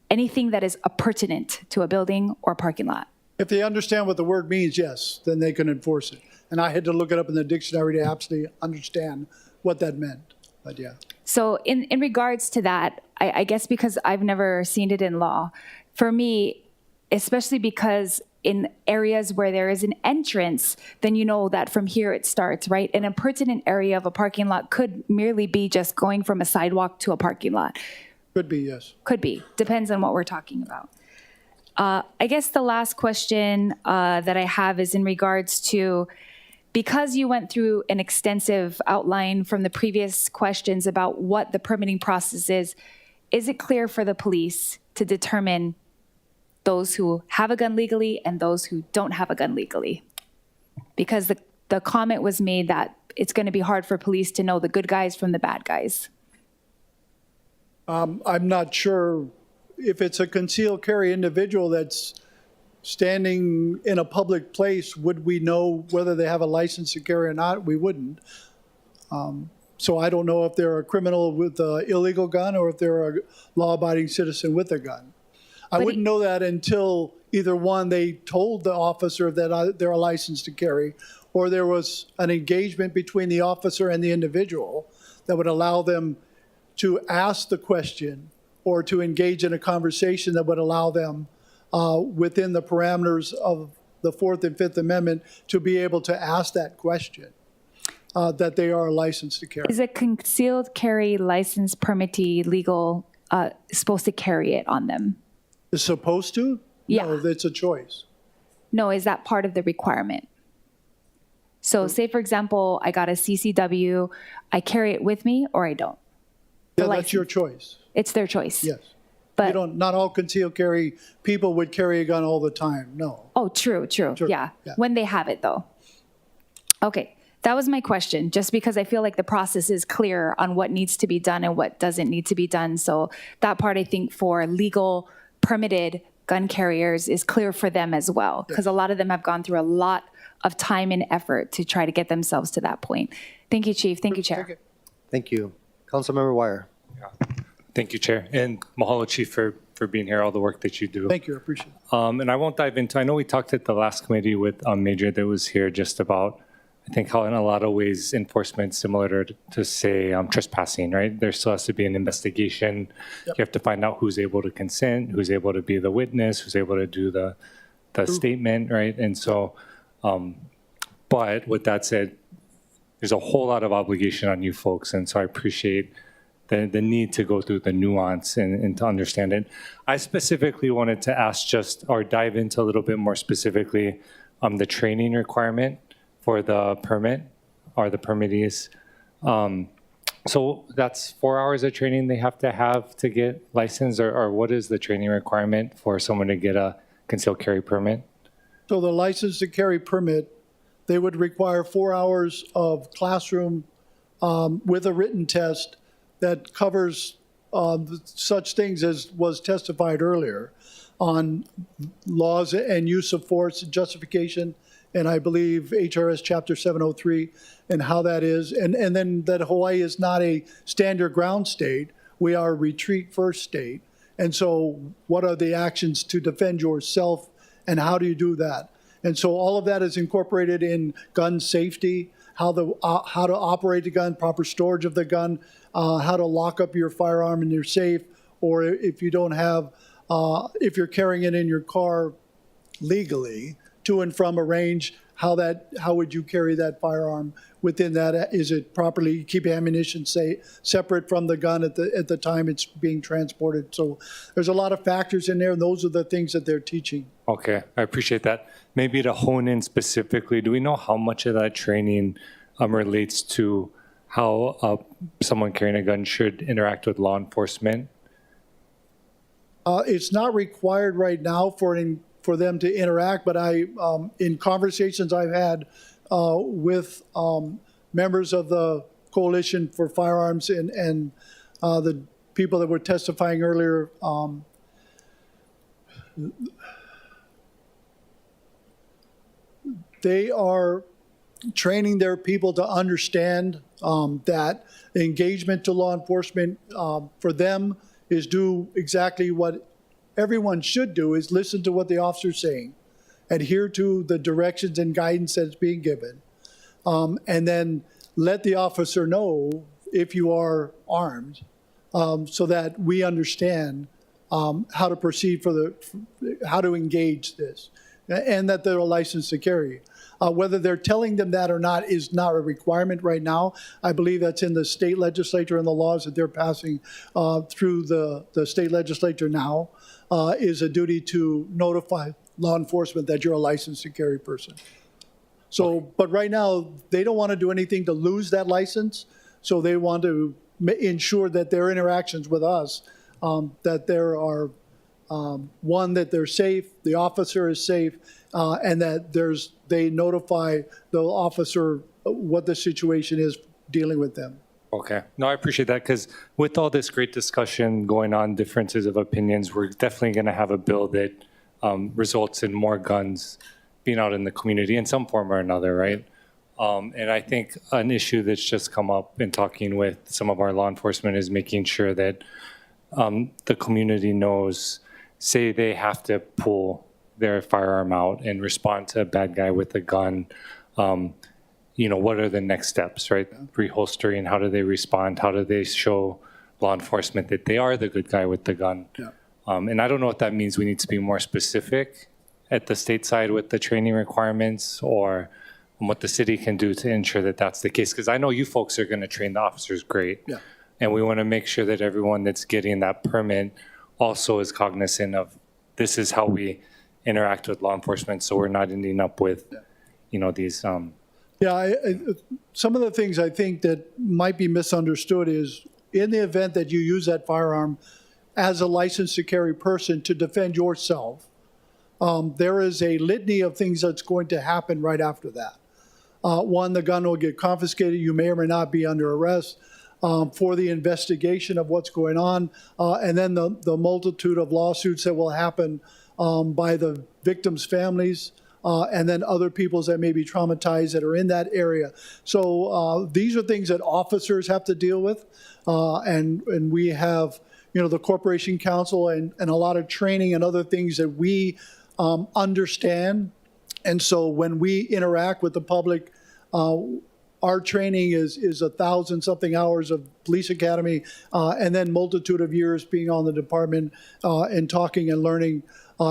Anything that is appurtenant to a building or parking lot? If they understand what the word means, yes, then they can enforce it. And I had to look it up in the dictionary to absolutely understand what that meant. But yeah. So in regards to that, I guess because I've never seen it in law, for me, especially because in areas where there is an entrance, then you know that from here it starts, right? An appurtenant area of a parking lot could merely be just going from a sidewalk to a parking lot. Could be, yes. Could be. Depends on what we're talking about. I guess the last question that I have is in regards to, because you went through an extensive outline from the previous questions about what the permitting process is it clear for the police to determine those who have a gun legally and those who don't have a gun legally? Because the comment was made that it's going to be hard for police to know the good guys from the bad guys. I'm not sure if it's a concealed carry individual that's standing in a public place, would we know whether they have a license to carry or not? We wouldn't. So I don't know if they're a criminal with an illegal gun or if they're a law-abiding citizen with a gun. I wouldn't know that until either one, they told the officer that they're a license to carry, or there was an engagement between the officer and the individual that would allow them to ask the question or to engage in a conversation that would allow them within the parameters of the Fourth and Fifth Amendment to be able to ask that question, that they are licensed to carry. Is a concealed carry license permittee legal supposed to carry it on them? Is supposed to? Yeah. No, it's a choice. No, is that part of the requirement? So say, for example, I got a CCW, I carry it with me or I don't? Yeah, that's your choice. It's their choice? Yes. But not all concealed carry people would carry a gun all the time, no. Oh, true. Yeah. When they have it, though. Okay, that was my question, just because I feel like the process is clear on what needs to be done and what doesn't need to be done. So that part, I think, for legal permitted gun carriers is clear for them as well, because a lot of them have gone through a lot of time and effort to try to get themselves to that point. Thank you, Chief. Thank you, Chair. Thank you. Councilmember Wire. Thank you, Chair. And mahalo, Chief, for being here, all the work that you do. Thank you, I appreciate it. And I won't dive into, I know we talked at the last committee with Major that was here just about, I think how in a lot of ways enforcement similar to say trespassing, right? There still has to be an investigation. Yep. You have to find out who's able to consent, who's able to be the witness, who's able to do the statement, right? And so, but with that said, there's a whole lot of obligation on you folks. And so I appreciate the need to go through the nuance and to understand it. I specifically wanted to ask or dive into a little bit more specifically the training requirement for the permit or the permittees. So that's 4 hours of training they have to get licensed, or what is the training requirement for someone to get a concealed carry permit? So the license to carry permit, they would require 4 hours of classroom with a written test that covers such things as was testified earlier on laws and use of force, justification, and I believe HRS Chapter 703 and how that is. And then that Hawaii is not a stand your ground state. We are a retreat first state. And so what are the actions to defend yourself and how do you do that? And so all of that is incorporated in gun safety, how to operate the gun, proper storage of the gun, how to lock up your firearm in your safe, or if you don't have, if you're carrying it in your car legally to and from a range, how would you carry that firearm within that? Is it properly keep ammunition separate from the gun at the time it's being transported? So there's a lot of factors in there, and those are the things that they're teaching. Okay, I appreciate that. Maybe to hone in specifically, do we know how much of that training relates to how someone carrying a gun should interact with law enforcement? It's not required right now for them to interact, but in conversations I've had with members of the Coalition for Firearms and the people that were testifying earlier, they are training their people to understand that engagement to law enforcement for them is do exactly what everyone should do, is listen to what the officer's saying, adhere to the directions and guidance that's being given, and then let the officer know if you are armed so that we understand how to proceed how to engage this, and that they're licensed to carry. Whether they're telling them that or not is not a requirement right now. I believe that's in the state legislature and the laws that they're passing through the state legislature now, is a duty to notify law enforcement that you're a licensed to carry person. So, but right now, they don't want to do anything to lose that license. So they want to ensure that their interactions with us, that there are, one, that they're safe, the officer is safe, and that they notify the officer what the situation is dealing with them. Okay. No, I appreciate that, because with all this great discussion going on, differences of opinions, we're definitely going to have a bill that results in more guns being out in the community in some form or another, right? And I think an issue that's just come up in talking with some of our law enforcement is making sure that the community knows, say they have to pull their firearm out and respond to a bad guy with a gun, what are the next steps, right? Reholstering, how do they respond? How do they show law enforcement that they are the good guy with the gun? Yeah. And I don't know if that means we need to be more specific at the state side with the training requirements, or what the city can do to ensure that that's the case. Because I know you folks are going to train the officers great. Yeah. And we want to make sure that everyone that's getting that permit also is cognizant of this is how we interact with law enforcement, so we're not ending up with, these. Yeah, some of the things I think that might be misunderstood is in the event that you use that firearm as a licensed to carry person to defend yourself, there is a litany of things that's going to happen right after that. One, the gun will get confiscated. You may or may not be under arrest for the investigation of what's going on. And then the multitude of lawsuits that will happen by the victims' families, and then other peoples that may be traumatized that are in that area. So these are things that officers have to deal with. And we have, the Corporation Council and a lot of training and other things that we understand. And so when we interact with the public, our training is 1,000-something hours of police academy, and then multitude of years being on the department and talking and learning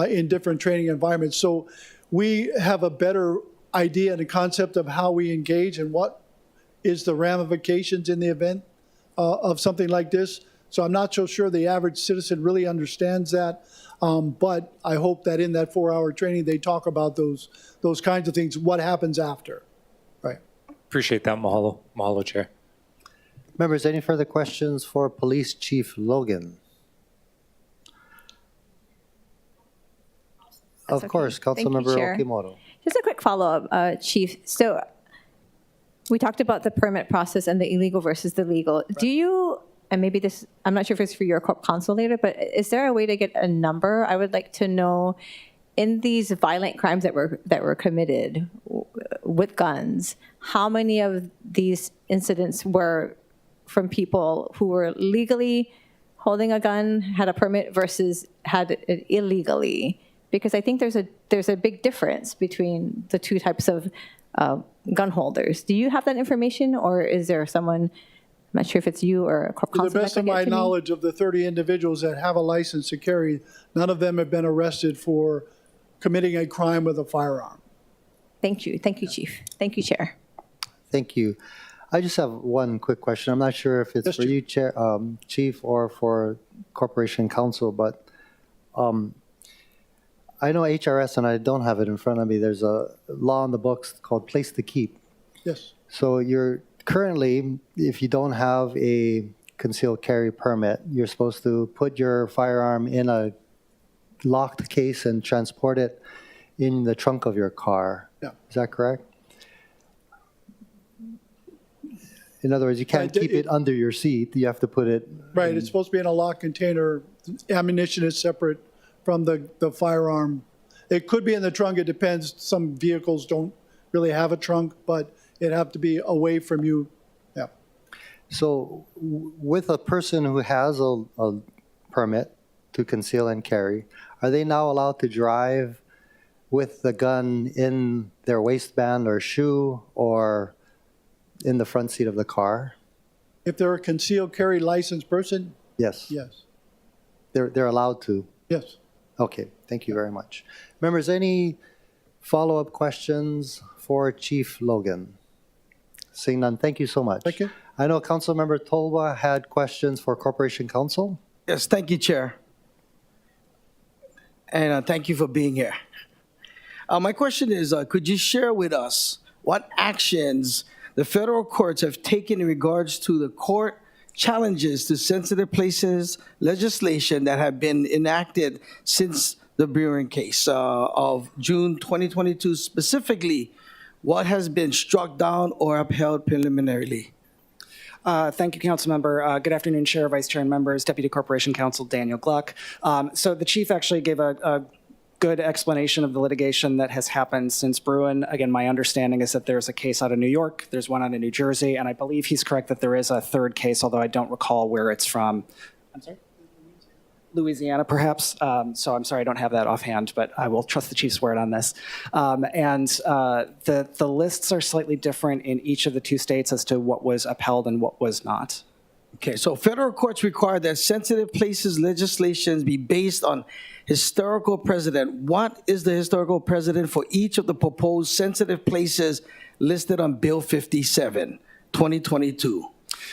in different training environments. So we have a better idea and a concept of how we engage and what is the ramifications in the event of something like this. So I'm not so sure the average citizen really understands that, but I hope that in that 4-hour training they talk about those kinds of things, what happens after. Right. Appreciate that, Mahalo. Mahalo, Chair. Members, any further questions for Police Chief Logan? Of course, Councilmember Okimoto. Just a quick follow-up, Chief. So we talked about the permit process and the illegal versus the legal. Do you, and maybe this, I'm not sure if it's for your corp counsel later, but is there a way to get a number? I would like to know, in these violent crimes that were committed with guns, how many of these incidents were from people who were legally holding a gun, had a permit, versus had it illegally? Because I think there's a big difference between the two types of gun holders. Do you have that information, or is there someone, I'm not sure if it's you or a corp To the counsel, best that of could get my to me? knowledge, of the 30 individuals that have a license to carry, none of them have been arrested for committing a crime with a firearm. Thank you, Chief. Thank you, Chair. Thank you. I just have one quick question. I'm not sure if it's Yes, for you, Chair, Chief, or for Corporation Counsel, but I know HRS, and I don't have it in front of me. There's a law in the books called Place to Keep. Yes. So you're currently, if you don't have a concealed carry permit, you're supposed to put your firearm in a locked case and transport it in the trunk of your car. Yeah. Is that correct? In other words, you can't keep it under your seat. You have to put it. Right, it's supposed to be in a locked container. Ammunition is separate from the firearm. It could be in the trunk, it depends. Some vehicles don't really have a trunk, but it'd have to be away from you. Yeah. So with a person who has a permit to conceal and carry, are they now allowed to drive with the gun in their waistband or shoe or in the front seat of the car? If they're a concealed carry licensed person, Yes. yes, They're allowed to? yes. Okay, thank you very much. Members, any follow-up questions for Chief Logan? Seeing none, thank you so much. Thank you. I know Councilmember Tolwa had questions for Corporation Counsel. Yes, thank you, Chair. And thank you for being here. My question is, could you share with us what actions the federal courts have taken in regards to the court challenges to sensitive places legislation that have been enacted since the Buren case of June 2022? Specifically, what has been struck down or upheld preliminarily? Thank you, Councilmember. Good afternoon, Chair, Vice Chair, and members. Deputy Corporation Counsel Daniel Gluck. So the Chief actually gave a good explanation of the litigation that has happened since Bruin. Again, my understanding is that there's a case out of New York, there's one out of New Jersey, and I believe he's correct that there is a third case, although I don't recall where it's from. I'm sorry? Louisiana, perhaps. So I'm sorry, I don't have that offhand, but I will trust the Chief's word on this. The lists are slightly different in each of the two states as to what was upheld and what was not. Okay, so federal courts require that sensitive places legislation be based on historical precedent. What is the historical precedent for each of the proposed sensitive places listed on Bill 57, 2022?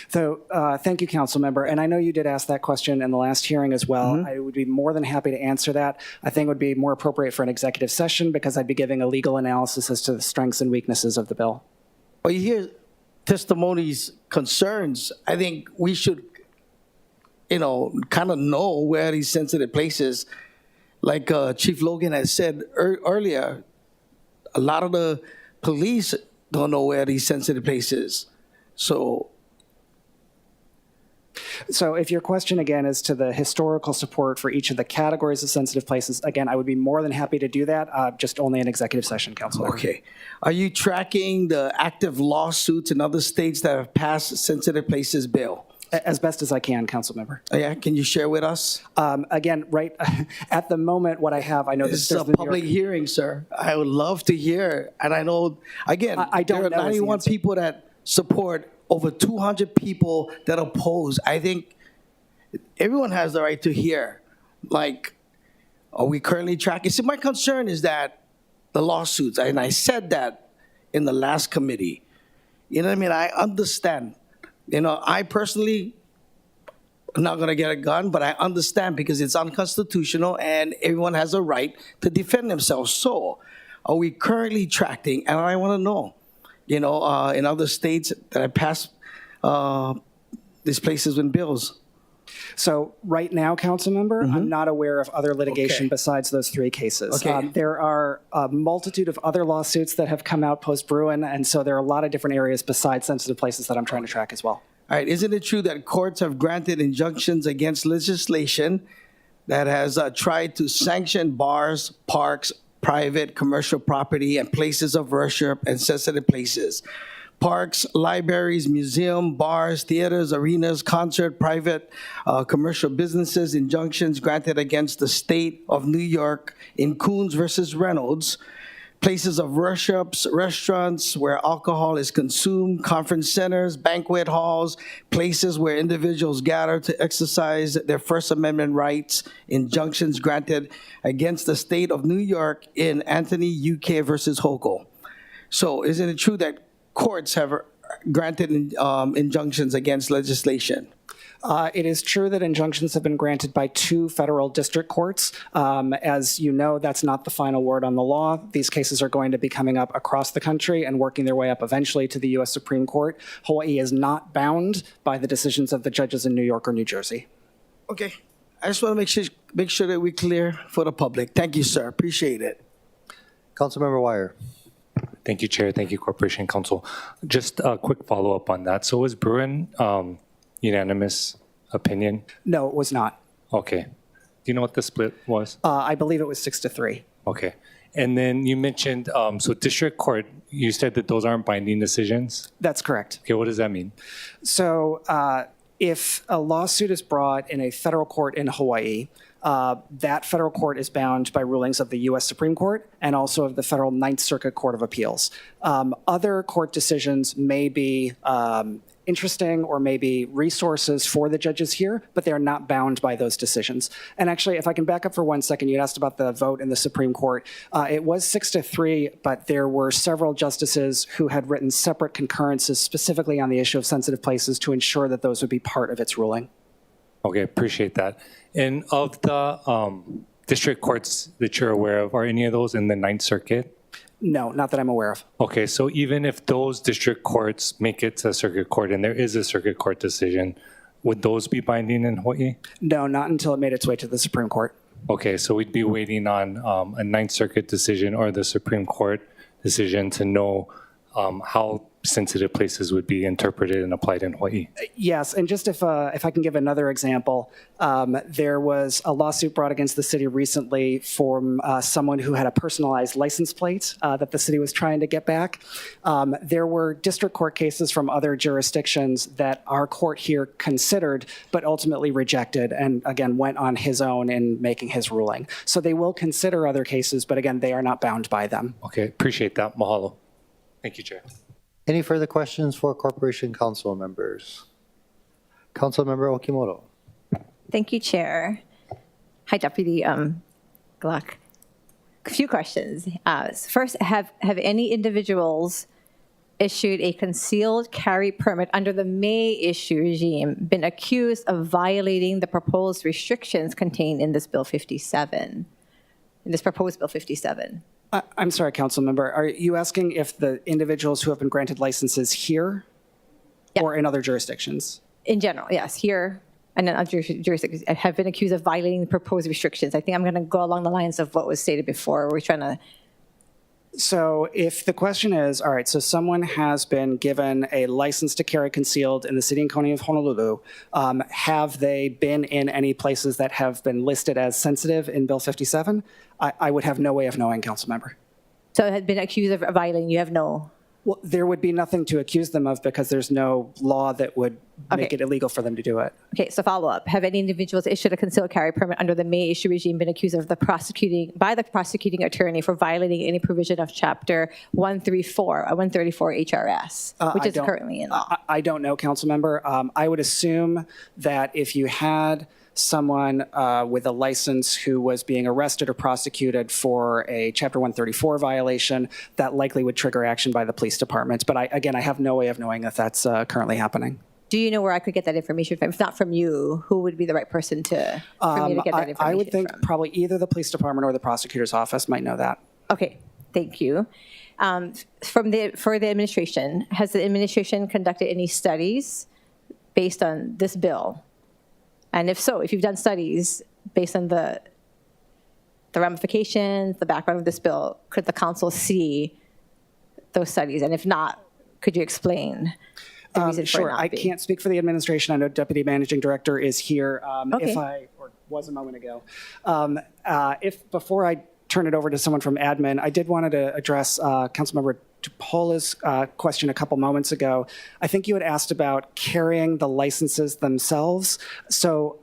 So thank you, Council Member. And I know you did ask that question in the last hearing as well. I would be more than happy to answer that. I think it would be more appropriate for an executive session because I'd be giving a legal analysis as to the strengths and weaknesses of the bill. Well, you hear testimonies, concerns. I think we should, kind of know where these sensitive places, like Chief Logan has said earlier, a lot of the police don't know where these sensitive places. So if your question again is to the historical support for each of the categories of sensitive places, again, I would be more than happy to do that, just only an executive session, Councilor. Okay. Are you tracking the active lawsuits in other states that have passed sensitive places bill? As best as I can, Council Member. Oh, yeah, can you share with us? Again, right at the moment, what I have, I know This is a public hearing, sir. I would love to hear, and I know, again, I don't there are know is the 91 answer. people that support, over 200 people that oppose. I think everyone has the right to hear. Like, are we currently tracking? See, my concern is that the lawsuits, and I said that in the last committee. You know what I mean? I understand. I personally am not going to get a gun, but I understand because it's unconstitutional and everyone has a right to defend themselves. So, are we currently tracking? And I want to know, in other states that have passed these places with bills. So right now, council member, I'm not aware of other litigation besides those three cases. There are a multitude of other lawsuits that have come out post-Bruin, and so there are a lot of different areas besides sensitive places that I'm trying to track as well. All right, isn't it true that courts have granted injunctions against legislation that has tried to sanction bars, parks, private commercial property, and places of worship and sensitive places? Parks, libraries, museum, bars, theaters, arenas, concert, private commercial businesses, injunctions granted against the state of New York in Coons versus Reynolds, places of worships, restaurants where alcohol is consumed, conference centers, banquet halls, places where individuals gather to exercise their First Amendment rights, injunctions granted against the state of New York in Anthony UK versus Hochul. So isn't it true that courts have granted injunctions against legislation? It is true that injunctions have been granted by 2 federal district courts. As you know, that's not the final word on the law. These cases are going to be coming up across the country and working their way up eventually to the U.S. Supreme Court. Hawaii is not bound by the decisions of the judges in New York or New Jersey. Okay. I just want to make sure that we're clear for the public. Thank you, sir. Appreciate it. Councilmember Wire. Thank you, Chair. Thank you, Corporation Counsel. Just a quick follow-up on that. So was Bruin unanimous opinion? No, it was not. Okay. Do you know what the split was? I believe it was 6-3. Okay. And then you mentioned, so district court, you said that those aren't binding decisions? That's correct. Okay, what does that mean? So if a lawsuit is brought in a federal court in Hawaii, that federal court is bound by rulings of the U.S. Supreme Court and also of the Federal Ninth Circuit Court of Appeals. Other court decisions may be interesting or maybe resources for the judges here, but they're not bound by those decisions. And actually, if I can back up for 1 second, you asked about the vote in the Supreme Court. It was 6-3, but there were several justices who had written separate concurrences specifically on the issue of sensitive places to ensure that those would be part of its ruling. Okay, appreciate that. And of the district courts that you're aware of, are any of those in the Ninth Circuit? No, not that I'm aware of. Okay, so even if those district courts make it to circuit court and there is a circuit court decision, would those be binding in Hawaii? No, not until it made its way to the Supreme Court. Okay, so we'd be waiting on a Ninth Circuit decision or the Supreme Court decision to know how sensitive places would be interpreted and applied in Hawaii. Yes, and just if I can give another example, there was a lawsuit brought against the city recently from someone who had a personalized license plate that the city was trying to get back. There were district court cases from other jurisdictions that our court here considered, but ultimately rejected, and again, went on his own in making his ruling. So they will consider other cases, but again, they are not bound by them. Okay, appreciate that. Mahalo. Thank you, Chair. Any further questions for Corporation Council members? Councilmember Okimoto. Thank you, Chair. Hi, Deputy Gluck. A few questions. First, have any individuals issued a concealed carry permit under the May issue regime been accused of violating the proposed restrictions contained in this Bill 57, in this proposed Bill 57? I'm sorry, council member. Are you asking if the individuals who have been granted licenses here or in other jurisdictions? In general, yes, here and in other jurisdictions have been accused of violating the proposed restrictions. I think I'm going to go along the lines of what was stated before. We're trying to. So if the question is, all right, so someone has been given a license to carry concealed in the city and county of Honolulu, have they been in any places that have been listed as sensitive in Bill 57? I would have no way of knowing, council member. So it had been accused of violating, you have no? Well, there would be nothing to accuse them of because there's no law that would make it illegal for them to do it. Okay, so follow up. Have any individuals issued a concealed carry permit under the May issue regime been accused of the prosecuting attorney for violating any provision of Chapter 134 HRS, which is currently in law? I don't know, council member. I would assume that if you had someone with a license who was being arrested or prosecuted for a Chapter 134 violation, that likely would trigger action by the police department. But I have no way of knowing if that's currently happening. Do you know where I could get that information from? If not from you, who would be the right person for me to get that information I would think from? Probably either the police department or the prosecutor's office might know that. Okay, thank you. For the administration, has the administration conducted any studies based on this bill And if so, if you've done studies based on the ramifications, the background of this bill, could the council see those studies? And if not, could you explain the reason for it Sure. not I being? can't speak for the administration. I know Deputy Managing Director is here. Okay. Or was a moment ago. If before I turn it over to someone from admin, I did wanted to address Councilmember Tupola's question a couple moments ago. I think you had asked about carrying the licenses themselves. So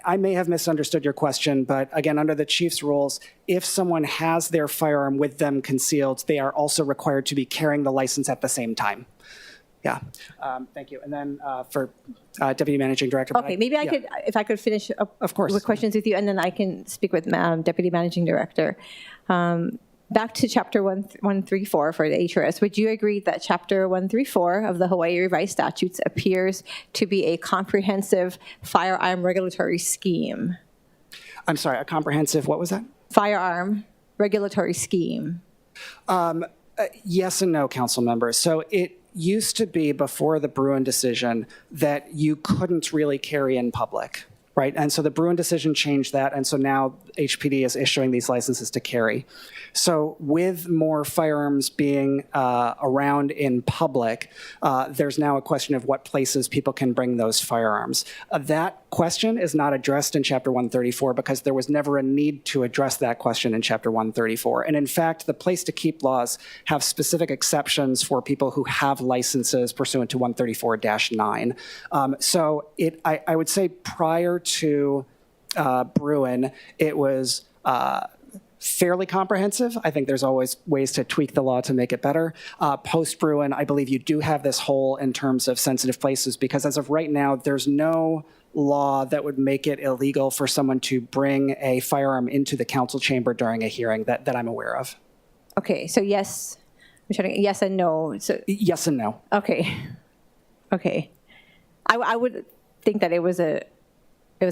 I may have misunderstood your question, but again, under the chief's rules, if someone has their firearm with them concealed, they are also required to be carrying the license at the same time. Yeah, thank you. And then for Deputy Managing Director. Okay, maybe I could, if I could finish up of course with questions with you, and then I can speak with Deputy Managing Director. Back to Chapter 134 for the HRS, would you agree that Chapter 134 of the Hawaii Revised Statutes appears to be a comprehensive firearm regulatory scheme? I'm sorry, a comprehensive, what was that? Firearm regulatory scheme. Yes and no, council members. So it used to be before the Bruin decision that you couldn't really carry in public, right? And so the Bruin decision changed that, and so now HPD is issuing these licenses to carry. So with more firearms being around in public, there's now a question of what places people can bring those firearms. That question is not addressed in Chapter 134 because there was never a need to address that question in Chapter 134. And in fact, the place to keep laws have specific exceptions for people who have licenses pursuant to 134-9. So I would say prior to Bruin, it was fairly comprehensive. I think there's always ways to tweak the law to make it better. Post-Bruin, I believe you do have this hole in terms of sensitive places because as of right now, there's no law that would make it illegal for someone to bring a firearm into the council chamber during a hearing that I'm aware of. Okay, so yes, yes and no. So yes and no. Okay, okay. I would think that it was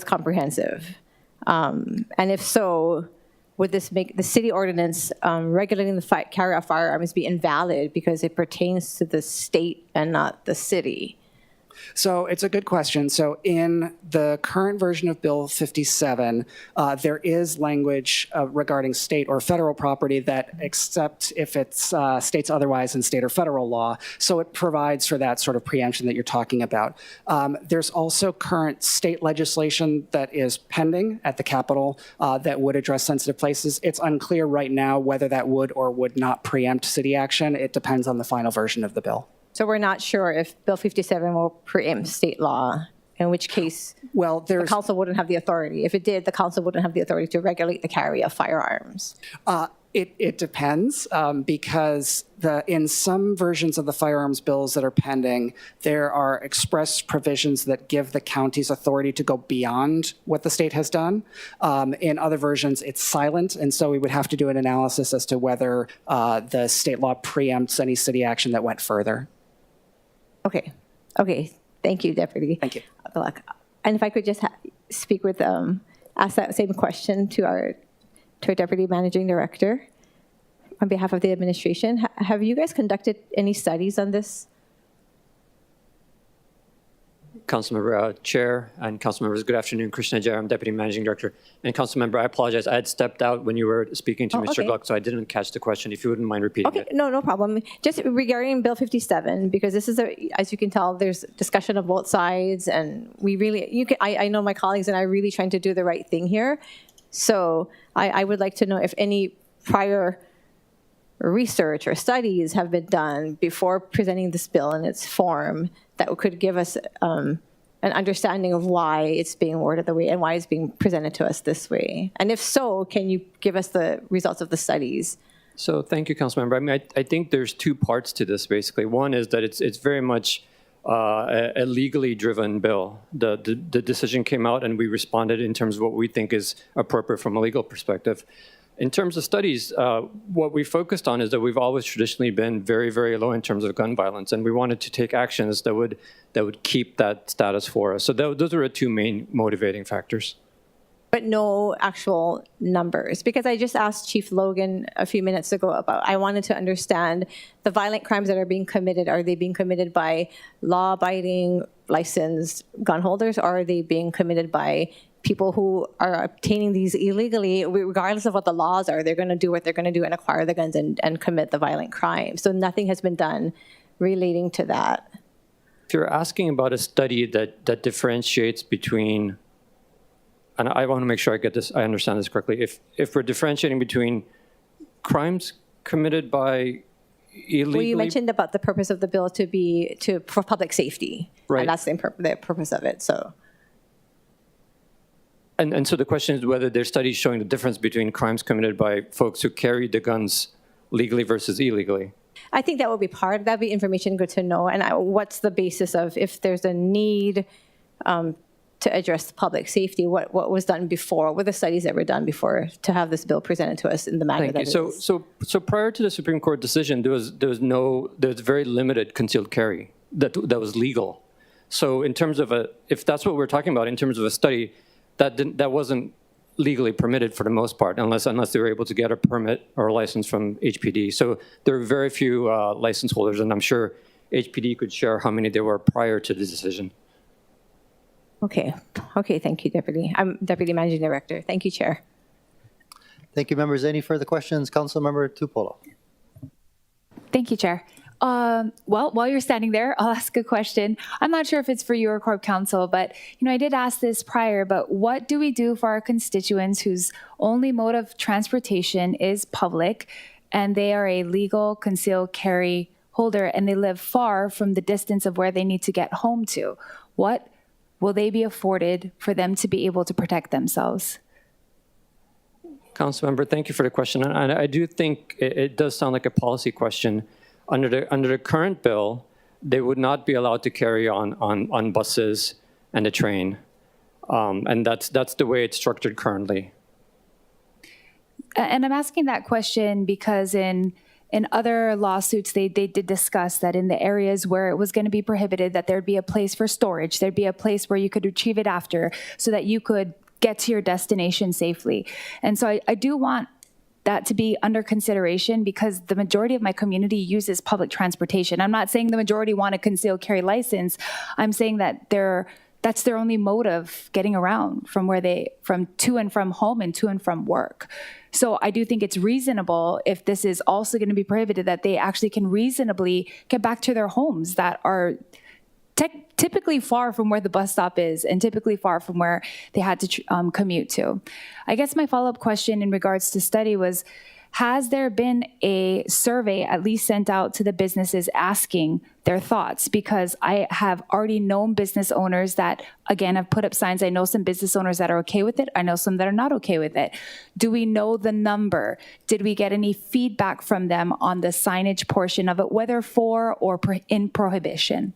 comprehensive, and if so, would this make the city ordinance regulating the carry of firearms be invalid because it pertains to the state and not the city? So it's a good question. So in the current version of Bill 57, there is language regarding state or federal property that except if it's states otherwise in state or federal law. So it provides for that sort of preemption that you're talking about. There's also current state legislation that is pending at the Capitol that would address sensitive places. It's unclear right now whether that would or would not preempt city action. It depends on the final version of the bill. So we're not sure if Bill 57 will preempt state law, in which case the council wouldn't have the authority. If it did, the council wouldn't have the authority to regulate the carry of firearms. It depends because in some versions of the firearms bills that are pending, there are express provisions that give the counties authority to go beyond what the state has done. In other versions, it's silent, and so we would have to do an analysis as to whether the state law preempts any city action that went further. Okay. Okay. Thank you, Deputy. Thank you. Good luck. And if I could just speak with, ask that same question to our Deputy Managing Director on behalf of the administration. Have you guys conducted any studies on this? Councilmember Chair and council members, good afternoon. Krishna Jaya, I'm Deputy Managing Director. And Councilmember, I apologize. I had stepped out when you were speaking to Mr. Okay. Gluck, so I didn't catch the question. If you wouldn't mind repeating it. No problem. Just regarding Bill 57, because this is, as you can tell, there's discussion of both sides, and we really, I know my colleagues and I are really trying to do the right thing here. So I would like to know if any prior research or studies have been done before presenting this bill in its form that could give us an understanding of why it's being worded the way and why it's being presented to us this way. And if so, can you give us the results of the studies? So thank you, Councilmember. I mean, I think there's two parts to this, basically. One is that it's very much a legally driven bill. The decision came out and we responded in terms of what we think is appropriate from a legal perspective. In terms of studies, what we focused on is that we've always traditionally been very, very low in terms of gun violence, and we wanted to take actions that would keep that status for us. So those are the two main motivating factors. But no actual numbers, because I just asked Chief Logan a few minutes ago about, I wanted to understand the violent crimes that are being committed. Are they being committed by law-abiding licensed gun holders, or are they being committed by people who are obtaining these illegally, regardless of what the laws are? They're going to do what they're going to do and acquire the guns and commit the violent crime. So nothing has been done relating to that. If you're asking about a study that differentiates between, and I want to make sure I understand this correctly. If we're differentiating between crimes committed by illegally. Well, you mentioned about the purpose of the bill for public safety, right? And that's the purpose of it. So. And so the question is whether there's studies showing the difference between crimes committed by folks who carry the guns legally versus illegally. I think that would be that'd be information good to know. And what's the basis of, if there's a need to address public safety, what was done before? What were the studies that were done before to have this bill presented to us in the manner that it is? So prior to the Supreme Court decision, there was very limited concealed carry that was legal. So in terms of if that's what we're talking about in terms of a study, that wasn't legally permitted for the most part, unless they were able to get a permit or a license from HPD. So there are very few license holders, and I'm sure HPD could share how many there were prior to the decision. Okay, thank you, Deputy. I'm Deputy Managing Director. Thank you, Chair. Thank you, members. Any further questions? Councilmember Tupolo. Thank you, Chair. Well, while you're standing there, I'll ask a question. I'm not sure if it's for you or Corp Counsel, but I did ask this prior, but what do we do for our constituents whose only mode of transportation is public, and they are a legal concealed carry holder, and they live far from the distance of where they need to get home to? What will they be afforded for them to be able to protect themselves? Councilmember, thank you for the question. And I do think it does sound like a policy question. Under the current bill, they would not be allowed to carry on buses and the train. And that's the way it's structured currently. And I'm asking that question because in other lawsuits, they did discuss that in the areas where it was going to be prohibited, that there'd be a place for storage. There'd be a place where you could retrieve it after so that you could get to your destination safely. And so I do want that to be under consideration, because the majority of my community uses public transportation. I'm not saying the majority want a concealed carry license. I'm saying that that's their only mode of getting around from to and from home and to and from work. So I do think it's reasonable, if this is also going to be prohibited, that they actually can reasonably get back to their homes that are typically far from where the bus stop is and typically far from where they had to commute to. I guess my follow-up question in regards to study was, has there been a survey at least sent out to the businesses asking their thoughts? Because I have already known business owners that, again, have put up signs. I know some business owners that are okay with it. I know some that are not okay with it. Do we know the number? Did we get any feedback from them on the signage portion of it, whether for or in prohibition?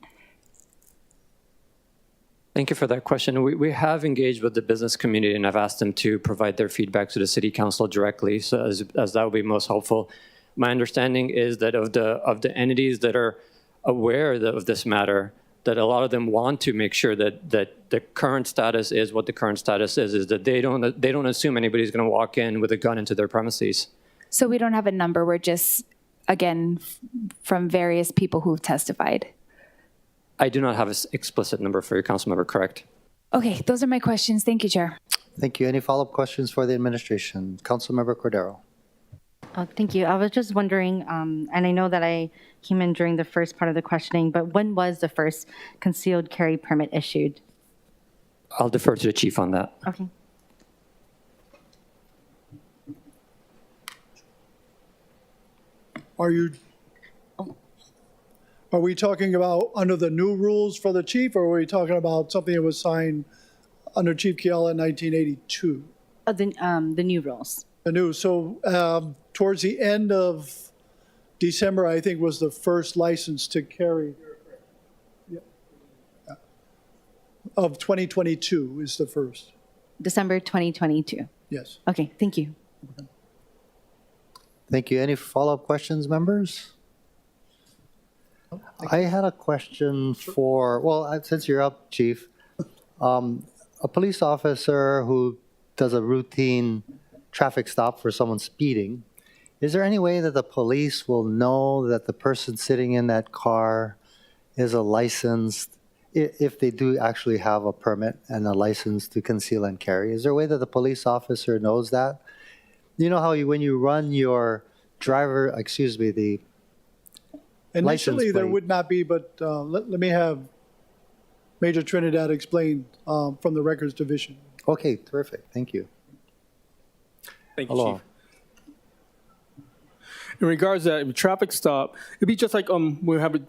Thank you for that question. We have engaged with the business community, and I've asked them to provide their feedback to the City Council directly, so as that would be most helpful. My understanding is that of the entities that are aware of this matter, that a lot of them want to make sure that the current status is what the current status is that they don't assume anybody's going to walk in with a gun into their premises. So we don't have a number. We're just, again, from various people who've testified. I do not have an explicit number for you, Councilmember, correct? Okay, those are my questions. Thank you, Chair. Thank you. Any follow-up questions for the administration? Councilmember Cordero. Thank you. I was just wondering, and I know that I came in during the first part of the questioning, but when was the first concealed carry permit issued? I'll defer to the chief on that. Okay. Are we talking about under the new rules for the chief, or are we talking about something that was signed under Chief Kiala in 1982? The new rules. The new. So towards the end of December, I think, was the first license to carry. Yeah. Of 2022 is the first. December 2022. Yes. Okay, thank you. Thank you. Any follow-up questions, members? I had a question since you're up, Chief. A police officer who does a routine traffic stop for someone speeding, is there any way that the police will know that the person sitting in that car is a licensed if they do actually have a permit and a license to conceal and carry? Is there a way that the police officer knows that? You know how when you run your the Initially, there plate. would not be, but let me have Major Trinidad explain from the Records Division. Okay, terrific. Thank you. Thank you, Hello. Chief. In regards to that, a traffic stop, it'd be just like we have a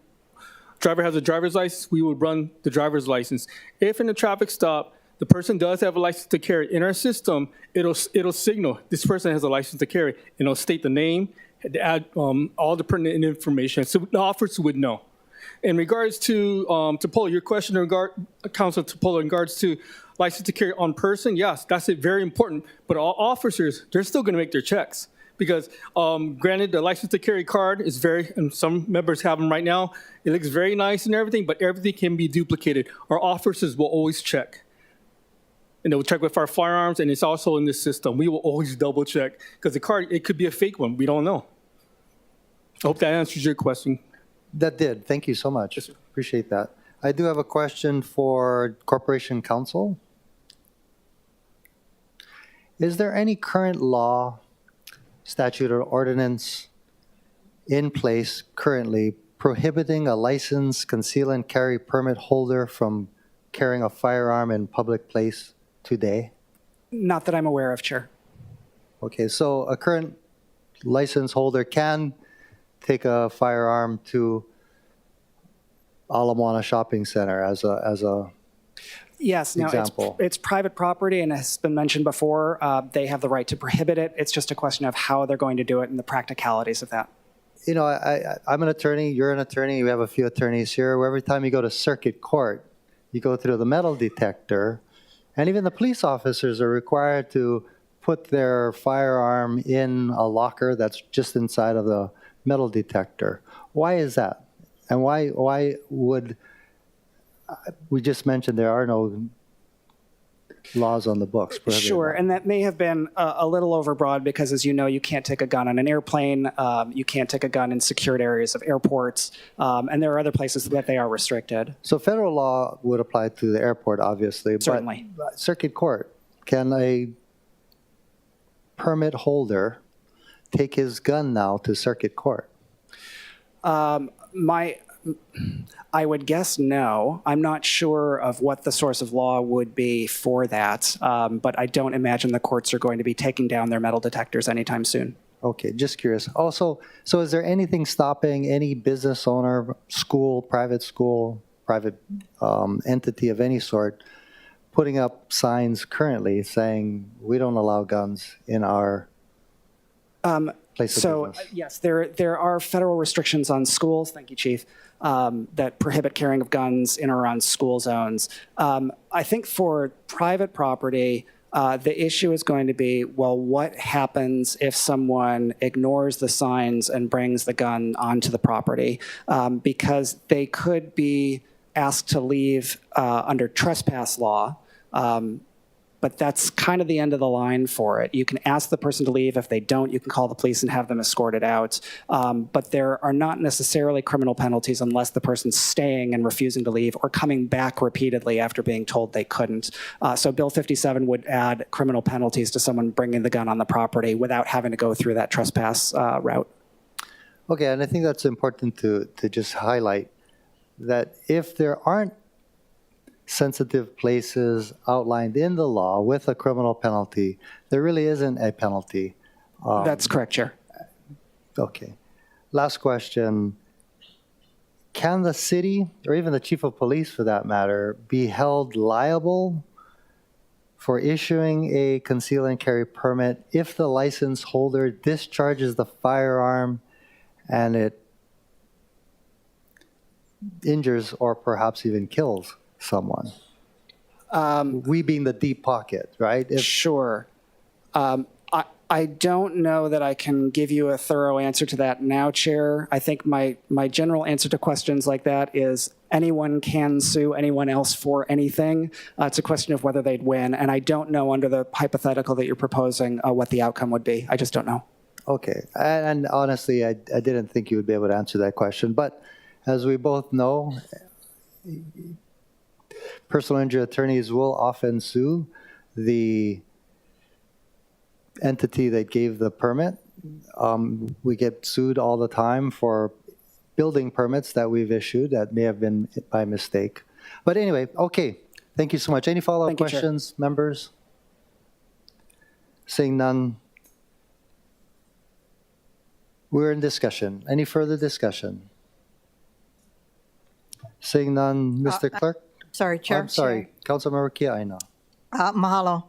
driver has a driver's license, we would run the driver's license. If in a traffic stop, the person does have a license to carry, in our system, it'll signal this person has a license to carry, and it'll state the name, add all the pertinent information, so the officer would know. In regards to Topolo, your question Council Topolo, in regards to license to carry on person, yes, that's very important. But all officers, they're still going to make their checks because, granted, the license to carry card is and some members have them right now. It looks very nice and everything, but everything can be duplicated. Our officers will always check. And they'll check with our firearms, and it's also in this system. We will always double check because the card, it could be a fake one. We don't know. I hope that answers your question. That did. Thank you so much. Yes, appreciate that. I do have a question for Corporation Counsel. Is there any current law, statute, or ordinance in place currently prohibiting a licensed conceal and carry permit holder from carrying a firearm in public place today? Not that I'm aware of, Chair. Okay, so a current license holder can take a firearm to Ala Moana Shopping Center as a Yes, now example. it's private property and has been mentioned before. They have the right to prohibit it. It's just a question of how they're going to do it and the practicalities of that. You know, I'm an attorney, you're an attorney, we have a few attorneys here, where every time you go to circuit court, you go through the metal detector, and even the police officers are required to put their firearm in a locker that's just inside of the metal detector. Why is that? And why would, we just mentioned there are no laws on the books prohibiting Sure, that. and that may have been a little overbroad because, as you know, you can't take a gun on an airplane, you can't take a gun in secured areas of airports, and there are other places that they are restricted. So federal law would apply to the airport, obviously. Certainly. But circuit court, can a permit holder take his gun now to circuit court? I would guess no. I'm not sure of what the source of law would be for that, but I don't imagine the courts are going to be taking down their metal detectors anytime soon. Okay, just curious. Also, so is there anything stopping any business owner, private entity of any sort, putting up signs currently saying we don't allow guns in our place of business? Yes, there are federal restrictions on schools. Thank you, Chief. That prohibit carrying of guns in or around school zones. I think for private property, the issue is going to be, well, what happens if someone ignores the signs and brings the gun onto the property? Because they could be asked to leave under trespass law. But that's kind of the end of the line for it. You can ask the person to leave. If they don't, you can call the police and have them escorted out. But there are not necessarily criminal penalties unless the person's staying and refusing to leave or coming back repeatedly after being told they couldn't. So Bill 57 would add criminal penalties to someone bringing the gun on the property without having to go through that trespass route. Okay, and I think that's important to just highlight that if there aren't sensitive places outlined in the law with a criminal penalty, there really isn't a penalty. That's correct, Chair. Okay. Last question. Can the city, or even the chief of police for that matter, be held liable for issuing a conceal and carry permit if the license holder discharges the firearm and it injures or perhaps even kills someone? We being the deep pocket, right? Sure. I don't know that I can give you a thorough answer to that now, Chair. I think my general answer to questions like that is anyone can sue anyone else for anything. It's a question of whether they'd win, and I don't know under the hypothetical that you're proposing what the outcome would be. I just don't know. Okay, and honestly, I didn't think you would be able to answer that question, but as we both know, personal injury attorneys will often sue the entity that gave the permit. We get sued all the time for building permits that we've issued that may have been by mistake. But anyway, okay. Thank you so much. Any follow-up Thank you, Chair. questions, members? Seeing none, we're in discussion. Any further discussion? Seeing none, Mr. Clerk? Sorry, Chair. I'm sorry, Councilmember Kia Aina. Mahalo.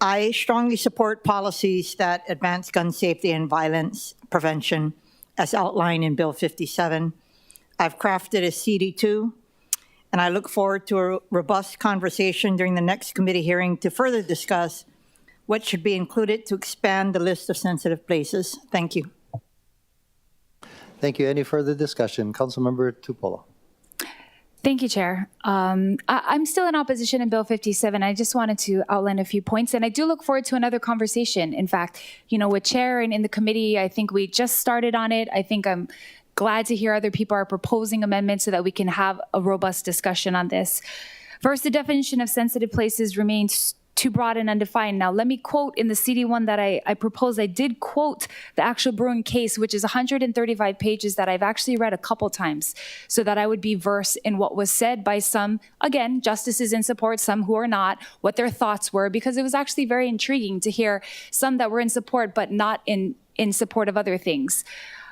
I strongly support policies that advance gun safety and violence prevention as outlined in Bill 57. I've crafted a CD2, and I look forward to a robust conversation during the next committee hearing to further discuss what should be included to expand the list of sensitive places. Thank you. Thank you. Any further discussion? Councilmember Tupolo. Thank you, Chair. I'm still in opposition in Bill 57. I just wanted to outline a few points, and I do look forward to another conversation. In fact, with Chair and in the committee, I think we just started on it. I think I'm glad to hear other people are proposing amendments so that we can have a robust discussion on this. First, the definition of sensitive places remains too broad and undefined. Now, let me quote in the CD1 that I proposed. I did quote the actual Bruin case, which is 135 pages that I've actually read a couple times so that I would be versed in what was said by some, again, justices in support, some who are not, what their thoughts were, because it was actually very intriguing to hear some that were in support but not in support of other things.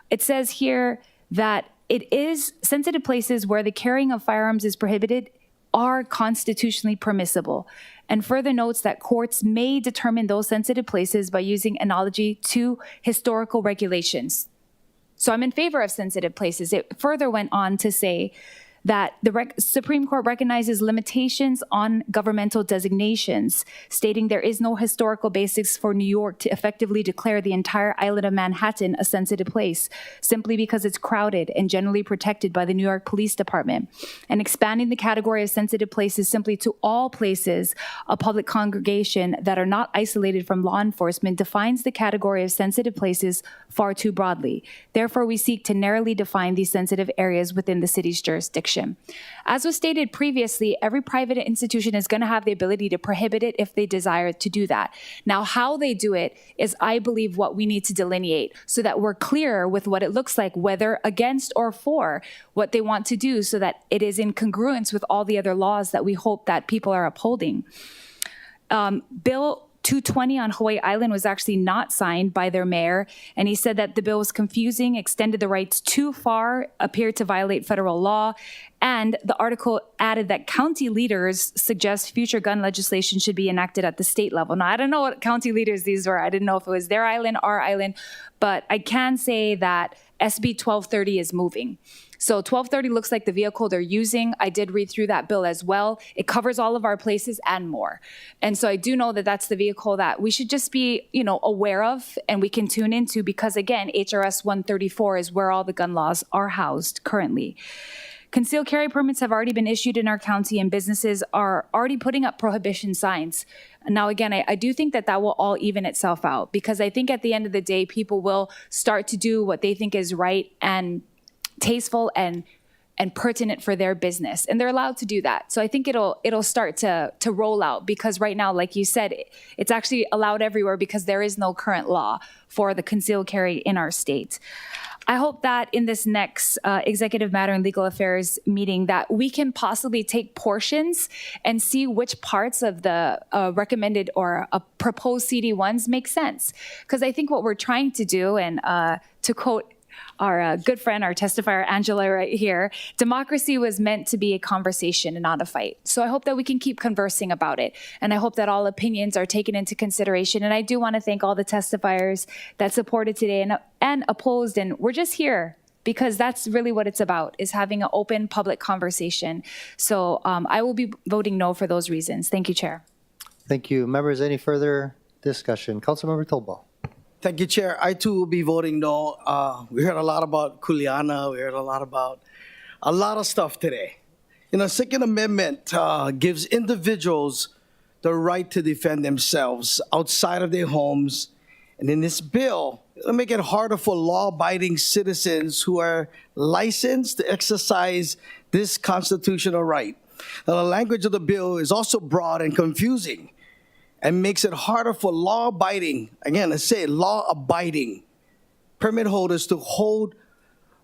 It says here that it is sensitive places where the carrying of firearms is prohibited are constitutionally permissible, and further notes that courts may determine those sensitive places by using analogy to historical regulations. So I'm in favor of sensitive places. It further went on to say that the Supreme Court recognizes limitations on governmental designations, stating there is no historical basis for New York to effectively declare the entire island of Manhattan a sensitive place, simply because it's crowded and generally protected by the New York Police Department. And expanding the category of sensitive places simply to all places of public congregation that are not isolated from law enforcement defines the category of sensitive places far too broadly. Therefore, we seek to narrowly define these sensitive areas within the city's jurisdiction. As was stated previously, every private institution is going to have the ability to prohibit it if they desire to do that. Now, how they do it is, I believe, what we need to delineate so that we're clear with what it looks like, whether against or for what they want to do, so that it is in congruence with all the other laws that we hope that people are upholding. Bill 220 on Hawaii Island was actually not signed by their mayor, and he said that the bill was confusing, extended the rights too far, appeared to violate federal law, and the article added that county leaders suggest future gun legislation should be enacted at the state level. Now, I don't know what county leaders these were. I didn't know if it was their island, our island, but I can say that SB 1230 is moving. So 1230 looks like the vehicle they're using. I did read through that bill as well. It covers all of our places and more. And so I do know that that's the vehicle that we should just be, aware of and we can tune into, because again, HRS 134 is where all the gun laws are housed currently. Concealed carry permits have already been issued in our county, and businesses are already putting up prohibition signs. Now, again, I do think that will all even itself out, because I think at the end of the day, people will start to do what they think is right and tasteful and pertinent for their business, and they're allowed to do that. So I think it'll start to roll out, because right now, like you said, it's actually allowed everywhere because there is no current law for the concealed carry in our state. I hope that in this next executive matter and legal affairs meeting that we can possibly take portions and see which parts of the recommended or proposed CD1s make sense. Because I think what we're trying to do, and to quote our good friend, our testifier, Angela, right here, democracy was meant to be a conversation and not a fight. So I hope that we can keep conversing about it. And I hope that all opinions are taken into consideration. And I do want to thank all the testifiers that supported today and opposed. And we're just here because that's really what it's about, is having an open public conversation. So I will be voting no for those reasons. Thank you, Chair. Thank you. Members, any further discussion? Councilmember Tolbaugh. Thank you, Chair. I too will be voting no. We heard a lot about Kuleana. We heard a lot about a lot of stuff today. Second Amendment gives individuals the right to defend themselves outside of their homes. And in this bill, it'll make it harder for law-abiding citizens who are licensed to exercise this constitutional right. Now, the language of the bill is also broad and confusing and makes it harder for law-abiding, again, let's say law-abiding permit holders to hold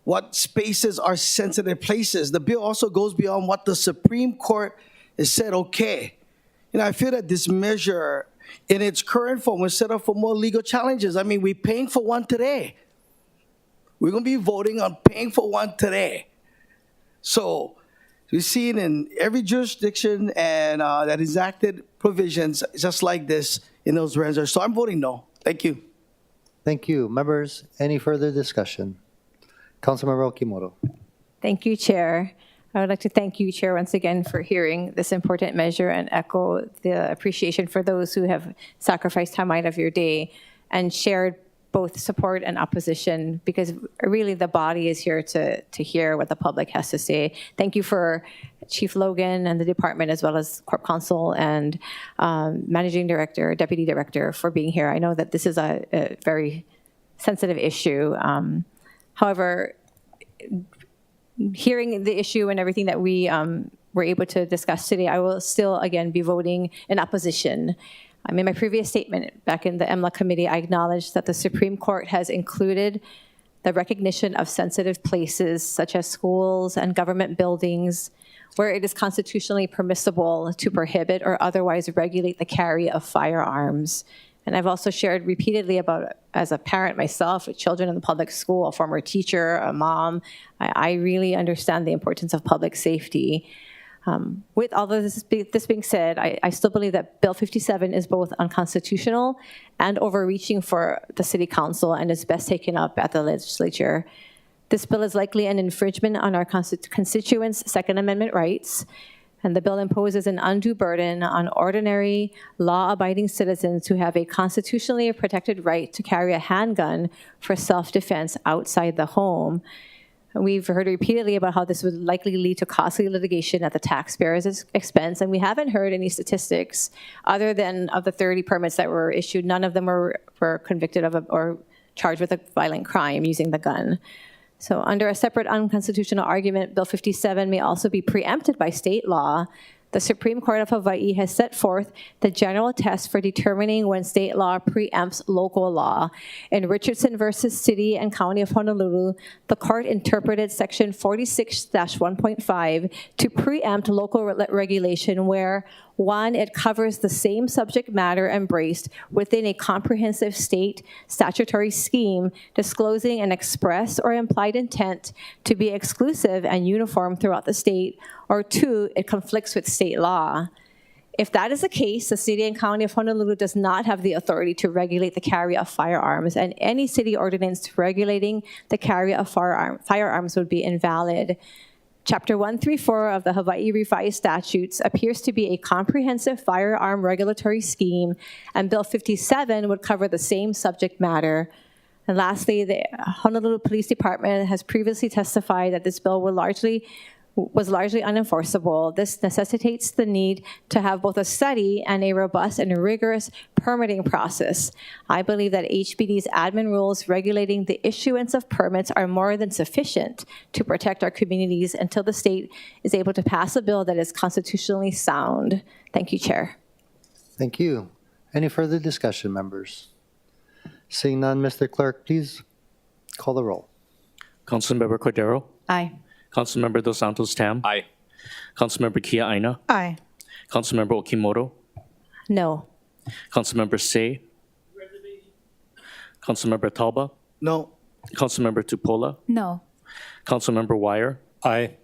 what spaces are sensitive places. The bill also goes beyond what the Supreme Court has said okay. I feel that this measure in its current form was set up for more legal challenges. I mean, we're paying for one today. We're going to be voting on paying for one today. So we see it in every jurisdiction and that is acted provisions just like this in those measures. So I'm voting no. Thank you. Thank you. Members, any further discussion? Councilmember Okimoto. Thank you, Chair. I would like to thank you, Chair, once again for hearing this important measure and echo the appreciation for those who have sacrificed time out of your day and shared both support and opposition, because really the body is here to hear what the public has to say. Thank you for Chief Logan and the department, as well as Corp Counsel and Managing Director, Deputy Director for being here. I know that this is a very sensitive issue. However, hearing the issue and everything that we were able to discuss today, I will still, again, be voting in opposition. In my previous statement back in the EMLA committee, I acknowledged that the Supreme Court has included the recognition of sensitive places such as schools and government buildings where it is constitutionally permissible to prohibit or otherwise regulate the carry of firearms. And I've also shared repeatedly about, as a parent myself, with children in the public school, a former teacher, a mom, I really understand the importance of public safety. With all of this being said, I still believe that Bill 57 is both unconstitutional and overreaching for the City Council and is best taken up at the legislature. This bill is likely an infringement on our constituents' Second Amendment rights, and the bill imposes an undue burden on ordinary, law-abiding citizens who have a constitutionally protected right to carry a handgun for self-defense outside the home. We've heard repeatedly about how this would likely lead to costly litigation at the taxpayer's expense, and we haven't heard any statistics other than of the 30 permits that were issued. None of them were convicted of or charged with a violent crime using the gun. So under a separate unconstitutional argument, Bill 57 may also be preempted by state law. The Supreme Court of Hawaii has set forth the general test for determining when state law preempts local law. In Richardson versus City and County of Honolulu, the court interpreted section 46-1.5 to preempt local regulation where, one, it covers the same subject matter embraced within a comprehensive state statutory scheme, disclosing an express or implied intent to be exclusive and uniform throughout the state, or two, it conflicts with state law. If that is the case, the City and County of Honolulu does not have the authority to regulate the carry of firearms, and any city ordinance regulating the carry of firearms would be invalid. Chapter 134 of the Hawaii Revised Statutes appears to be a comprehensive firearm regulatory scheme, and Bill 57 would cover the same subject matter. And lastly, the Honolulu Police Department has previously testified that this bill was largely unenforceable. This necessitates the need to have both a study and a robust and rigorous permitting process. I believe that HPD's admin rules regulating the issuance of permits are more than sufficient to protect our communities until the state is able to pass a bill that is constitutionally sound. Thank you, Chair. Thank you. Any further discussion, members? Seeing none, Mr. Clerk, please call the roll. Councilmember Cordero? Aye. Councilmember Dos Santos Tam? Aye. Councilmember Kia Aina? Aye. Councilmember Okimoto? No. Councilmember Say? Councilmember Talba? No. Councilmember Tupola? No. Councilmember Wire? Aye.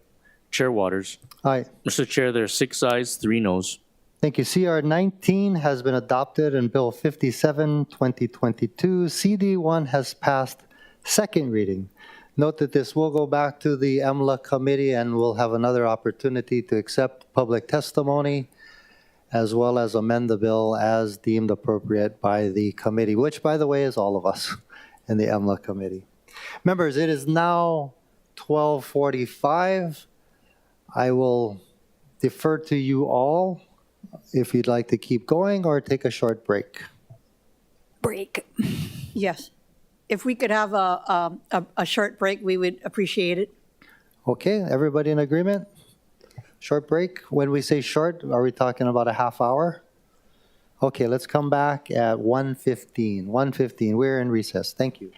Chair Waters? Aye. Mr. Chair, there are 6 ayes, 3 noes. Thank you. CR 19 has been adopted and Bill 57, 2022. CD1 has passed second reading. Note that this will go back to the EMLA committee and we'll have another opportunity to accept public testimony as well as amend the bill as deemed appropriate by the committee, which, by the way, is all of us in the EMLA committee. Members, it is now 12:45. I will defer to you all if you'd like to keep going or take a short break. Break. Yes. If we could have a short break, we would appreciate it. Okay, everybody in agreement? Short break? When we say short, are we talking about a half hour? Okay, let's come back at 1:15. 1:15, we're in recess. Thank you.